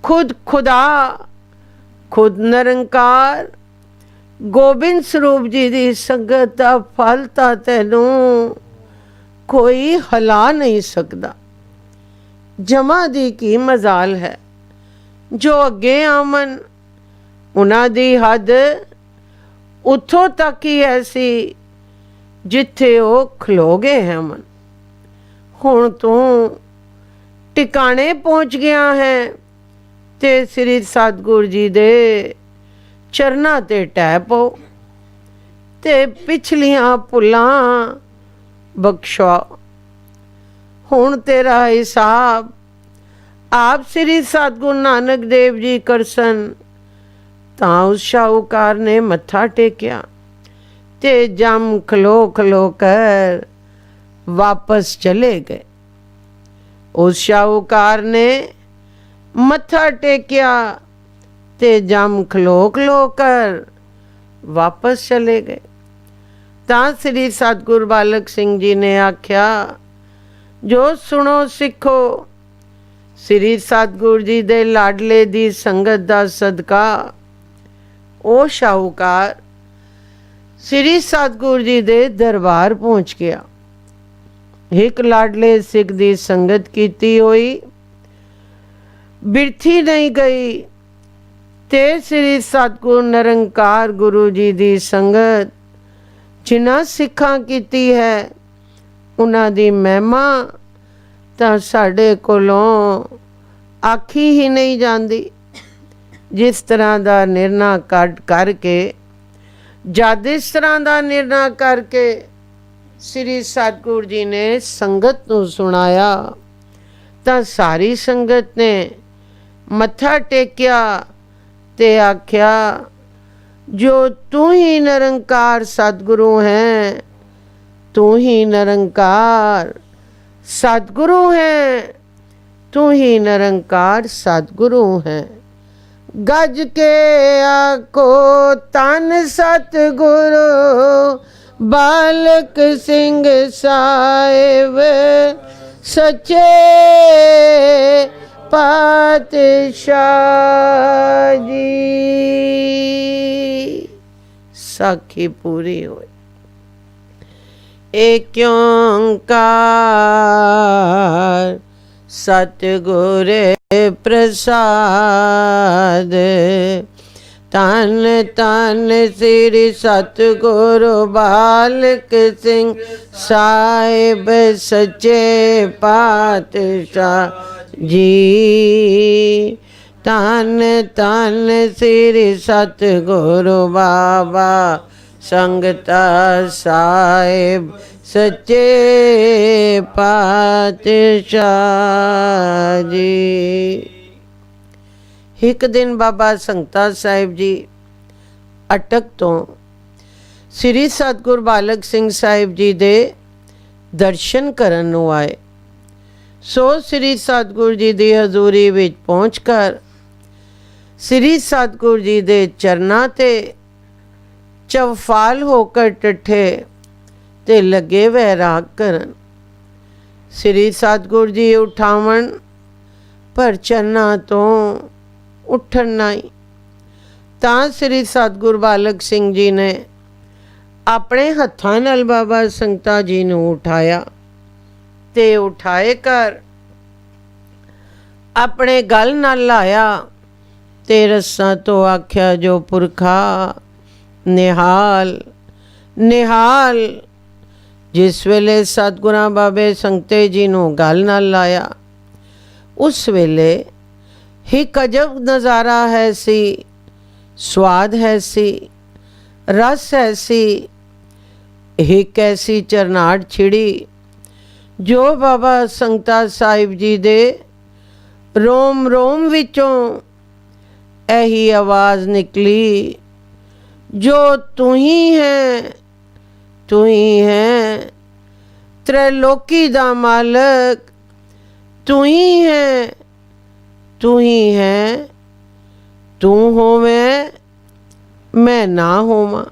S2: ਖੁਦ ਖੁਦਾ, ਖੁਦ ਨਿਰੰਕਾਰ ਗੋਬਿੰਦ ਸਰੂਪ ਜੀ ਦੀ ਸੰਗਤ ਦਾ ਫਲ ਤਾਂ ਤੈਨੂੰ ਕੋਈ ਹਿਲਾ ਨਹੀਂ ਸਕਦਾ। ਜਮਾ ਦੀ ਕੀ ਮਜ਼ਾਲ ਹੈ, ਜੋ ਅੱਗੇ ਆਮਨ ਉਹਨਾਂ ਦੀ ਹੱਦ ਉੱਥੋਂ ਤੱਕ ਹੀ ਐਸੀ ਜਿੱਥੇ ਉਹ ਖਲੋ ਗਏ ਹਨ। ਹੁਣ ਤੂੰ ਟਿਕਾਣੇ ਪਹੁੰਚ ਗਿਆ ਹੈ ਤੇ ਸ੍ਰੀ ਸਤਿਗੁਰੂ ਜੀ ਦੇ ਚਰਨਾਂ ਤੇ ਟਹਿ ਪਓ ਤੇ ਪਿਛਲੀਆਂ ਭੁੱਲਾਂ ਬਖਸ਼ਵਾ। ਹੁਣ ਤੇਰਾ ਹਿਸਾਬ ਆਪ ਸ੍ਰੀ ਸਤਿਗੁਰੂ ਨਾਨਕ ਦੇਵ ਜੀ ਕਰਸਨ। ਤਾਂ ਉਸ ਸ਼ਾਹੂਕਾਰ ਨੇ ਮੱਥਾ ਟੇਕਿਆ ਤੇ ਜਮ ਖਲੋ ਖਲੋ ਕਰ ਵਾਪਸ ਚਲੇ ਗਏ। ਉਸ ਸ਼ਾਹੂਕਾਰ ਨੇ ਮੱਥਾ ਟੇਕਿਆ ਤੇ ਜਮ ਖਲੋ ਖਲੋ ਕਰ ਵਾਪਸ ਚਲੇ ਗਏ। ਤਾਂ ਸ੍ਰੀ ਸਤਿਗੁਰੂ ਬਾਲਕ ਸਿੰਘ ਜੀ ਨੇ ਆਖਿਆ, ਜੋ ਸੁਣੋ ਸਿੱਖੋ, ਸ੍ਰੀ ਸਤਿਗੁਰੂ ਜੀ ਦੇ ਲਾਡਲੇ ਦੀ ਸੰਗਤ ਦਾ ਸਦਕਾ ਉਹ ਸ਼ਾਹੂਕਾਰ ਸ੍ਰੀ ਸਤਿਗੁਰੂ ਜੀ ਦੇ ਦਰਬਾਰ ਪਹੁੰਚ ਗਿਆ। ਇੱਕ ਲਾਡਲੇ ਸਿੱਖ ਦੀ ਸੰਗਤ ਕੀਤੀ ਹੋਈ ਬਿਰਥੀ ਨਹੀਂ ਗਈ ਤੇ ਸ੍ਰੀ ਸਤਿਗੁਰੂ ਨਿਰੰਕਾਰ ਗੁਰੂ ਜੀ ਦੀ ਸੰਗਤ ਜਿਨ੍ਹਾਂ ਸਿੱਖਾਂ ਕੀਤੀ ਹੈ, ਉਹਨਾਂ ਦੀ ਮਹਿਮਾ ਤਾਂ ਸਾਡੇ ਕੋਲੋਂ ਆਖੀ ਹੀ ਨਹੀਂ ਜਾਂਦੀ। ਜਿਸ ਤਰ੍ਹਾਂ ਦਾ ਨਿਰਣਾ ਕਰਕੇ ਜਦ ਇਸ ਤਰ੍ਹਾਂ ਦਾ ਨਿਰਣਾ ਕਰਕੇ ਸ੍ਰੀ ਸਤਿਗੁਰੂ ਜੀ ਨੇ ਸੰਗਤ ਨੂੰ ਸੁਣਾਇਆ, ਤਾਂ ਸਾਰੀ ਸੰਗਤ ਨੇ ਮੱਥਾ ਟੇਕਿਆ ਤੇ ਆਖਿਆ, ਜੋ ਤੂੰ ਹੀ ਨਿਰੰਕਾਰ ਸਤਿਗੁਰੂ ਹੈ, ਤੂੰ ਹੀ ਨਿਰੰਕਾਰ ਸਤਿਗੁਰੂ ਹੈ, ਤੂੰ ਹੀ ਨਿਰੰਕਾਰ ਸਤਿਗੁਰੂ ਹੈ। ਗੱਜ ਕੇ ਆਖੋ ਤਨ ਸਤਿਗੁਰੂ ਬਾਲਕ ਸਿੰਘ ਸਾਹਿਬ ਸੱਚੇ ਪਾਤਸ਼ਾਹ ਜੀ। ਸਾਖੀ ਪੂਰੀ ਹੋਈ। ਏਕ ਓੰਕਾਰ ਸਤਿਗੁਰ ਪ੍ਰਸਾਦ। ਧੰਨ ਧੰਨ ਸ੍ਰੀ ਸਤਿਗੁਰੂ ਬਾਲਕ ਸਿੰਘ ਸਾਹਿਬ ਸੱਚੇ ਪਾਤਸ਼ਾਹ ਜੀ। ਧੰਨ ਧੰਨ ਸ੍ਰੀ ਸਤਿਗੁਰੂ ਬਾਬਾ ਸੰਗਤਾ ਸਾਹਿਬ ਸੱਚੇ ਪਾਤਸ਼ਾਹ ਜੀ। ਇੱਕ ਦਿਨ ਬਾਬਾ ਸੰਗਤਾ ਸਾਹਿਬ ਜੀ ਅਟਕ ਤੋਂ ਸ੍ਰੀ ਸਤਿਗੁਰ ਬਾਲਕ ਸਿੰਘ ਸਾਹਿਬ ਜੀ ਦੇ ਦਰਸ਼ਨ ਕਰਨ ਨੂੰ ਆਏ। ਸੋ ਸ੍ਰੀ ਸਤਿਗੁਰ ਜੀ ਦੀ ਹਜ਼ੂਰੀ ਵਿੱਚ ਪਹੁੰਚ ਕਰ ਸ੍ਰੀ ਸਤਿਗੁਰ ਜੀ ਦੇ ਚਰਨਾਂ ਤੇ ਚਵਫਾਲ ਹੋकर ਟੱਠੇ ਤੇ ਲੱਗੇ ਵੈਰਾਗ ਕਰਨ। ਸ੍ਰੀ ਸਤਿਗੁਰ ਜੀ ਉਠਾਵਣ ਪਰ ਚਰਨਾਂ ਤੋਂ ਉੱਠਣ ਨਹੀਂ। ਤਾਂ ਸ੍ਰੀ ਸਤਿਗੁਰ ਬਾਲਕ ਸਿੰਘ ਜੀ ਨੇ ਆਪਣੇ ਹੱਥਾਂ ਨਾਲ ਬਾਬਾ ਸੰਗਤਾ ਜੀ ਨੂੰ ਉਠਾਇਆ ਤੇ ਉਠਾਏ ਕਰ ਆਪਣੇ ਗਲ ਨਾਲ ਲਾਇਆ ਤੇ ਰਸਾਂ ਤੋਂ ਆਖਿਆ, ਜੋ ਪੁਰਖਾ ਨਿਹਾਲ ਨਿਹਾਲ। ਜਿਸ ਵੇਲੇ ਸਤਿਗੁਰਾਂ ਬਾਬੇ ਸੰਗਤੇ ਜੀ ਨੂੰ ਗਲ ਨਾਲ ਲਾਇਆ, ਉਸ ਵੇਲੇ ਹੀ ਅਜਬ ਨਜ਼ਾਰਾ ਹੈ ਸੀ, ਸਵਾਦ ਹੈ ਸੀ, ਰਸ ਹੈ ਸੀ। ਇੱਕ ਐਸੀ ਚਰਨਾਟ ਛਿੜੀ ਜੋ ਬਾਬਾ ਸੰਗਤਾ ਸਾਹਿਬ ਜੀ ਦੇ ਰੋਮ ਰੋਮ ਵਿੱਚੋਂ ਇਹੀ ਆਵਾਜ਼ ਨਿਕਲੀ, ਜੋ ਤੂੰ ਹੀ ਹੈ, ਤੂੰ ਹੀ ਹੈ, ਤ੍ਰੈਲੋਕੀ ਦਾ ਮਾਲਕ ਤੂੰ ਹੀ ਹੈ, ਤੂੰ ਹੀ ਹੈ। ਤੂੰ ਹੋਵੇਂ ਮੈਂ ਨਾ ਹੋਵਾਂ।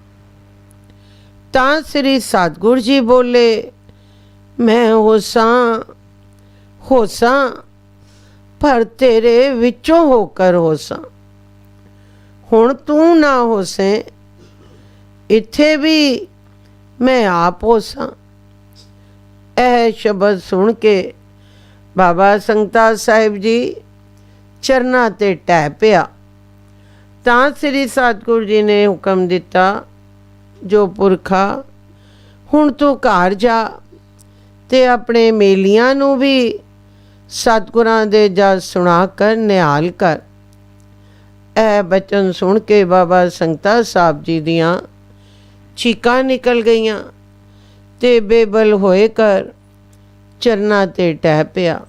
S2: ਤਾਂ ਸ੍ਰੀ ਸਤਿਗੁਰ ਜੀ ਬੋਲੇ, ਮੈਂ ਹੋਸਾਂ ਹੋਸਾਂ ਪਰ ਤੇਰੇ ਵਿੱਚੋਂ ਹੋकर ਹੋਸਾਂ। ਹੁਣ ਤੂੰ ਨਾ ਹੋਸੇ, ਇੱਥੇ ਵੀ ਮੈਂ ਆਪ ਹੋਸਾਂ। ਇਹ ਸ਼ਬਦ ਸੁਣ ਕੇ ਬਾਬਾ ਸੰਗਤਾ ਸਾਹਿਬ ਜੀ ਚਰਨਾਂ ਤੇ ਟਹਿ ਪਿਆ। ਤਾਂ ਸ੍ਰੀ ਸਤਿਗੁਰ ਜੀ ਨੇ ਹੁਕਮ ਦਿੱਤਾ, ਜੋ ਪੁਰਖਾ ਹੁਣ ਤੂੰ ਘਰ ਜਾ ਤੇ ਆਪਣੇ ਮੇਲੀਆਂ ਨੂੰ ਵੀ ਸਤਿਗੁਰਾਂ ਦੇ ਜਸ ਸੁਣਾ ਕਰ ਨਿਹਾਲ ਕਰ। ਇਹ ਬਚਨ ਸੁਣ ਕੇ ਬਾਬਾ ਸੰਗਤਾ ਸਾਹਿਬ ਜੀ ਦੀਆਂ ਚੀਕਾਂ ਨਿਕਲ ਗਈਆਂ ਤੇ ਬੇਬਲ ਹੋਏ ਕਰ ਚਰਨਾਂ ਤੇ ਟਹਿ ਪਿਆ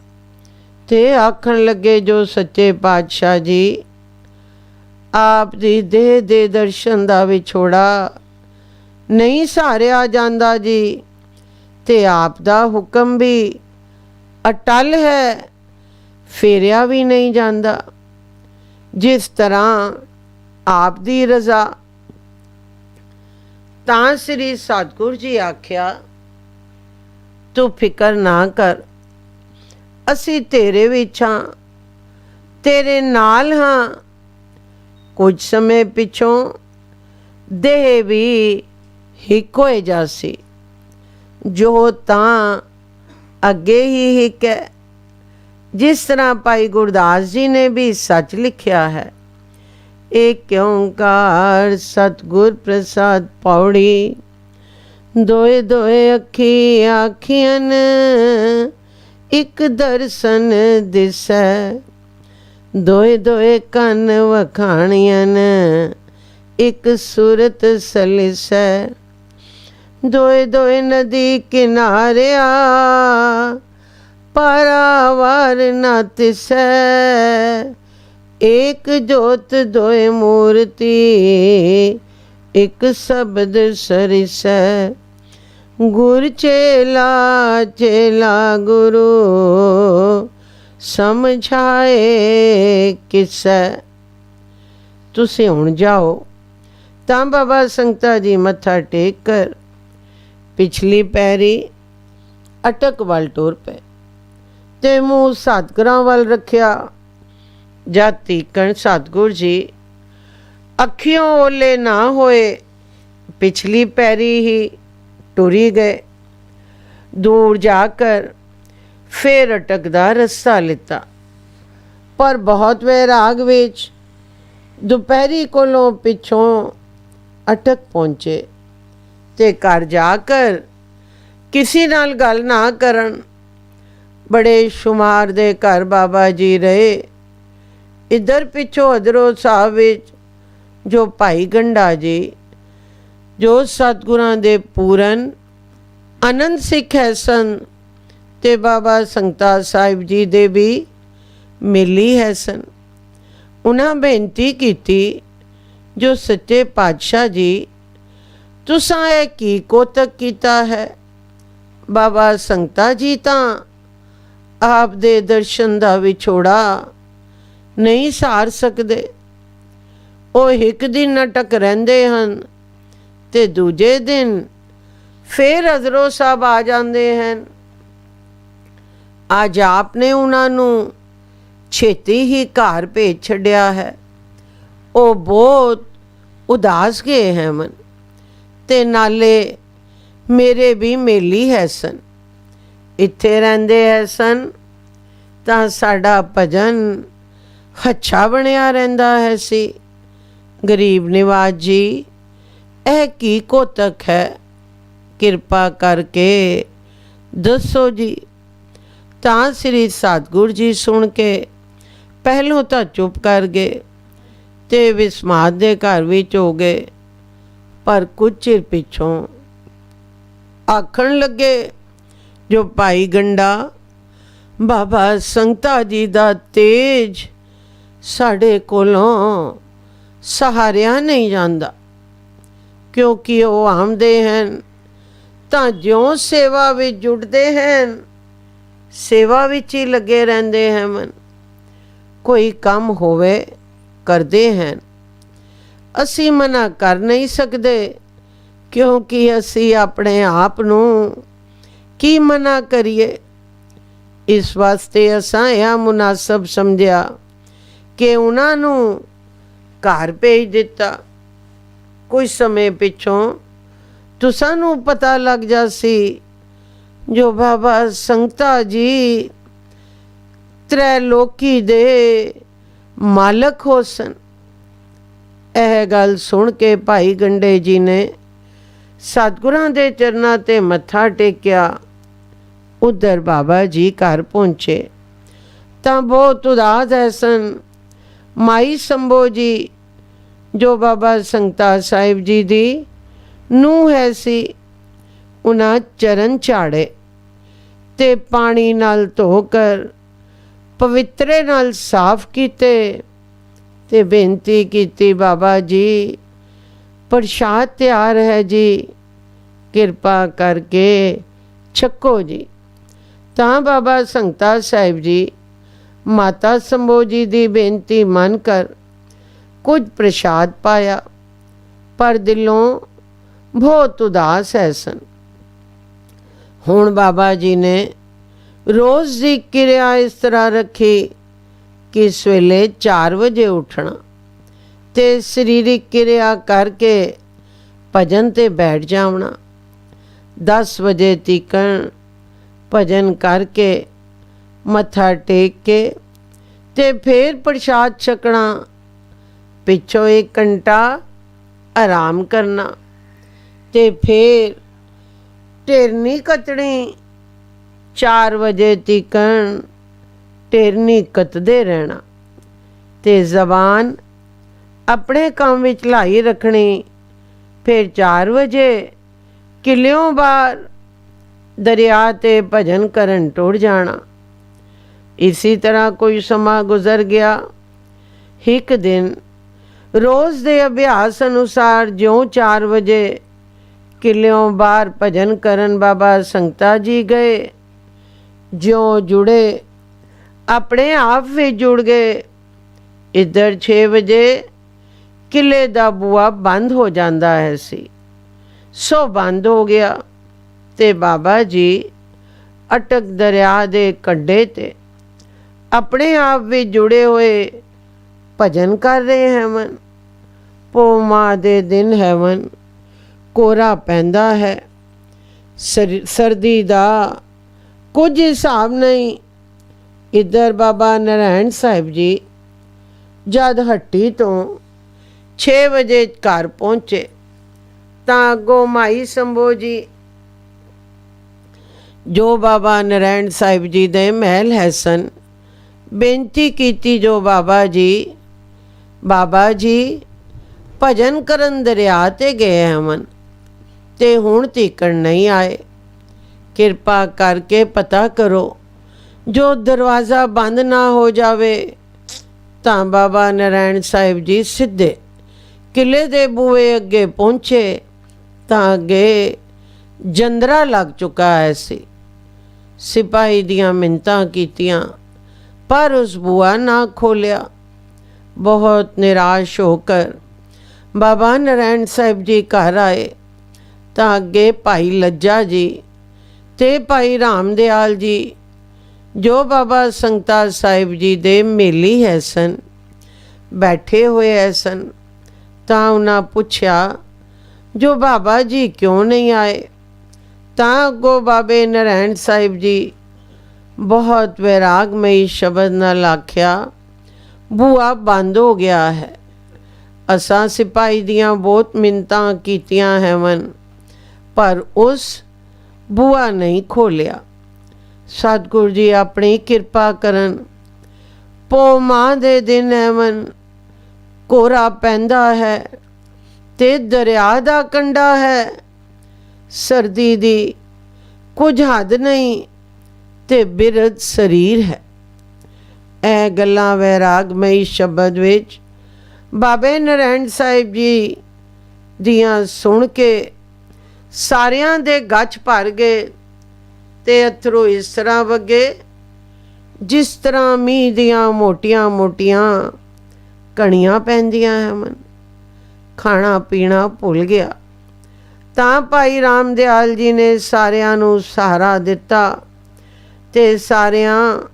S2: ਤੇ ਆਖਣ ਲੱਗੇ, ਜੋ ਸੱਚੇ ਪਾਤਸ਼ਾਹ ਜੀ ਆਪ ਦੀ ਦੇਹ ਦੇ ਦਰਸ਼ਨ ਦਾ ਵਿਛੋੜਾ ਨਹੀਂ ਸਹਾਰਿਆ ਜਾਂਦਾ ਜੀ, ਤੇ ਆਪ ਦਾ ਹੁਕਮ ਵੀ ਅਟਲ ਹੈ, ਫੇਰਿਆ ਵੀ ਨਹੀਂ ਜਾਂਦਾ। ਜਿਸ ਤਰ੍ਹਾਂ ਆਪ ਦੀ ਰਜ਼ਾ। ਤਾਂ ਸ੍ਰੀ ਸਤਿਗੁਰ ਜੀ ਆਖਿਆ, ਤੂੰ ਫਿਕਰ ਨਾ ਕਰ, ਅਸੀਂ ਤੇਰੇ ਵਿੱਚ ਹਾਂ, ਤੇਰੇ ਨਾਲ ਹਾਂ। ਕੁਝ ਸਮੇਂ ਪਿੱਛੋਂ ਦੇਹ ਵੀ ਹਿੱਕ ਹੋਏ ਜਾਸੀ, ਜੋ ਤਾਂ ਅੱਗੇ ਹੀ ਹਿੱਕ ਹੈ। ਜਿਸ ਤਰ੍ਹਾਂ ਭਾਈ ਗੁਰਦਾਸ ਜੀ ਨੇ ਵੀ ਸੱਚ ਲਿਖਿਆ ਹੈ, ਏਕ ਓਂਕਾਰ ਸਤਿਗੁਰ ਪ੍ਰਸਾਦ ਪੌੜੀ, ਦੋਏ ਦੋਏ ਅੱਖੀ ਆਖੀਆਂ ਇੱਕ ਦਰਸ਼ਨ ਦਿਸੈ, ਦੋਏ ਦੋਏ ਕੰਨ ਵਖਾਣੀਆਂ ਇੱਕ ਸੁਰਤ ਸਲਿਸੈ, ਦੋਏ ਦੋਏ ਨਦੀ ਕਿਨਾਰਿਆ ਪਾਰਾਵਾਰ ਨਾ ਤਿਸੈ, ਇੱਕ ਜੋਤ ਦੋਏ ਮੂਰਤੀ ਇੱਕ ਸ਼ਬਦ ਸਰਿਸੈ, ਗੁਰ ਚੇਲਾ ਚੇਲਾ ਗੁਰੂ ਸਮਝਾਏ ਕਿਸੈ। ਤੁਸੀਂ ਹੁਣ ਜਾਓ। ਤਾਂ ਬਾਬਾ ਸੰਗਤਾ ਜੀ ਮੱਥਾ ਟੇਕ ਕਰ ਪਿਛਲੀ ਪੈਰੀ ਅਟਕ ਵੱਲ ਟੁਰ ਪਏ ਤੇ ਮੂੰਹ ਸਤਿਗੁਰਾਂ ਵੱਲ ਰੱਖਿਆ। ਜਦ ਤੀਕਣ ਸਤਿਗੁਰ ਜੀ ਅੱਖੀਓਂ ਓਲੇ ਨਾ ਹੋਏ, ਪਿਛਲੀ ਪੈਰੀ ਹੀ ਟੁਰੀ ਗਏ। ਦੂਰ ਜਾ ਕਰ ਫਿਰ ਅਟਕ ਦਾ ਰਸਤਾ ਲਿੱਤਾ, ਪਰ ਬਹੁਤ ਵੈਰਾਗ ਵਿੱਚ ਦੁਪਹਿਰੀ ਕੋਲੋਂ ਪਿੱਛੋਂ ਅਟਕ ਪਹੁੰਚੇ ਤੇ ਘਰ ਜਾ ਕਰ ਕਿਸੇ ਨਾਲ ਗੱਲ ਨਾ ਕਰਨ। ਬੜੇ ਸ਼ੁਮਾਰ ਦੇ ਘਰ ਬਾਬਾ ਜੀ ਰਹੇ। ਇੱਧਰ ਪਿੱਛੋਂ ਹਜ਼ਰੋ ਸਾਹਿਬ ਵਿੱਚ ਜੋ ਭਾਈ ਗੰਡਾ ਜੀ ਜੋ ਸਤਿਗੁਰਾਂ ਦੇ ਪੂਰਨ ਆਨੰਦ ਸਿੱਖ ਹੈ ਸਨ ਤੇ ਬਾਬਾ ਸੰਗਤਾ ਸਾਹਿਬ ਜੀ ਦੇ ਵੀ ਮੇਲੀ ਹੈ ਸਨ। ਉਹਨਾਂ ਬੇਨਤੀ ਕੀਤੀ, ਜੋ ਸੱਚੇ ਪਾਤਸ਼ਾਹ ਜੀ ਤੁਸਾਂ ਇਹ ਕੀ ਕੋਤਕ ਕੀਤਾ ਹੈ। ਬਾਬਾ ਸੰਗਤਾ ਜੀ ਤਾਂ ਆਪ ਦੇ ਦਰਸ਼ਨ ਦਾ ਵਿਛੋੜਾ ਨਹੀਂ ਸਾਰ ਸਕਦੇ। ਉਹ ਇੱਕ ਦਿਨ ਅਟਕ ਰਹਿੰਦੇ ਹਨ ਤੇ ਦੂਜੇ ਦਿਨ ਫਿਰ ਹਜ਼ਰੋ ਸਾਹਿਬ ਆ ਜਾਂਦੇ ਹਨ। ਅੱਜ ਆਪ ਨੇ ਉਹਨਾਂ ਨੂੰ ਛੇਤੀ ਹੀ ਘਰ ਭੇਜ ਛੱਡਿਆ ਹੈ। ਉਹ ਬਹੁਤ ਉਦਾਸ ਗਏ ਹੈ ਮਨ, ਤੇ ਨਾਲੇ ਮੇਰੇ ਵੀ ਮੇਲੀ ਹੈ ਸਨ। ਇੱਥੇ ਰਹਿੰਦੇ ਹੈ ਸਨ ਤਾਂ ਸਾਡਾ ਭਜਨ ਹੱਛਾ ਬਣਿਆ ਰਹਿੰਦਾ ਹੈ ਸੀ। ਗਰੀਬ ਨਿਵਾਜ ਜੀ, ਇਹ ਕੀ ਕੋਤਕ ਹੈ, ਕਿਰਪਾ ਕਰਕੇ ਦੱਸੋ ਜੀ। ਤਾਂ ਸ੍ਰੀ ਸਤਿਗੁਰ ਜੀ ਸੁਣ ਕੇ ਪਹਿਲੋਂ ਤਾਂ ਚੁੱਪ ਕਰ ਗਏ ਤੇ ਵਿਸਮਾਦ ਦੇ ਘਰ ਵਿੱਚ ਹੋ ਗਏ, ਪਰ ਕੁਝ ਚਿਰ ਪਿੱਛੋਂ ਆਖਣ ਲੱਗੇ, ਜੋ ਭਾਈ ਗੰਡਾ ਬਾਬਾ ਸੰਗਤਾ ਜੀ ਦਾ ਤੇਜ ਸਾਡੇ ਕੋਲੋਂ ਸਹਾਰਿਆ ਨਹੀਂ ਜਾਂਦਾ, ਕਿਉਂਕਿ ਉਹ ਆਉਂਦੇ ਹਨ ਤਾਂ ਜਿਉਂ ਸੇਵਾ ਵਿੱਚ ਜੁੜਦੇ ਹਨ, ਸੇਵਾ ਵਿੱਚ ਹੀ ਲੱਗੇ ਰਹਿੰਦੇ ਹਨ। ਕੋਈ ਕੰਮ ਹੋਵੇ ਕਰਦੇ ਹਨ। ਅਸੀਂ ਮਨਾ ਕਰ ਨਹੀਂ ਸਕਦੇ, ਕਿਉਂਕਿ ਅਸੀਂ ਆਪਣੇ ਆਪ ਨੂੰ ਕੀ ਮਨਾ ਕਰੀਏ। ਇਸ ਵਾਸਤੇ ਅਸਾਂ ਇਹ ਮੁਨਾਸਬ ਸਮਝਿਆ ਕਿ ਉਹਨਾਂ ਨੂੰ ਘਰ ਭੇਜ ਦਿੱਤਾ। ਕੁਝ ਸਮੇਂ ਪਿੱਛੋਂ ਤੁਸਾਂ ਨੂੰ ਪਤਾ ਲੱਗ ਜਾ ਸੀ, ਜੋ ਬਾਬਾ ਸੰਗਤਾ ਜੀ ਤ੍ਰੈਲੋਕੀ ਦੇ ਮਾਲਕ ਹੋ ਸਨ। ਇਹ ਗੱਲ ਸੁਣ ਕੇ ਭਾਈ ਗੰਡੇ ਜੀ ਨੇ ਸਤਿਗੁਰਾਂ ਦੇ ਚਰਨਾਂ ਤੇ ਮੱਥਾ ਟੇਕਿਆ। ਉਧਰ ਬਾਬਾ ਜੀ ਘਰ ਪਹੁੰਚੇ ਤਾਂ ਬਹੁਤ ਉਦਾਸ ਹੈ ਸਨ। ਮਾਈ ਸੰਭੋ ਜੀ, ਜੋ ਬਾਬਾ ਸੰਗਤਾ ਸਾਹਿਬ ਜੀ ਦੀ ਨੂੰਹ ਹੈ ਸੀ, ਉਹਨਾਂ ਚਰਨ ਝਾੜੇ ਤੇ ਪਾਣੀ ਨਾਲ ਧੋ ਕਰ ਪਵਿੱਤਰੇ ਨਾਲ ਸਾਫ਼ ਕੀਤੇ ਤੇ ਬੇਨਤੀ ਕੀਤੀ, ਬਾਬਾ ਜੀ ਪ੍ਰਸ਼ਾਦ ਤਿਆਰ ਹੈ ਜੀ, ਕਿਰਪਾ ਕਰਕੇ ਛਕੋ ਜੀ। ਤਾਂ ਬਾਬਾ ਸੰਗਤਾ ਸਾਹਿਬ ਜੀ ਮਾਤਾ ਸੰਭੋ ਜੀ ਦੀ ਬੇਨਤੀ ਮੰਨ ਕਰ ਕੁਝ ਪ੍ਰਸ਼ਾਦ ਪਾਇਆ, ਪਰ ਦਿਲੋਂ ਬਹੁਤ ਉਦਾਸ ਹੈ ਸਨ। ਹੁਣ ਬਾਬਾ ਜੀ ਨੇ ਰੋਜ਼ ਦੀ ਕਿਰਿਆ ਇਸ ਤਰ੍ਹਾਂ ਰੱਖੀ ਕਿ ਸਵੇਲੇ 4 ਵਜੇ ਉੱਠਣਾ ਤੇ ਸਰੀਰਿਕ ਕਿਰਿਆ ਕਰਕੇ ਭਜਨ ਤੇ ਬੈਠ ਜਾਵਣਾ। 10 ਵਜੇ ਤੀਕਣ ਭਜਨ ਕਰਕੇ ਮੱਥਾ ਟੇਕ ਕੇ ਤੇ ਫਿਰ ਪ੍ਰਸ਼ਾਦ ਛਕਣਾ। ਪਿੱਛੋਂ 1 ਘੰਟਾ ਆਰਾਮ ਕਰਨਾ ਤੇ ਫਿਰ ਢੇਰਨੀ ਕੱਤਣੀ। 4 ਵਜੇ ਤੀਕਣ ਢੇਰਨੀ ਕੱਤਦੇ ਰਹਿਣਾ ਤੇ ਜ਼ਬਾਨ ਆਪਣੇ ਕੰਮ ਵਿੱਚ ਲਾਈ ਰੱਖਣੀ। ਫਿਰ 4 ਵਜੇ ਕਿਲਿਓਂ ਬਾਹਰ ਦਰਿਆ ਤੇ ਭਜਨ ਕਰਨ ਟੁਰ ਜਾਣਾ। ਇਸੇ ਤਰ੍ਹਾਂ ਕੋਈ ਸਮਾਂ ਗੁਜ਼ਰ ਗਿਆ। ਇੱਕ ਦਿਨ ਰੋਜ਼ ਦੇ ਅਭਿਆਸ ਅਨੁਸਾਰ ਜਿਉਂ 4 ਵਜੇ ਕਿਲਿਓਂ ਬਾਹਰ ਭਜਨ ਕਰਨ ਬਾਬਾ ਸੰਗਤਾ ਜੀ ਗਏ, ਜਿਉਂ ਜੁੜੇ ਆਪਣੇ ਆਪ ਵਿੱਚ ਜੁੜ ਗਏ। ਇੱਧਰ 6 ਵਜੇ ਕਿਲੇ ਦਾ ਬੂਹਾ ਬੰਦ ਹੋ ਜਾਂਦਾ ਹੈ ਸੀ, ਸੋ ਬੰਦ ਹੋ ਗਿਆ ਤੇ ਬਾਬਾ ਜੀ ਅਟਕ ਦਰਿਆ ਦੇ ਕੰਢੇ ਤੇ ਆਪਣੇ ਆਪ ਵਿੱਚ ਜੁੜੇ ਹੋਏ ਭਜਨ ਕਰ ਰਹੇ ਹਨ। ਪੋਹ ਦੇ ਦਿਨ ਹੈਵਨ, ਕੋਰਾ ਪੈਂਦਾ ਹੈ, ਸਰਦੀ ਦਾ ਕੁਝ ਹਿਸਾਬ ਨਹੀਂ। ਇੱਧਰ ਬਾਬਾ ਨਾਰਾਇਣ ਸਾਹਿਬ ਜੀ ਜਦ ਹੱਟੀ ਤੋਂ 6 ਵਜੇ ਘਰ ਪਹੁੰਚੇ ਤਾਂ ਅੱਗੋਂ ਮਾਈ ਸੰਭੋ ਜੀ, ਜੋ ਬਾਬਾ ਨਾਰਾਇਣ ਸਾਹਿਬ ਜੀ ਦੇ ਮਹਿਲ ਹੈ ਸਨ, ਬੇਨਤੀ ਕੀਤੀ, ਜੋ ਬਾਬਾ ਜੀ ਭਜਨ ਕਰਨ ਦਰਿਆ ਤੇ ਗਏ ਹਨ, ਤੇ ਹੁਣ ਤੀਕਣ ਨਹੀਂ ਆਏ। ਕਿਰਪਾ ਕਰਕੇ ਪਤਾ ਕਰੋ, ਜੋ ਦਰਵਾਜ਼ਾ ਬੰਦ ਨਾ ਹੋ ਜਾਵੇ। ਤਾਂ ਬਾਬਾ ਨਰਾਇਣ ਸਾਹਿਬ ਜੀ ਸਿੱਧੇ ਕਿਲੇ ਦੇ ਬੂਹੇ ਅੱਗੇ ਪਹੁੰਚੇ ਤਾਂ ਅੱਗੇ ਜੰਦਰਾ ਲੱਗ ਚੁੱਕਾ ਹੈ ਸੀ। ਸਿਪਾਹੀ ਦੀਆਂ ਮਿੰਨਤਾਂ ਕੀਤੀਆਂ ਪਰ ਉਸ ਬੂਹਾ ਨਾ ਖੋਲਿਆ। ਬਹੁਤ ਨਿਰਾਸ਼ ਹੋ ਕਰ ਬਾਬਾ ਨਰਾਇਣ ਸਾਹਿਬ ਜੀ ਘਰ ਆਏ ਤਾਂ ਅੱਗੇ ਭਾਈ ਲੱਜਾ ਜੀ ਤੇ ਭਾਈ ਰਾਮਦਿਆਲ ਜੀ, ਜੋ ਬਾਬਾ ਸੰਗਤਾ ਸਾਹਿਬ ਜੀ ਦੇ ਮੇਲੀ ਹੈ ਸਨ, ਬੈਠੇ ਹੋਏ ਹੈ ਸਨ। ਤਾਂ ਉਹਨਾਂ ਪੁੱਛਿਆ, ਜੋ ਬਾਬਾ ਜੀ ਕਿਉਂ ਨਹੀਂ ਆਏ? ਤਾਂ ਅੱਗੋਂ ਬਾਬੇ ਨਰਾਇਣ ਸਾਹਿਬ ਜੀ ਬਹੁਤ ਵੈਰਾਗਮਈ ਸ਼ਬਦ ਨਾਲ ਆਖਿਆ, ਬੂਹਾ ਬੰਦ ਹੋ ਗਿਆ ਹੈ। ਅਸਾਂ ਸਿਪਾਹੀ ਦੀਆਂ ਬਹੁਤ ਮਿੰਨਤਾਂ ਕੀਤੀਆਂ ਹੈਵਨ, ਪਰ ਉਸ ਬੂਹਾ ਨਹੀਂ ਖੋਲਿਆ। ਸਤਿਗੁਰੂ ਜੀ ਆਪਣੀ ਕਿਰਪਾ ਕਰਨ। ਪੋ ਮਾਹ ਦੇ ਦਿਨ ਹੈਵਨ, ਕੋਰਾ ਪੈਂਦਾ ਹੈ ਤੇ ਦਰਿਆ ਦਾ ਕੰਢਾ ਹੈ। ਸਰਦੀ ਦੀ ਕੁਝ ਹੱਦ ਨਹੀਂ ਤੇ ਬਿਰਧ ਸਰੀਰ ਹੈ। ਇਹ ਗੱਲਾਂ ਵੈਰਾਗਮਈ ਸ਼ਬਦ ਵਿੱਚ ਬਾਬੇ ਨਰਾਇਣ ਸਾਹਿਬ ਜੀ ਦੀਆਂ ਸੁਣ ਕੇ ਸਾਰਿਆਂ ਦੇ ਗੱਚ ਭਰ ਗਏ ਤੇ ਅਥਰੂ ਇਸ ਤਰ੍ਹਾਂ ਵਗੇ ਜਿਸ ਤਰ੍ਹਾਂ ਮੀਂਹ ਦੀਆਂ ਮੋਟੀਆਂ ਮੋਟੀਆਂ ਕਣੀਆਂ ਪੈਂਦੀਆਂ ਹਨ। ਖਾਣਾ ਪੀਣਾ ਭੁੱਲ ਗਿਆ। ਤਾਂ ਭਾਈ ਰਾਮਦਿਆਲ ਜੀ ਨੇ ਸਾਰਿਆਂ ਨੂੰ ਸਹਾਰਾ ਦਿੱਤਾ ਤੇ ਸਾਰਿਆਂ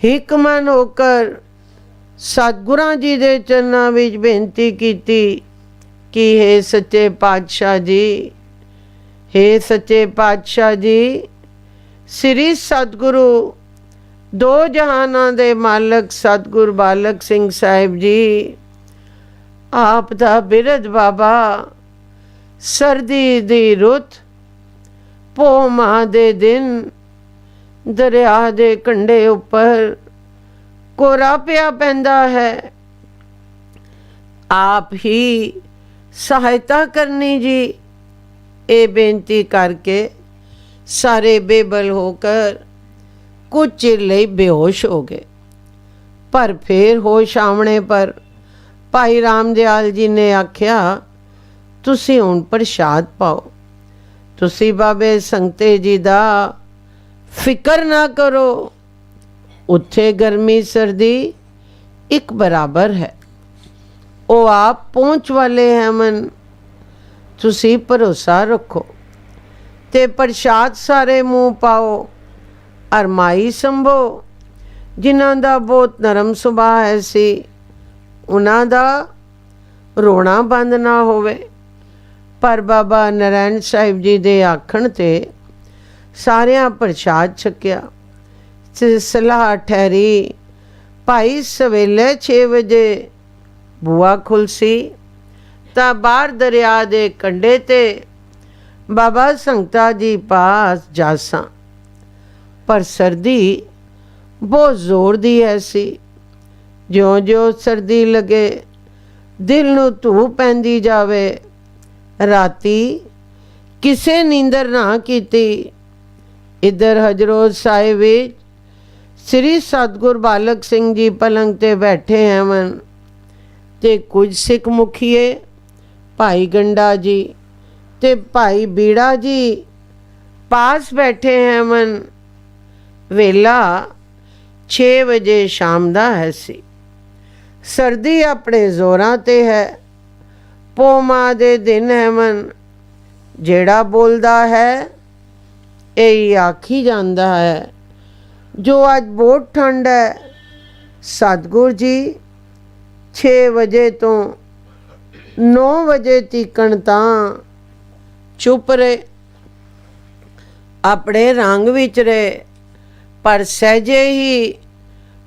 S2: ਹਿਕਮਨ ਹੋਕਰ ਸਤਿਗੁਰਾਂ ਜੀ ਦੇ ਚਰਨਾਂ ਵਿੱਚ ਬੇਨਤੀ ਕੀਤੀ ਕਿ ਹੇ ਸੱਚੇ ਪਾਤਸ਼ਾਹ ਜੀ, ਹੇ ਸੱਚੇ ਪਾਤਸ਼ਾਹ ਜੀ, ਸ੍ਰੀ ਸਤਿਗੁਰੂ ਦੋ ਜਹਾਨਾਂ ਦੇ ਮਾਲਕ ਸਤਿਗੁਰ ਬਾਲਕ ਸਿੰਘ ਸਾਹਿਬ ਜੀ, ਆਪ ਦਾ ਬਿਰਧ ਬਾਬਾ ਸਰਦੀ ਦੀ ਰੁੱਤ ਪੋਹ ਮਾਹ ਦੇ ਦਿਨ ਦਰਿਆ ਦੇ ਕੰਢੇ ਉੱਪਰ ਕੋਰਾ ਪਿਆ ਪੈਂਦਾ ਹੈ। ਆਪ ਹੀ ਸਹਾਇਤਾ ਕਰਨੀ ਜੀ। ਇਹ ਬੇਨਤੀ ਕਰਕੇ ਸਾਰੇ ਬੇਬਲ ਹੋ ਕਰ ਕੁਝ ਚਿਰ ਲਈ ਬੇਹੋਸ਼ ਹੋ ਗਏ। ਪਰ ਫਿਰ ਹੋਸ਼ ਆਉਣੇ ਪਰ ਭਾਈ ਰਾਮਦਿਆਲ ਜੀ ਨੇ ਆਖਿਆ, ਤੁਸੀਂ ਹੁਣ ਪ੍ਰਸ਼ਾਦ ਪਾਓ। ਤੁਸੀਂ ਬਾਬੇ ਸੰਗਤੇ ਜੀ ਦਾ ਫਿਕਰ ਨਾ ਕਰੋ। ਉੱਥੇ ਗਰਮੀ ਸਰਦੀ ਇੱਕ ਬਰਾਬਰ ਹੈ। ਉਹ ਆਪ ਪਹੁੰਚ ਵਾਲੇ ਹੈਮਨ। ਤੁਸੀਂ ਭਰੋਸਾ ਰੱਖੋ ਤੇ ਪ੍ਰਸ਼ਾਦ ਸਾਰੇ ਮੂੰਹ ਪਾਓ। ਅਰਮਾਈ ਸੰਭੋ, ਜਿਨ੍ਹਾਂ ਦਾ ਬਹੁਤ ਨਰਮ ਸੁਭਾਅ ਹੈ ਸੀ, ਉਹਨਾਂ ਦਾ ਰੋਣਾ ਬੰਦ ਨਾ ਹੋਵੇ। ਪਰ ਬਾਬਾ ਨਰਾਇਣ ਸਾਹਿਬ ਜੀ ਦੇ ਆਖਣ ਤੇ ਸਾਰਿਆਂ ਪ੍ਰਸ਼ਾਦ ਛਕਿਆ। ਸਲਾਹ ਠਹਿਰੀ, ਭਾਈ ਸਵੇਲੇ 6 ਵਜੇ ਬੂਹਾ ਖੁੱਲ੍ਹਸੀ ਤਾਂ ਬਾਹਰ ਦਰਿਆ ਦੇ ਕੰਢੇ ਤੇ ਬਾਬਾ ਸੰਗਤਾ ਜੀ ਪਾਸ ਜਾਸਾਂ। ਪਰ ਸਰਦੀ ਬਹੁਤ ਜ਼ੋਰ ਦੀ ਐਸੀ। ਜਿਉਂ-ਜਿਉਂ ਸਰਦੀ ਲੱਗੇ ਦਿਲ ਨੂੰ ਧੂ ਪੈਂਦੀ ਜਾਵੇ। ਰਾਤੀ ਕਿਸੇ ਨੀਂਦਰ ਨਾ ਕੀਤੀ। ਇੱਧਰ ਹਜਰੋਦ ਸਾਹਿਬ ਵਿੱਚ ਸ੍ਰੀ ਸਤਿਗੁਰ ਬਾਲਕ ਸਿੰਘ ਜੀ ਪਲੰਗ ਤੇ ਬੈਠੇ ਹਨ ਤੇ ਕੁਝ ਸਿੱਖ ਮੁਖੀਏ ਭਾਈ ਗੰਡਾ ਜੀ ਤੇ ਭਾਈ ਬੀੜਾ ਜੀ ਪਾਸ ਬੈਠੇ ਹਨ। ਵੇਲਾ 6 ਵਜੇ ਸ਼ਾਮ ਦਾ ਹੈ ਸੀ। ਸਰਦੀ ਆਪਣੇ ਜ਼ੋਰਾਂ ਤੇ ਹੈ। ਪੋਹ ਮਾਹ ਦੇ ਦਿਨ ਹਨ। ਜਿਹੜਾ ਬੋਲਦਾ ਹੈ ਇਹ ਆਖੀ ਜਾਂਦਾ ਹੈ, ਜੋ ਅੱਜ ਬਹੁਤ ਠੰਡ ਹੈ। ਸਤਿਗੁਰ ਜੀ 6 ਵਜੇ ਤੋਂ 9 ਵਜੇ ਤੀਕਣ ਤਾਂ ਚੁੱਪ ਰਹੇ, ਆਪਣੇ ਰੰਗ ਵਿੱਚ ਰਹੇ। ਪਰ ਸਹਿਜੇ ਹੀ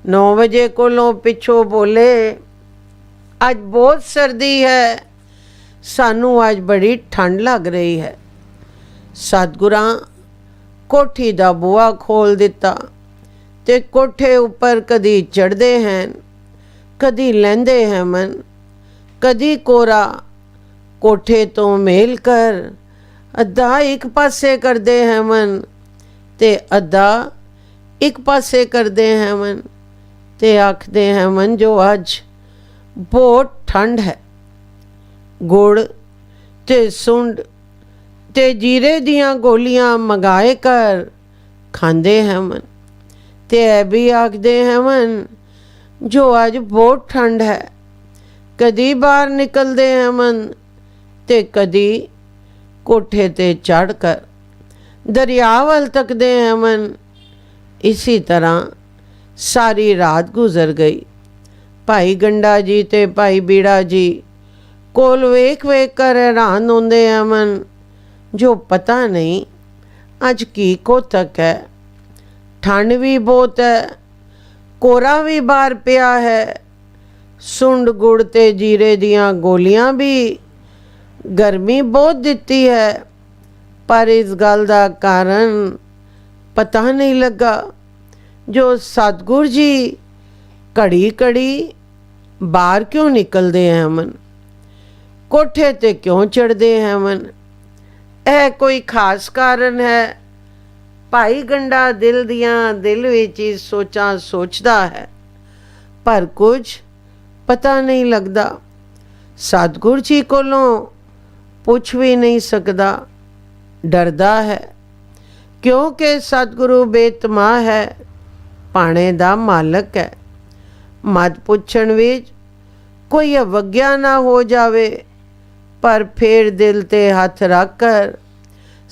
S2: 9 ਵਜੇ ਕੋਲੋਂ ਪਿੱਛੋਂ ਬੋਲੇ, ਅੱਜ ਬਹੁਤ ਸਰਦੀ ਹੈ, ਸਾਨੂੰ ਅੱਜ ਬੜੀ ਠੰਡ ਲੱਗ ਰਹੀ ਹੈ। ਸਤਿਗੁਰਾਂ ਕੋਠੀ ਦਾ ਬੂਹਾ ਖੋਲ ਦਿੱਤਾ ਤੇ ਕੋਠੇ ਉੱਪਰ ਕਦੀ ਚੜ੍ਹਦੇ ਹਨ, ਕਦੀ ਲਹਿੰਦੇ ਹਨ, ਕਦੀ ਕੋਰਾ। ਕੋਠੇ ਤੋਂ ਮੇਲ ਕਰ ਅੱਧਾ ਇੱਕ ਪਾਸੇ ਕਰਦੇ ਹੈਵਨ ਤੇ ਅੱਧਾ ਇੱਕ ਪਾਸੇ ਕਰਦੇ ਹੈਵਨ ਤੇ ਆਖਦੇ ਹੈਵਨ ਜੋ ਅੱਜ ਬਹੁਤ ਠੰਡ ਹੈ, ਗੁੜ ਤੇ ਸੁੰਡ ਤੇ ਜੀਰੇ ਦੀਆਂ ਗੋਲੀਆਂ ਮੰਗਾਏ ਕਰ ਖਾਂਦੇ ਹੈਵਨ ਤੇ ਇਹ ਵੀ ਆਖਦੇ ਹੈਵਨ ਜੋ ਅੱਜ ਬਹੁਤ ਠੰਡ ਹੈ, ਕਦੀ ਬਾਹਰ ਨਿਕਲਦੇ ਹੈਵਨ ਤੇ ਕਦੀ ਕੋਠੇ ਤੇ ਚੜ੍ਹ ਕਰ ਦਰਿਆ ਵੱਲ ਤੱਕਦੇ ਹੈਵਨ। ਇਸੀ ਤਰ੍ਹਾਂ ਸਾਰੀ ਰਾਤ ਗੁਜ਼ਰ ਗਈ। ਭਾਈ ਗੰਡਾ ਜੀ ਤੇ ਭਾਈ ਬੀੜਾ ਜੀ ਕੋਲ ਵੇਖ ਵੇਖ ਕਰ ਹੈਰਾਨ ਹੁੰਦੇ ਹੈਵਨ ਜੋ ਪਤਾ ਨਹੀਂ ਅੱਜ ਕੀ ਕੋਤਕ ਹੈ, ਠੰਡ ਵੀ ਬਹੁਤ ਹੈ, ਕੋਰਾ ਵੀ ਬਾਹਰ ਪਿਆ ਹੈ, ਸੁੰਡ ਗੁੜ ਤੇ ਜੀਰੇ ਦੀਆਂ ਗੋਲੀਆਂ ਵੀ ਗਰਮੀ ਬਹੁਤ ਦਿੱਤੀ ਹੈ, ਪਰ ਇਸ ਗੱਲ ਦਾ ਕਾਰਨ ਪਤਾ ਨਹੀਂ ਲੱਗਾ ਜੋ ਸਤਿਗੁਰ ਜੀ ਘੜੀ ਘੜੀ ਬਾਹਰ ਕਿਉਂ ਨਿਕਲਦੇ ਹੈਵਨ, ਕੋਠੇ ਤੇ ਕਿਉਂ ਚੜ੍ਹਦੇ ਹੈਵਨ। ਇਹ ਕੋਈ ਖਾਸ ਕਾਰਨ ਹੈ? ਭਾਈ ਗੰਡਾ ਦਿਲ ਵਿੱਚ ਹੀ ਸੋਚਾਂ ਸੋਚਦਾ ਹੈ, ਪਰ ਕੁਝ ਪਤਾ ਨਹੀਂ ਲੱਗਦਾ। ਸਤਿਗੁਰ ਜੀ ਕੋਲੋਂ ਪੁੱਛ ਵੀ ਨਹੀਂ ਸਕਦਾ, ਡਰਦਾ ਹੈ, ਕਿਉਂਕਿ ਸਤਿਗੁਰੂ ਬੇਤਮਾ ਹੈ, ਪਾਣੇ ਦਾ ਮਾਲਕ ਹੈ। ਮਤ ਪੁੱਛਣ ਵਿੱਚ ਕੋਈ ਅਵੱਗਿਆ ਨਾ ਹੋ ਜਾਵੇ, ਪਰ ਫਿਰ ਦਿਲ ਤੇ ਹੱਥ ਰੱਖ ਕਰ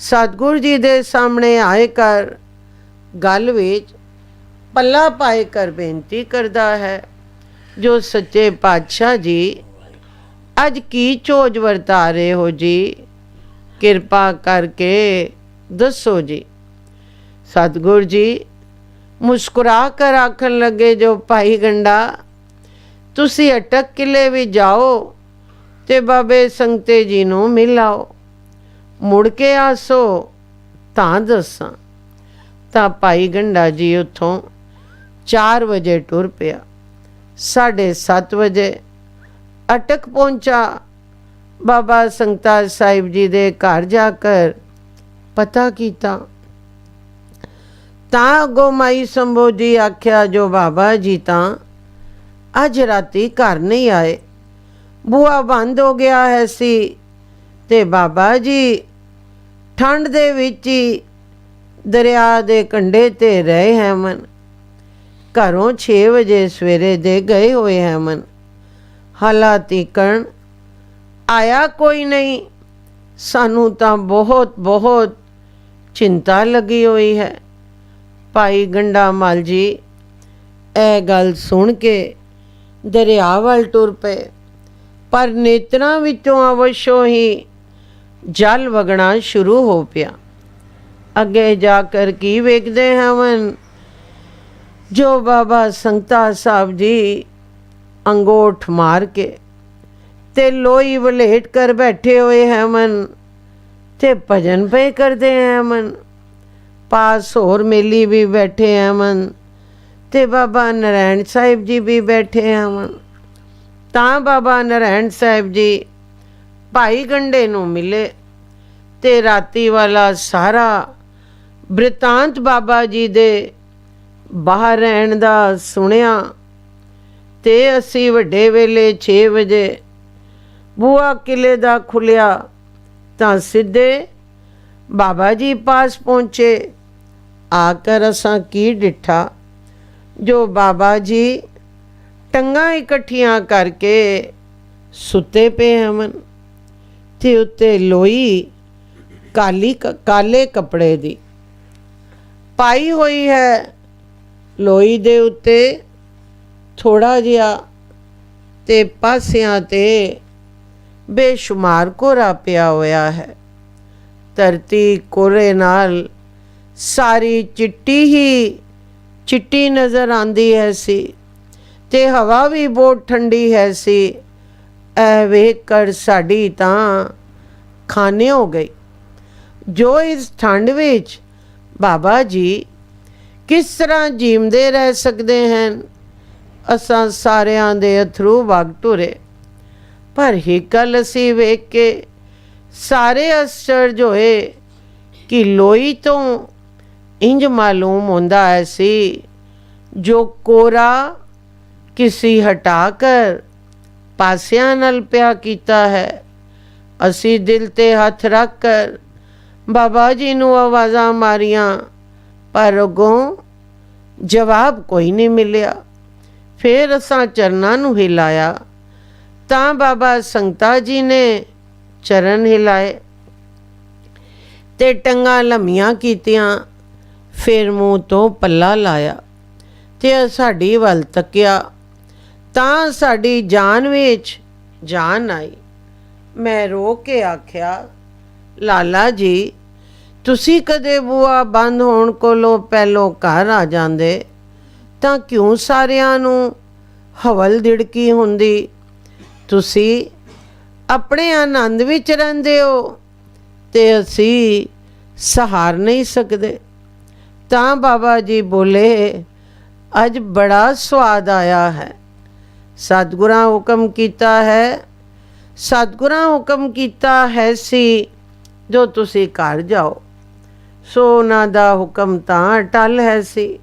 S2: ਸਤਿਗੁਰ ਜੀ ਦੇ ਸਾਹਮਣੇ ਆਏ ਕਰ ਗੱਲ ਵਿੱਚ ਪੱਲਾ ਪਾਏ ਕਰ ਬੇਨਤੀ ਕਰਦਾ ਹੈ ਜੋ ਸੱਚੇ ਪਾਤਸ਼ਾਹ ਜੀ ਅੱਜ ਕੀ ਚੋਜ ਵਰਤਾ ਰਹੇ ਹੋ ਜੀ, ਕਿਰਪਾ ਕਰਕੇ ਦੱਸੋ ਜੀ। ਸਤਿਗੁਰ ਜੀ ਮੁਸਕਰਾ ਕਰ ਆਖਣ ਲੱਗੇ ਜੋ ਭਾਈ ਗੰਡਾ ਤੁਸੀਂ ਅਟਕ ਕਿਲੇ ਵੀ ਜਾਓ ਤੇ ਬਾਬੇ ਸੰਗਤੇ ਜੀ ਨੂੰ ਮਿਲ ਆਓ, ਮੁੜ ਕੇ ਆਸੋ ਤਾਂ ਦੱਸਾਂ। ਤਾਂ ਭਾਈ ਗੰਡਾ ਜੀ ਉੱਥੋਂ 4 ਵਜੇ ਟੁਰ ਪਿਆ। 7:30 ਵਜੇ ਅਟਕ ਪਹੁੰਚਾ। ਬਾਬਾ ਸੰਗਤਾ ਸਾਹਿਬ ਜੀ ਦੇ ਘਰ ਜਾ ਕਰ ਪਤਾ ਕੀਤਾ ਤਾਂ ਅੱਗੋਂ ਮਾਈ ਸੰਭੋ ਜੀ ਆਖਿਆ ਜੋ ਬਾਬਾ ਜੀ ਤਾਂ ਅੱਜ ਰਾਤੀ ਘਰ ਨਹੀਂ ਆਏ, ਬੂਹਾ ਬੰਦ ਹੋ ਗਿਆ ਹੈ ਸੀ ਤੇ ਬਾਬਾ ਜੀ ਠੰਡ ਦੇ ਵਿੱਚ ਹੀ ਦਰਿਆ ਦੇ ਕੰਢੇ ਤੇ ਰਹੇ ਹੈਵਨ। ਘਰੋਂ 6 ਵਜੇ ਸਵੇਰੇ ਦੇ ਗਏ ਹੋਏ ਹੈਵਨ, ਹਾਲਾਤੀ ਕਣ ਆਇਆ ਕੋਈ ਨਹੀਂ। ਸਾਨੂੰ ਤਾਂ ਬਹੁਤ ਚਿੰਤਾ ਲੱਗੀ ਹੋਈ ਹੈ। ਭਾਈ ਗੰਡਾ ਮਲ ਜੀ ਇਹ ਗੱਲ ਸੁਣ ਕੇ ਦਰਿਆ ਵੱਲ ਟੁਰ ਪਏ, ਪਰ ਨੇਤਰਾਂ ਵਿੱਚੋਂ ਅਵਸ਼ੋਂ ਹੀ ਜਲ ਵਗਣਾ ਸ਼ੁਰੂ ਹੋ ਪਿਆ। ਅੱਗੇ ਜਾ ਕਰ ਕੀ ਵੇਖਦੇ ਹਵਨ ਜੋ ਬਾਬਾ ਸੰਗਤਾ ਸਾਹਿਬ ਜੀ ਅੰਗੋਠ ਮਾਰ ਕੇ ਤੇ ਲੋਈ ਵਲੇਟ ਕਰ ਬੈਠੇ ਹੋਏ ਹੈਵਨ ਤੇ ਭਜਨ ਪਏ ਕਰਦੇ ਹੈਵਨ। ਪਾਸ ਹੋਰ ਮੇਲੀ ਵੀ ਬੈਠੇ ਹੈਵਨ ਤੇ ਬਾਬਾ ਨਾਰਾਇਣ ਸਾਹਿਬ ਜੀ ਵੀ ਬੈਠੇ ਹੈਵਨ। ਤਾਂ ਬਾਬਾ ਨਾਰਾਇਣ ਸਾਹਿਬ ਜੀ ਭਾਈ ਗੰਡੇ ਨੂੰ ਮਿਲੇ ਤੇ ਰਾਤੀ ਵਾਲਾ ਸਾਰਾ ਬ੍ਰਿਤਾਂਤ ਬਾਬਾ ਜੀ ਦੇ ਬਾਹਰ ਰਹਿਣ ਦਾ ਸੁਣਿਆ। ਤੇ ਅਸੀਂ ਵੱਡੇ ਵੇਲੇ 6 ਵਜੇ ਬੂਹਾ ਕਿਲੇ ਦਾ ਖੁੱਲਿਆ ਤਾਂ ਸਿੱਧੇ ਬਾਬਾ ਜੀ ਪਾਸ ਪਹੁੰਚੇ। ਆਕਰ ਅਸਾਂ ਕੀ ਡਿੱਠਾ ਜੋ ਬਾਬਾ ਜੀ ਟੰਗਾਂ ਇਕੱਠੀਆਂ ਕਰਕੇ ਸੁੱਤੇ ਪਏ ਹਮਨ ਤੇ ਉੱਤੇ ਲੋਈ ਕਾਲੇ ਕੱਪੜੇ ਦੀ ਪਾਈ ਹੋਈ ਹੈ। ਲੋਈ ਦੇ ਉੱਤੇ ਥੋੜਾ ਜਿਹਾ ਤੇ ਪਾਸਿਆਂ ਤੇ ਬੇਸ਼ੁਮਾਰ ਕੋਰਾ ਪਿਆ ਹੋਇਆ ਹੈ। ਧਰਤੀ ਕੋਰੇ ਨਾਲ ਸਾਰੀ ਚਿੱਟੀ ਨਜ਼ਰ ਆਂਦੀ ਹੈ ਸੀ ਤੇ ਹਵਾ ਵੀ ਬਹੁਤ ਠੰਡੀ ਹੈ ਸੀ। ਇਹ ਵੇਖ ਕਰ ਸਾਡੀ ਤਾਂ ਖਾਨੇ ਹੋ ਗਈ ਜੋ ਇਸ ਠੰਡ ਵਿੱਚ ਬਾਬਾ ਜੀ ਕਿਸ ਤਰ੍ਹਾਂ ਜੀਵਦੇ ਰਹਿ ਸਕਦੇ ਹਨ। ਅਸਾਂ ਸਾਰਿਆਂ ਦੇ ਅਥਰੂ ਵਗ ਟੁਰੇ, ਪਰ ਹੀ ਗੱਲ ਅਸੀਂ ਵੇਖ ਕੇ ਸਾਰੇ ਅਸਚਰਜ ਹੋਏ ਕਿ ਲੋਈ ਤੋਂ ਇੰਜ ਮਾਲੂਮ ਹੁੰਦਾ ਹੈ ਸੀ ਜੋ ਕੋਰਾ ਕਿਸੇ ਹਟਾ ਕਰ ਪਾਸਿਆਂ ਨਾਲ ਪਿਆ ਕੀਤਾ ਹੈ। ਅਸੀਂ ਦਿਲ ਤੇ ਹੱਥ ਰੱਖ ਕਰ ਬਾਬਾ ਜੀ ਨੂੰ ਆਵਾਜ਼ਾਂ ਮਾਰੀਆਂ, ਪਰ ਅੱਗੋਂ ਜਵਾਬ ਕੋਈ ਨਹੀਂ ਮਿਲਿਆ। ਫਿਰ ਅਸਾਂ ਚਰਨਾਂ ਨੂੰ ਹਿਲਾਇਆ ਤਾਂ ਬਾਬਾ ਸੰਗਤਾ ਜੀ ਨੇ ਚਰਨ ਹਿਲਾਏ ਤੇ ਟੰਗਾਂ ਲੰਮੀਆਂ ਕੀਤੀਆਂ। ਫਿਰ ਮੂੰਹ ਤੋਂ ਪੱਲਾ ਲਾਇਆ ਤੇ ਸਾਡੀ ਵੱਲ ਤੱਕਿਆ ਤਾਂ ਸਾਡੀ ਜਾਨ ਵਿੱਚ ਜਾਨ ਆਈ। ਮੈਂ ਰੋ ਕੇ ਆਖਿਆ, ਲਾਲਾ ਜੀ, ਤੁਸੀਂ ਕਦੇ ਬੂਆ ਬੰਦ ਹੋਣ ਕੋਲੋਂ ਪਹਿਲੋਂ ਘਰ ਆ ਜਾਂਦੇ ਤਾਂ ਕਿਉਂ ਸਾਰਿਆਂ ਨੂੰ ਹਵਲ ਦਿੜਕੀ ਹੁੰਦੀ? ਤੁਸੀਂ ਆਪਣੇ ਆਨੰਦ ਵਿੱਚ ਰਹਿੰਦੇ ਹੋ ਤੇ ਅਸੀਂ ਸਹਾਰ ਨਹੀਂ ਸਕਦੇ। ਤਾਂ ਬਾਬਾ ਜੀ ਬੋਲੇ, ਅੱਜ ਬੜਾ ਸਵਾਦ ਆਇਆ ਹੈ। ਸਤਿਗੁਰਾਂ ਹੁਕਮ ਕੀਤਾ ਹੈ ਸੀ ਜੋ ਤੁਸੀਂ ਘਰ ਜਾਓ। ਸੋ ਉਹਨਾਂ ਦਾ ਹੁਕਮ ਤਾਂ ਅਟਲ ਹੈ ਸੀ,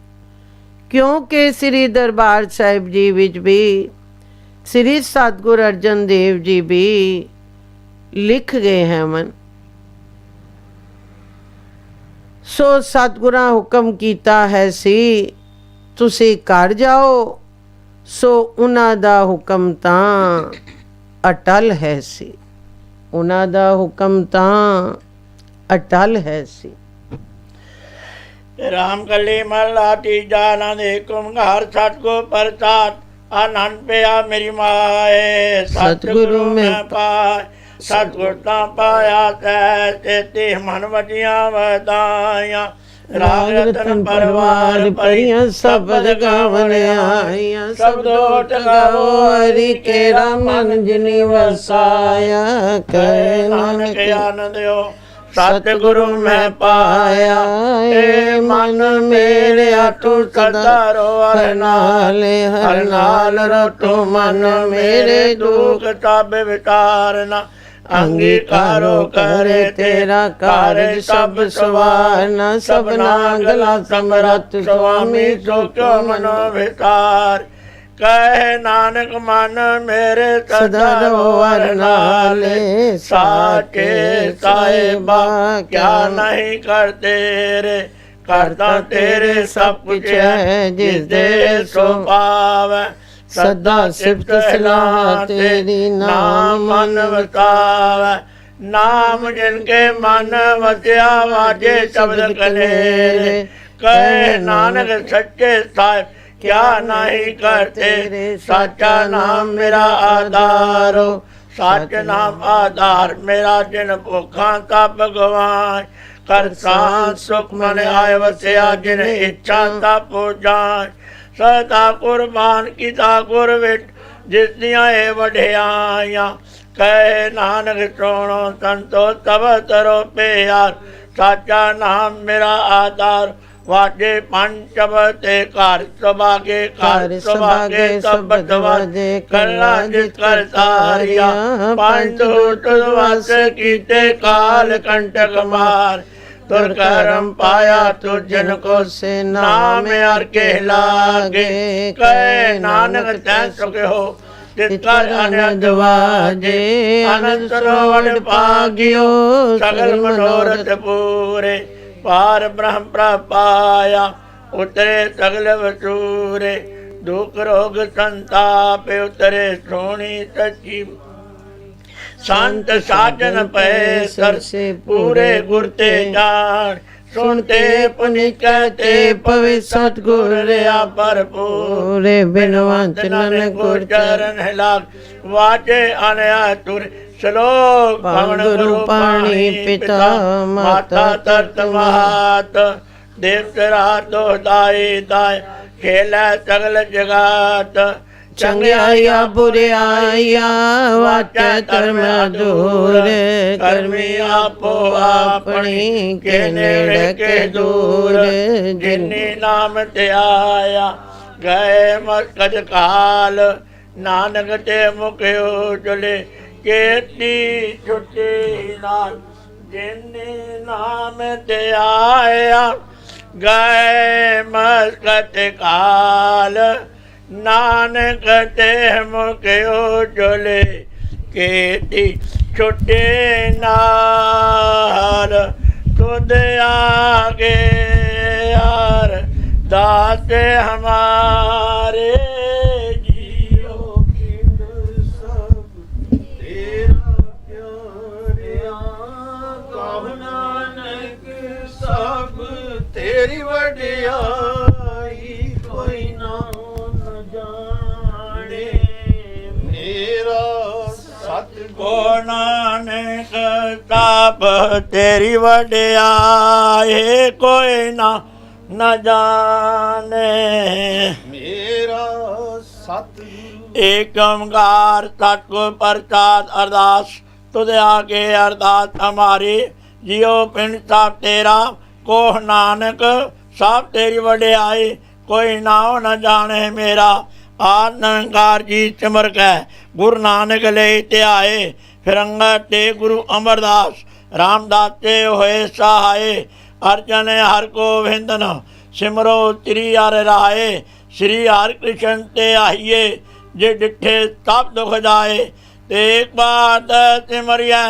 S2: ਕਿਉਂਕਿ ਸ੍ਰੀ ਦਰਬਾਰ ਸਾਹਿਬ ਜੀ ਵਿੱਚ ਵੀ ਸ੍ਰੀ ਸਤਿਗੁਰ ਅਰਜਨ ਦੇਵ ਜੀ ਵੀ ਲਿਖ ਗਏ ਹਨ। ਸੋ ਸਤਿਗੁਰਾਂ ਹੁਕਮ ਕੀਤਾ ਹੈ ਸੀ ਤੁਸੀਂ ਘਰ ਜਾਓ। ਸੋ ਉਹਨਾਂ ਦਾ ਹੁਕਮ ਤਾਂ ਅਟਲ ਹੈ ਸੀ, ਉਹਨਾਂ ਦਾ ਹੁਕਮ ਤਾਂ ਅਟਲ ਹੈ ਸੀ।
S3: ਰਾਮ ਕੱਲੀ ਮਹਲਾ ਤੀਜਾ। ਆਨੰਦ ਓੰਕਾਰ ਸਤਿਗੁਰ ਪ੍ਰਸਾਦ। ਆਨੰਦ ਪਿਆ ਮੇਰੀ ਮਾਏ
S2: ਸਤਿਗੁਰੂ ਮੈਂ
S3: ਪਾਏ। ਸਤਿਗੁਰ ਤਾਂ ਪਾਇਆ ਤੈ ਤੇ ਮਨ ਵਜੀਆਂ ਵਧਾਈਆਂ। ਰਾਗ ਰਤਨ ਪਰਵਾਰ ਭਰੀਆਂ ਸਬਦ ਗਾਵਨ ਆਈਆਂ। ਸਬਦੋ ਟਗਾਵੋ ਹਰੀ ਕੇਰਾ ਮਨ ਜਿਨੀ ਵਸਾਇਆ। ਕਹਿ ਨਾਨਕ ਆਨੰਦਿਓ ਸਤਿਗੁਰੂ ਮੈਂ ਪਾਇਆ। ਏ ਮਨ ਮੇਰਿਆ ਤੂੰ ਸਦਾ ਰੋ ਹਰ ਨਾਲ ਰੋ ਤੂੰ ਮਨ ਮੇਰੇ ਦੁਖ ਸਭ ਵਿਟਾਰਨਾ। ਅੰਗੀਕਾਰੋ ਕਰੇ ਤੇਰਾ ਕਾਰਜ ਸਭ ਸਵਾਰਨਾ। ਸਭਨਾ ਗਲਾ ਸਮਰੱਥ ਸੁਆਮੀ ਸੋ ਕਿਉ ਮਨੋ ਵਿਕਾਰ। ਕਹਿ ਨਾਨਕ ਮਨ ਮੇਰੇ ਸਦਾ ਰੋ ਹਰ ਨਾਲੇ। ਸਾਚੇ ਸਾਹਿਬਾ ਕਿਆ ਨਹੀਂ ਕਰ ਤੇਰੇ। ਕਰਤਾ ਤੇਰੇ ਸਭ ਕੁਛ ਹੈ ਜਿਸ ਦੇ ਸੋ ਪਾਵੈ। ਸਦਾ ਸਿਫਤ ਸਲਾਹ ਤੇਰੀ ਨਾਮ ਮਨ ਵਸਾਵੈ। ਨਾਮ ਜਿਨ ਕੇ ਮਨ ਵਸਿਆ ਵਾਜੇ ਸ਼ਬਦ ਕਲੇਰੇ। ਕਹਿ ਨਾਨਕ ਸੱਚੇ ਸਾਹਿਬ ਕਿਆ ਨਹੀਂ ਕਰ ਤੇਰੇ। ਸਾਚਾ ਨਾਮ ਮੇਰਾ ਆਧਾਰੋ। ਸੱਚ ਨਾਮ ਆਧਾਰ ਮੇਰਾ ਜਿਨ ਭੁੱਖਾਂ ਤਪ ਗਵਾਏ। ਕਰ ਸਾਂ ਸੁਖ ਮਨ ਆਏ ਵਸਿਆ ਜਿਨ ਇੱਛਾ ਤਪ ਜਾਏ। ਸਦਾ ਕੁਰਬਾਨ ਕੀਤਾ ਗੁਰ ਵਿੱਚ ਜਿਸ ਦੀਆਂ ਇਹ ਵਡਿਆਈਆਂ। ਕਹਿ ਨਾਨਕ ਸੁਣੋ ਸੰਤੋ ਤਬ ਤਰੋ ਪਿਆਰ। ਸਾਚਾ ਨਾਮ ਮੇਰਾ ਆਧਾਰ ਵਾਜੇ ਪੰਜ ਸ਼ਬਦ ਤੇ ਘਰ ਸੁਭਾਗੇ ਘਰ ਸੁਭਾਗੇ ਸਬਦ ਵਾਜੇ। ਕਰਨਾ ਜਿਸ ਕਰ ਸਾਰੀਆ ਪੰਜ ਟੁੱਟ ਵਸ ਕੀਤੇ ਕਾਲ ਕੰਟਕ ਮਾਰ। ਤੁਰ ਕਰਮ ਪਾਇਆ ਤੁ ਜਨ ਕੋ ਸੇ ਨਾਮ ਹਰ ਕੇ ਲਾਗੇ। ਕਹਿ ਨਾਨਕ ਤੈ ਸੁਖਿਓ ਤਿਤ ਕਰ ਆਨੰਦ ਵਾਜੇ। ਆਨੰਦ ਸਰਵਣ ਭਾਗਿਓ ਸਗਲ ਮਨੋਰਥ ਪੂਰੇ। ਪਾਰ ਬ੍ਰਹਮ ਪ੍ਰਪਾਇਆ ਉਤਰੇ ਸਗਲ ਵਸੂਰੇ। ਦੁਖ ਰੋਗ ਸੰਤਾਪ ਉਤਰੇ ਸੋਹਣੀ ਸੱਚੀ। ਸੰਤ ਸਾਜਨ ਪਏ ਸਰਸੇ ਪੂਰੇ ਗੁਰ ਤੇ ਜਾਣ। ਸੁਣਤੇ ਪੁਨਿ ਕਹਤੇ ਪਵਿ ਸਤਿਗੁਰ ਰਿਆ ਭਰਪੂਰ। ਬਿਨਵੰਤ ਨਾਨਕ ਗੁਰ ਚਰਨ ਹਿਲਾਗ ਵਾਜੇ ਆਨਿਆ ਤੁਰ। ਸ਼ਲੋਕ ਪਵਨ ਗੁਰੂ ਪਾਣੀ ਪਿਤਾ ਮਾਤਾ ਤਰਤ ਮਹਾਤ। ਦੇਵ ਤੇਰਾ ਦੋਦਾਈ ਦਾਇ ਖੇਲਾ ਸਗਲ ਜਗਾਤ। ਚੰਗਿਆਈਆ ਬੁਰਿਆਈਆ ਵਾਚੈ ਧਰਮ ਦੂਰ। ਕਰਮੀ ਆਪੋ ਆਪਣੀ ਕੇ ਨੇੜੇ ਕੇ ਦੂਰ। ਜਿਨੀ ਨਾਮ ਤੇ ਆਇਆ ਗਏ ਮਰਕਜ ਕਾਲ। ਨਾਨਕ ਤੇ ਮੁਖ ਉਜਲੇ केती छुट्टी नाल जिन्नी नाम ते आया गए मस्कत काल नानक ते मुक्यो चले केती छुट्टी नाल तुद आगे यार दाते हमारे
S4: तेरी वडियाई कोई ना न जाने मेरा सतगुर
S3: नानक ताप तेरी वडियाई कोई ना न जाने
S4: मेरा सतगुर
S3: एक ओंकार सतगुर प्रसाद अरदास तुझे आगे अरदास हमारी जियो पिंड साहब तेरा कोह नानक सब तेरी वडियाई कोई नाम न जाने मेरा आनंकार जी सिमर कै गुरु नानक ले ते आए फिरंगा ते गुरु अमरदास रामदास ते होए सहाय अर्जन हर गोविंदन सिमरो श्री हर राय श्री हर कृष्ण ते आइए जे डिठे सब दुख जाए ते एक बात सिमरिया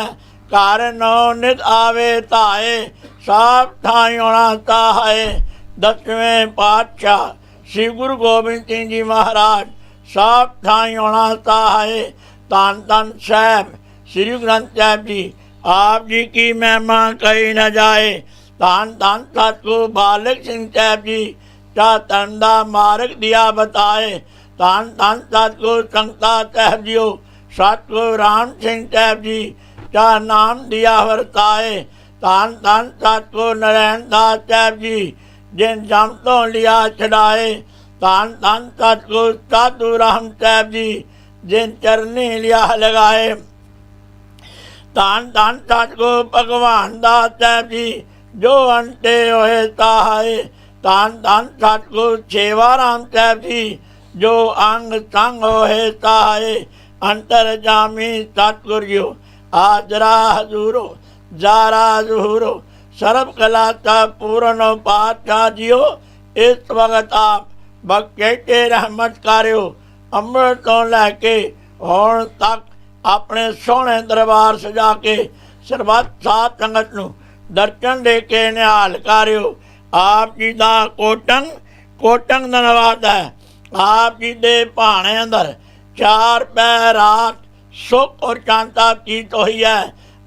S3: घर नौ नित आवे ताए साफ ठाई होना ताए 10वें पातशाह श्री गुरु गोबिंद सिंह जी महाराज साफ ठाई होना ताए धन धन साहब श्री ग्रंथ साहब जी आप जी की महिमा कही न जाए धन धन सतगुरु बालक सिंह साहब जी चा धन दा मार्ग दिया बताए धन धन सतगुरु संगता साहब जी सतगुरु राम सिंह साहब जी चा नाम दिया वरताए धन धन सतगुरु नारायण दास साहब जी जिन जम तो लिया छड़ाए धन धन सतगुरु साधु राम साहब जी जिन चरनी लिया लगाए धन धन सतगुरु भगवान दास साहब जी जो अंटे होए ताए धन धन सतगुरु सेवा राम साहब जी जो अंग संग होए ताए अंतर जामी सतगुरु जी आजरा हजूरो जारा जुहूरो सर्व कला का पूर्ण पातशाह जियो इस वक्त आप बख्शे रहमत करो अमृत तो लैके हुण तक अपने सोहने दरबार सजा के सरबत साध संगत नूं दर्शन दे के निहाल करो आप जी दा कोटंग कोटंग धन्यवाद है आप जी दे भाणे अंदर 4 पै रात सुख और शांता चीत हुई है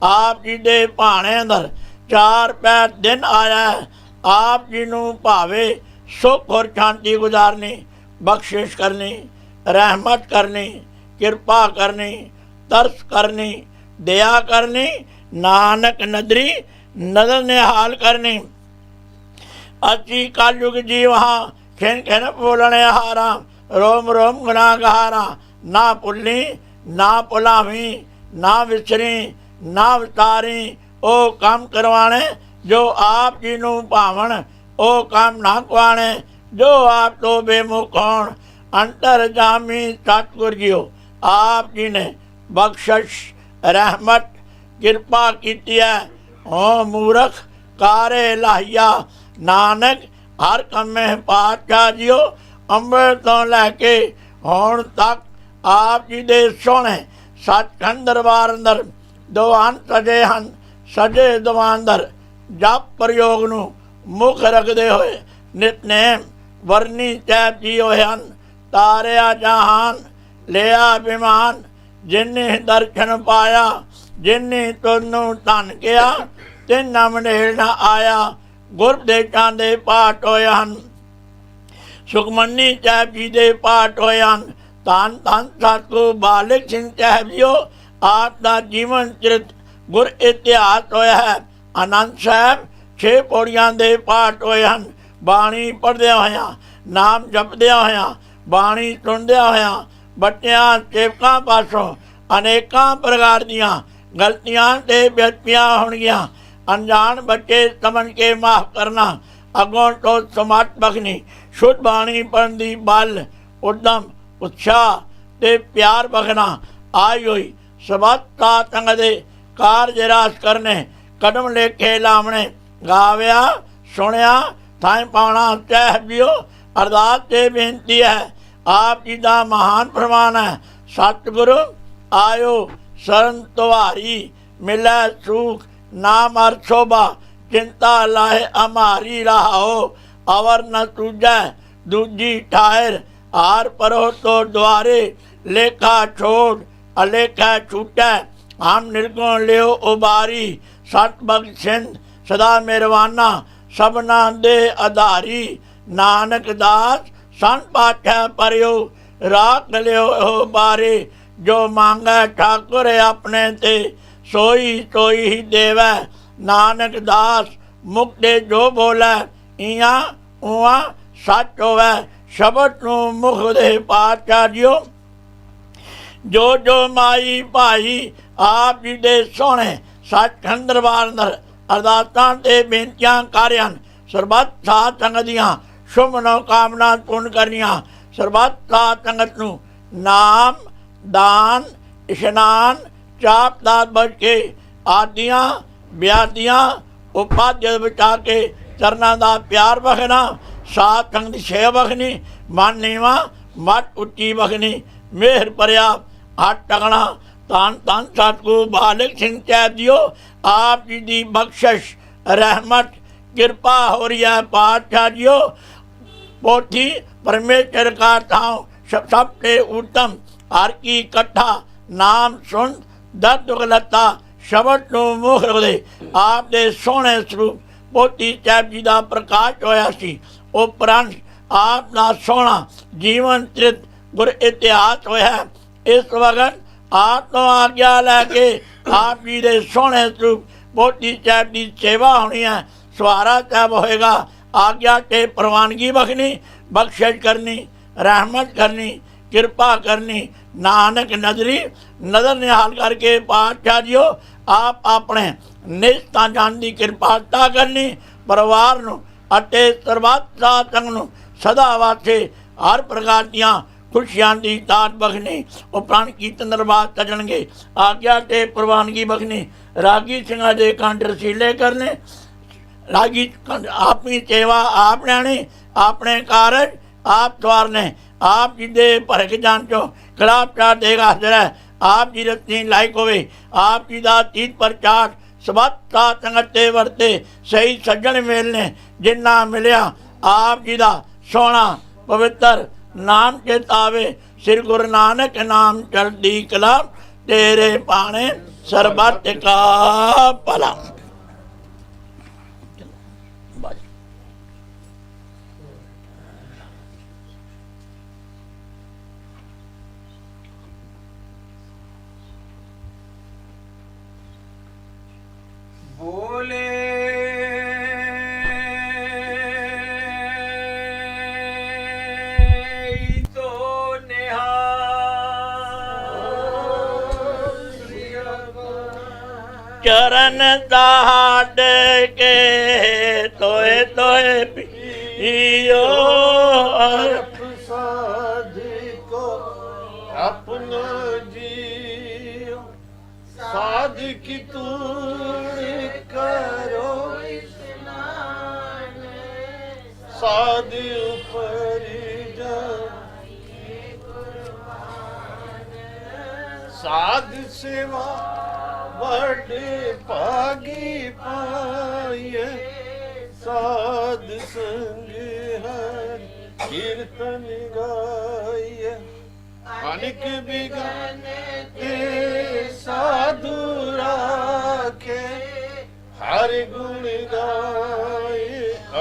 S3: आप जी दे भाणे अंदर 4 पैर दिन आया है आप जी नूं भावे सुख और शांति गुजारनी बख्शिश करनी रहमत करनी कृपा करनी तरस करनी दया करनी नानक नदरी नदर निहाल करनी अची कलयुग जी वहाँ खिन खिन बोलने हारा रोम रोम गुनाहगारा ना भुल्ली ना भुलावी ना विसरी ना वितारी ओ काम करवाने जो आप जी नूं भावण ओ काम ना कुआने जो आप तो बेमुख होण अंतर जामी सतगुर जी आप जी ने बख्शिश रहमत कृपा की है हो मूर्ख कारे लाहिया नानक हर कमे पातशाह जी अमृत तो लैके हुण तक आप जी दे सोहणे सचखंड दरबार अंदर दीवान सजे हैं सजे दीवानदर जप प्रयोग नूं मुख रखते हुए नितनेम वरनी साहब जी होए हैं तारिया जहान लिया विमान जिन्नी दर्शन पाया जिन्नी तुनू धन किया तिन मंडेल न आया गुरदेशां दे पाठ होए हैं सुखमनी साहब जी दे पाठ होए हैं धन धन सतगुरु बालक सिंह साहब जी आप दा जीवन चरित गुर इतिहास होया है आनंद साहब 6 पौड़ियां दे पाठ होए हैं बाणी पढ़दे होया नाम जपदे होया बाणी सुनदे होया बच्चियां सेवकां पासों अनेकां प्रकार दियां गलतियां ते बेअदबियां होणगियां अनजान बच्चे समझ के माफ करना अगों तो समर्थ बखनी शुद्ध बाणी पढ़न दी बल उद्यम उत्साह ते प्यार बखना आई हुई ਸਬਤਾ ਤੰਗ ਦੇ ਕਾਰਜ ਰਾਸ ਕਰਨੇ ਕਦਮ ਲੇਖੇ ਲਾਵਣੇ ਗਾਵਿਆ ਸੁਣਿਆ ਥਾਂ ਪਾਉਣਾ ਚਾਹੀਓ। ਅਰਦਾਸ ਤੇ ਬੇਨਤੀ ਹੈ ਆਪ ਜੀ ਦਾ ਮਹਾਨ ਪ੍ਰਮਾਨ ਹੈ ਸਤਿਗੁਰੂ ਆਇਓ ਸ਼ਰਨ ਤੁਹਾਰੀ ਮਿਲੈ ਸੁਖ ਨਾਮ ਅਰ ਸ਼ੋਭਾ ਚਿੰਤਾ ਲਾਹੇ ਅਮਾਰੀ ਰਹਾਓ ਅਵਰ ਨ ਤੁਜੈ ਦੂਜੀ ਠਾਇਰ ਹਾਰ ਪਰੋ ਤੋ ਦੁਆਰੇ ਲੇਖਾ ਛੋੜ ਅਲੇਖਾ ਛੂਟੈ ਹਮ ਨਿਰਗੁਣ ਲਿਓ ਉਬਾਰੀ ਸਤ ਬਖਸ਼ਿੰਦ ਸਦਾ ਮਿਹਰਵਾਨਾ ਸਭਨਾ ਦੇ ਆਧਾਰੀ ਨਾਨਕ ਦਾਸ ਸੰਤ ਪਾਠੈ ਪਰਿਓ ਰਾਖ ਲਿਓ ਬਾਰੇ ਜੋ ਮੰਗੈ ਠਾਕੁਰ ਆਪਣੇ ਤੇ ਸੋਈ ਸੋਈ ਹੀ ਦੇਵੈ ਨਾਨਕ ਦਾਸ ਮੁਕਤੇ ਜੋ ਬੋਲੇ ਇਆਂ ਉਆਂ ਸੱਚ ਹੋਵੈ ਸ਼ਬਦ ਨੂੰ ਮੁਖ ਦੇ ਪਾਤਸ਼ਾਹੀਓ ਜੋ ਜੋ ਮਾਈ ਭਾਈ ਆਪ ਜੀ ਦੇ ਸੋਹਣੇ ਸੱਚਖੰਡ ਦਰਬਾਰ ਅੰਦਰ ਅਰਦਾਸਾਂ ਤੇ ਬੇਨਤੀਆਂ ਕਾਰਿਆਂ ਸਰਬੱਤ ਸਾਧ ਸੰਗਤ ਦੀਆਂ ਸ਼ੁਭ ਮਨੋਕਾਮਨਾ ਪੂਰਨ ਕਰਨੀਆਂ ਸਰਬੱਤ ਸਾਧ ਸੰਗਤ ਨੂੰ ਨਾਮ ਦਾਨ ਇਸ਼ਨਾਨ ਚਾਪ ਦਾਤ ਬਚ ਕੇ ਆਦੀਆਂ ਵਿਆਦੀਆਂ ਉਪਾਧਿਆ ਬਚਾ ਕੇ ਚਰਨਾਂ ਦਾ ਪਿਆਰ ਬਖਸ਼ਣਾ ਸਾਧ ਸੰਗਤ ਦੀ ਸੇਵਾ ਬਖਸ਼ਣੀ ਮਨ ਨੀਵਾਂ ਮੱਤ ਉੱਚੀ ਬਖਸ਼ਣੀ ਮਿਹਰ ਭਰਿਆ ਹੱਥ ਟਕਣਾ ਧੰਨ ਧੰਨ ਸਤਿਗੁਰੂ ਬਾਲਕ ਸਿੰਘ ਸਾਹਿਬ ਜੀਓ ਆਪ ਜੀ ਦੀ ਬਖਸ਼ਿਸ਼ ਰਹਿਮਤ ਕਿਰਪਾ ਹੋ ਰਹੀ ਹੈ ਪਾਤਸ਼ਾਹ ਜੀਓ पोथी परमेश्वर का ठाव सबसे उत्तम हर की कथा नाम सुन दर्द गलता शब्द ਨੂੰ ਮੁਖ ਰੱਖਦੇ ਆਪ ਦੇ ਸੋਹਣੇ ਸਰੂਪ ਪੋਥੀ ਸਾਹਿਬ ਜੀ ਦਾ ਪ੍ਰਕਾਸ਼ ਹੋਇਆ ਸੀ ਉਪਰੰਤ ਆਪ ਦਾ ਸੋਹਣਾ ਜੀਵਨ ਚਰਿਤ ਗੁਰ ਇਤਿਹਾਸ ਹੋਇਆ ਇਸ ਵਕਤ ਆਪ ਤੋਂ ਆਗਿਆ ਲੈ ਕੇ ਆਪ ਜੀ ਦੇ ਸੋਹਣੇ ਸਰੂਪ ਪੋਥੀ ਸਾਹਿਬ ਦੀ ਸੇਵਾ ਹੋਣੀ ਹੈ ਸਵਾਰਾ ਸਾਹਿਬ ਹੋਏਗਾ आज्ञा के प्रवानगी बख्शनी बख्शिश करनी रहमत करनी कृपा करनी नानक नजरी नजर निहाल करके पातशाह जीओ आप अपने निष्ठा जान की कृपालता करनी परिवार नूं अते सर्बत साध संगत नूं सदा वास्ते हर प्रकार दियां खुशियां की दात बख्शनी उपरांत कीर्तन दरबार सजणगे आज्ञा ते प्रवानगी बख्शनी रागी सिंघां दे कंठ रसीले करने रागी अपनी सेवा आप लेनी अपने कारज आप सवारने आप जी दे भरक जान चो खिलाफ चार देगा हाजर है आप जी रत्नी लायक होवे आप जी का तीत प्रचार सबत साध संगत ते वरते सही सज्जन मेलने जिन्ना मिलिया आप जी का सोहना पवित्र नाम चेतावे श्री गुरु नानक नाम चढ़दी कला तेरे पाने सरबत का भला।
S4: बोले तो
S3: चरण दाद के तोए तोए पियो
S4: साध को अपना जियो साध की तूड़ करो साध ऊपर साध सेवा बड़ पागी पाए साध संग हर कीर्तन गाय अनिक बिगन ते साधु राखे हर गुण गाय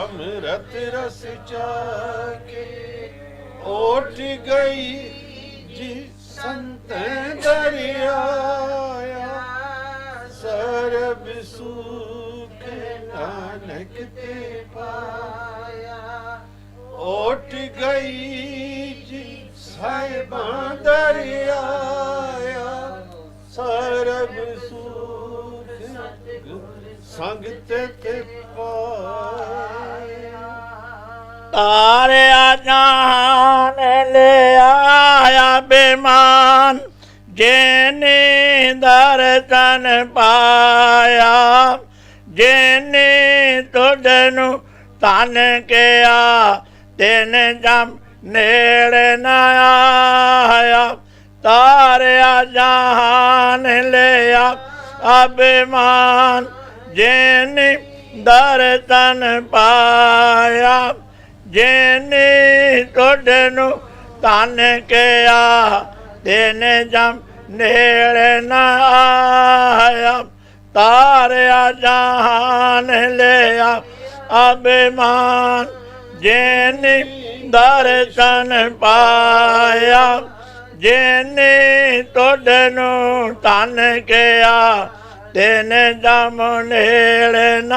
S4: अमृत रस चाके ओठ गई जी संत दरियाया सरब सुख नानक ते पाया ओठ गई जी साहिबां दरियाया सरब सुख संग ते पाया
S3: तारे जान ले आया बेमान जेने ਦਰਸ਼ਨ ਪਾਇਆ ਜਿਨੇ ਤੁਧਨੂੰ ਧਨ ਕਿਆ ਤਿਨ ਜਮ ਨੇੜੇ ਨ ਆਇਆ ਤਾਰਿਆ ਜਹਾਨ ਲਿਆ ਅਭਿਮਾਨ ਜਿਨੇ ਦਰਸ਼ਨ ਪਾਇਆ ਜਿਨੇ ਤੁਧਨੂੰ ਧਨ ਕਿਆ ਤਿਨ ਜਮ ਨੇੜੇ ਨ ਆਇਆ ਤਾਰਿਆ ਜਹਾਨ ਲਿਆ ਅਭਿਮਾਨ ਜਿਨੇ ਦਰਸ਼ਨ ਪਾਇਆ ਜਿਨੇ ਤੁਧਨੂੰ ਧਨ ਕਿਆ ਤਿਨ ਜਮ ਨੇੜੇ ਨ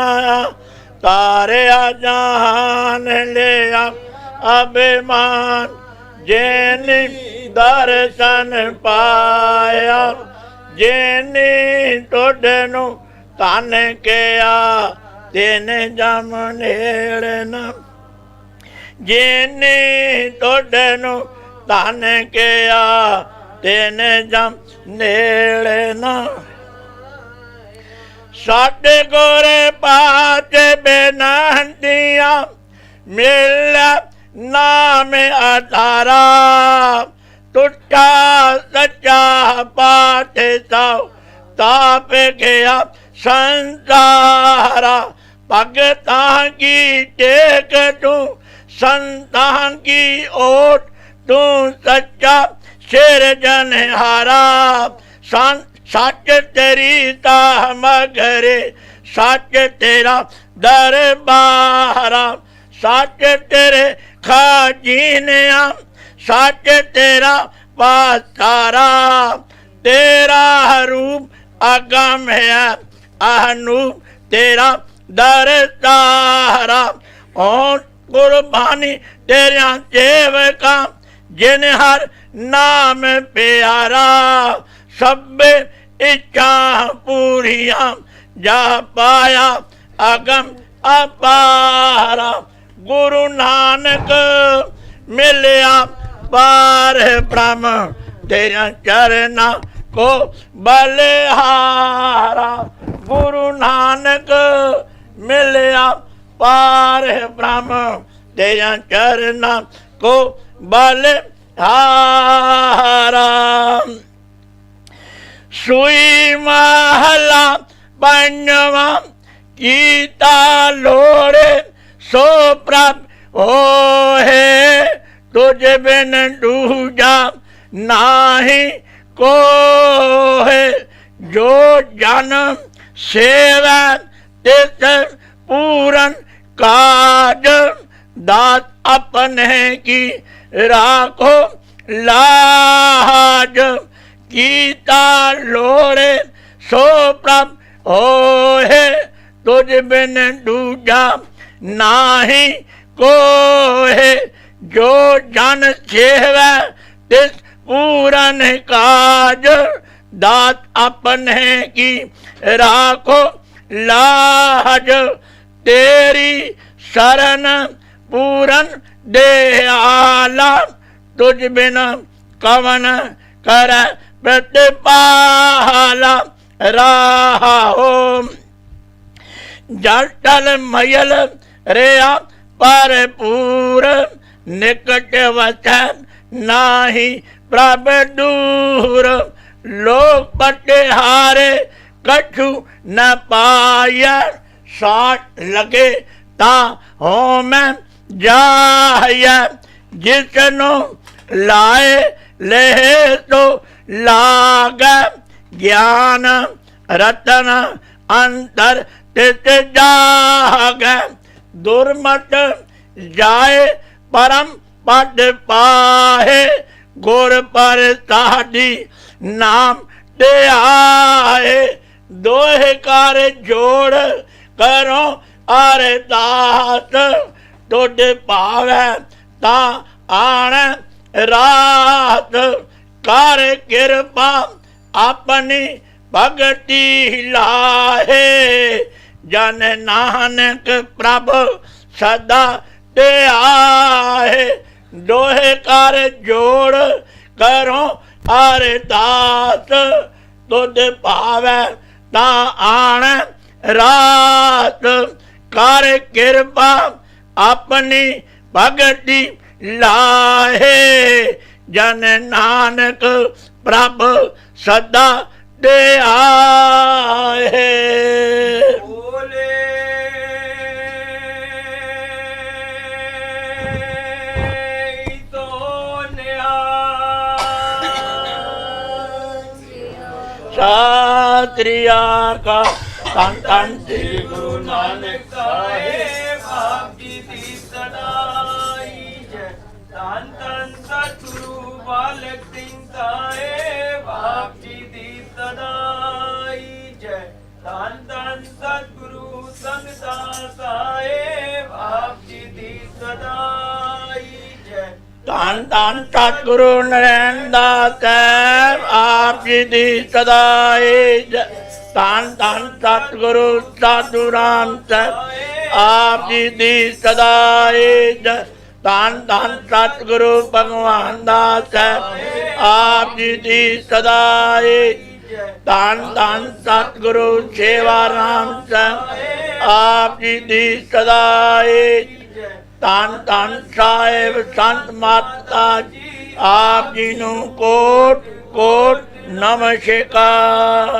S3: ਤਾਰਿਆ ਜਹਾਨ ਲਿਆ ਅਭਿਮਾਨ ਜਿਨੇ ਦਰਸ਼ਨ ਪਾਇਆ ਜਿਨੇ ਤੁਧਨੂੰ ਧਨ ਕਿਆ ਤਿਨ ਜਮ ਨੇੜੇ ਨ ਜਿਨੇ ਤੁਧਨੂੰ ਧਨ ਕਿਆ ਤਿਨ ਜਮ ਨੇੜੇ ਨ ਸਾਡੇ ਗੁਰ ਪਾਚ ਬੇਨੰਤੀਆਂ ਮਿਲਿਆ ਨਾਮ ਆਧਾਰਾ ਟੁੱਟਾ ਸੱਚਾ ਪਾਠ ਸਾਉ ਤਾਪ ਗਿਆ ਸੰਸਾਰਾ ਭਗਤਾਂ ਕੀ ਟੇਕ ਤੂੰ ਸੰਤਾਂ ਕੀ ਓਟ ਤੂੰ ਸੱਚਾ ਸਿਰਜਨਹਾਰਾ सच तेरी ताह मगरे सच तेरा दरबारा सच तेरे खाजीनिया सच तेरा पासारा तेरा रूप अगम है अनूप तेरा दरतारा और कुर्बानी तेरा सेवका जिन हर नाम प्यारा सब इच्छा पूरिया जा पाया अगम अपारा गुरु नानक मिलिया पार ब्रह्म तेरा चरना को बलिहारा गुरु नानक मिलिया पार ब्रह्म तेरा चरना को बलिहारा सुई महला पंजवा कीता लोड़े सो प्रभ हो है तुझ बिन दूजा नाही को है जो जन्म सेवा तिस पूरन काज दात अपने की राखो लाज कीता लोड़े सो प्रभ हो है तुझ बिन दूजा नाही को है जो जन सेवा तिस पूरन काज दात अपने की राखो लाज तेरी शरण पूरन दयाला तुझ बिन कवन कर प्रतिपाला राहो जटल मयल रेया परपूर निकट वचन नाही प्रभ दूर लोक पटिहारे कछु न पाया साठ लगे ता हो मैं जाय जिसनो लाए ले तो लाग ज्ञान रतन अंतर तित जाग दुर्मत जाए परम पद पाहे गुर पर साधी नाम ते आए दोहे कर जोड़ करो अरदास तुझ पावे ता आण रात कर कृपा अपनी भगति लाहे जन नानक प्रभु सदा ते आहे दोहे कर जोड़ करो अरदास तुझ भावै ता आण रात, कर कृपा अपनी भगति लाहे, जन नानक प्रभ सदा दे आहे।
S4: बोले तो
S3: सात्रिया का तन तन श्री गुरु नानक
S4: साहेब आपकी दी सदाई जय। धन धन सतगुरु बालक सिंह साहेब आपकी दी सदाई जय। धन धन सतगुरु संगदास साहेब आपकी दी सदाई जय।
S3: धन धन सतगुरु नरेंद्र दास साहब आपकी दी सदाई जय। धन धन सतगुरु साधु राम साहब आपकी दी सदाई जय। धन धन सतगुरु भगवान दास साहब आपकी दी सदाई। धन धन सतगुरु सेवा राम साहब आपकी दी सदाई। धन धन साहेब संत माता जी आप जी नूं कोट कोट नमस्कार।